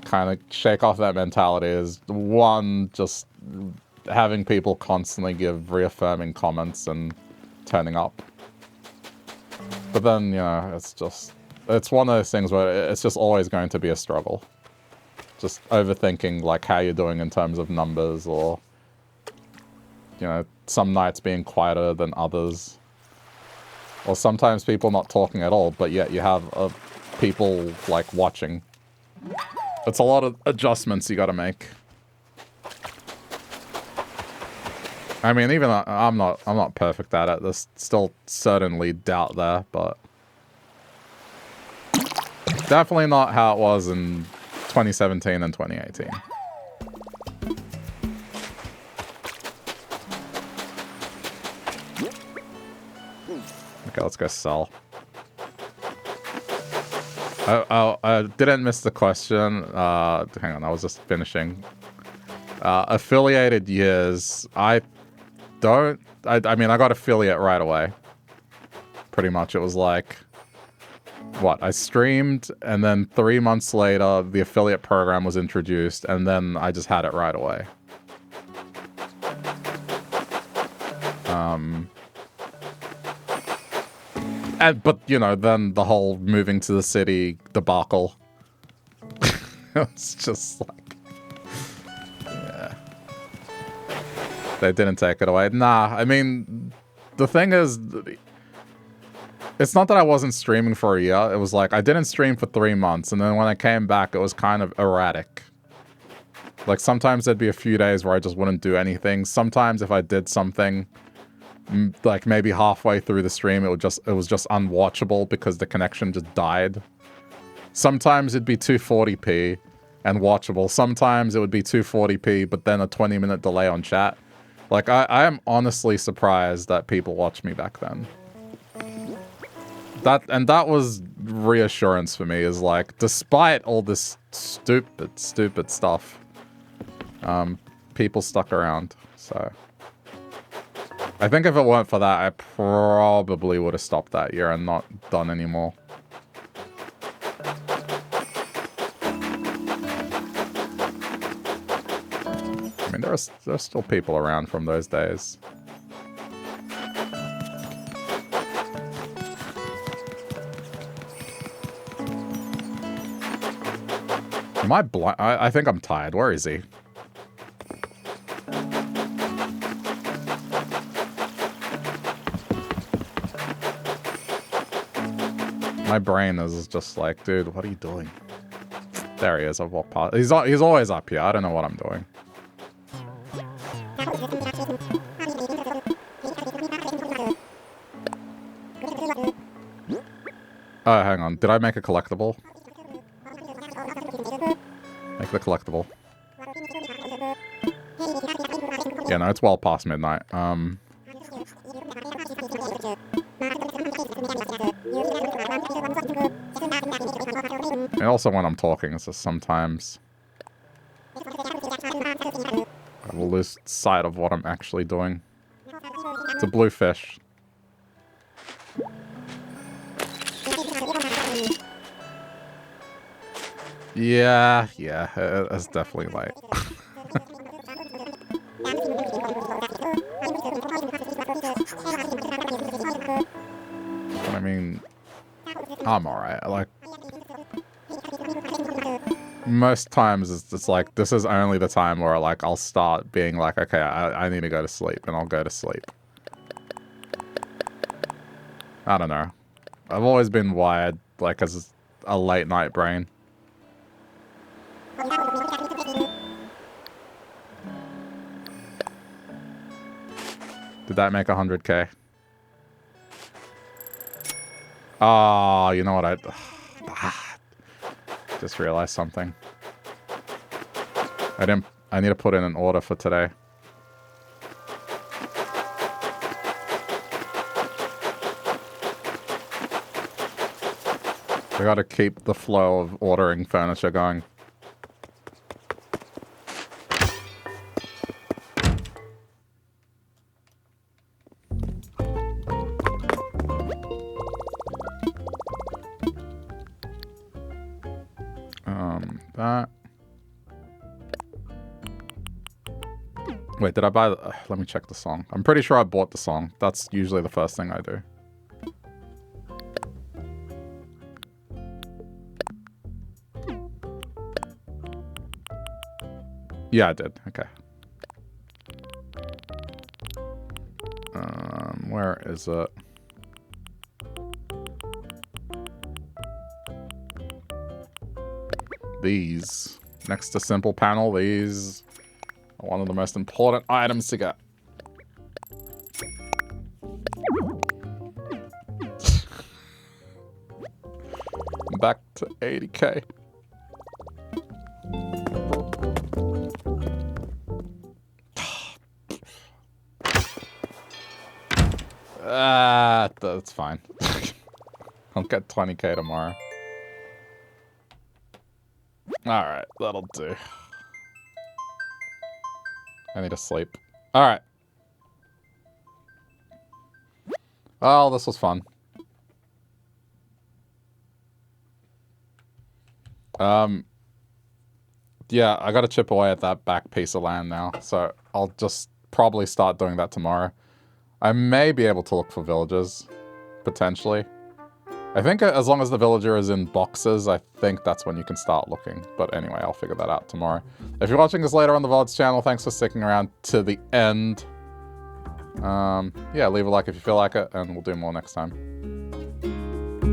kind of shake off that mentality is, one, just having people constantly give reaffirming comments and turning up. But then, you know, it's one of those things where it's just always going to be a struggle. Just overthinking, like, how you're doing in terms of numbers, or, you know, some nights being quieter than others. Or sometimes people not talking at all, but yet you have people, like, watching. It's a lot of adjustments you gotta make. I mean, even I'm not perfect at it. There's still certainly doubt there, but definitely not how it was in 2017 and 2018. Okay, let's go sell. I didn't miss the question. Hang on, I was just finishing. Affiliated years. I mean, I got affiliate right away. Pretty much. It was like, what? I streamed, and then 3 months later, the affiliate program was introduced, and then I just had it right away. But, you know, then the whole moving to the city debacle. It's just like... yeah. They didn't take it away. Nah, I mean, the thing is... it's not that I wasn't streaming for a year. It was like, I didn't stream for 3 months, and then when I came back, it was kind of erratic. Like, sometimes there'd be a few days where I just wouldn't do anything. Sometimes if I did something... like maybe halfway through the stream, it was just unwatchable because the connection just died. Sometimes it'd be 240p and watchable. Sometimes it would be 240p, but then a 20-minute delay on chat. Like, I am honestly surprised that people watched me back then. That was reassurance for me, is like, despite all this stupid stuff, people stuck around, so... I think if it weren't for that, I probably would have stopped that year and not done anymore. I mean, there's still people around from those days. Am I blind? I think I'm tired. Where is he? My brain is just like, dude, what are you doing? There he is. I've walked past. He's always up here. I don't know what I'm doing. Oh, hang on. Did I make a collectible? Make the collectible. Yeah, no, it's well past midnight. And also when I'm talking, it's just sometimes I will lose sight of what I'm actually doing. It's a blue fish. Yeah, it's definitely late. But I mean, I'm alright. Like, most times it's just like, this is only the time where like I'll start being like, okay, I need to go to sleep, and I'll go to sleep. I don't know. I've always been wired like as a late night brain. Did that make 100K? Oh, you know what? Just realized something. I need to put in an order for today. I gotta keep the flow of ordering furniture going. That. Wait, did I buy the... let me check the song. I'm pretty sure I bought the song. That's usually the first thing I do. Yeah, I did. Okay. Where is it? These. Next to simple panel, these are one of the most important items to get. Back to 80K. That's fine. I'll get 20K tomorrow. Alright, that'll do. I need to sleep. Alright. Oh, this was fun. Yeah, I gotta chip away at that back piece of land now, so I'll just probably start doing that tomorrow. I may be able to look for villagers, potentially. I think as long as the villager is in boxes, I think that's when you can start looking. But anyway, I'll figure that out tomorrow. If you're watching this later on the VODs channel, thanks for sticking around to the end. Yeah, leave a like if you feel like it, and we'll do more next time.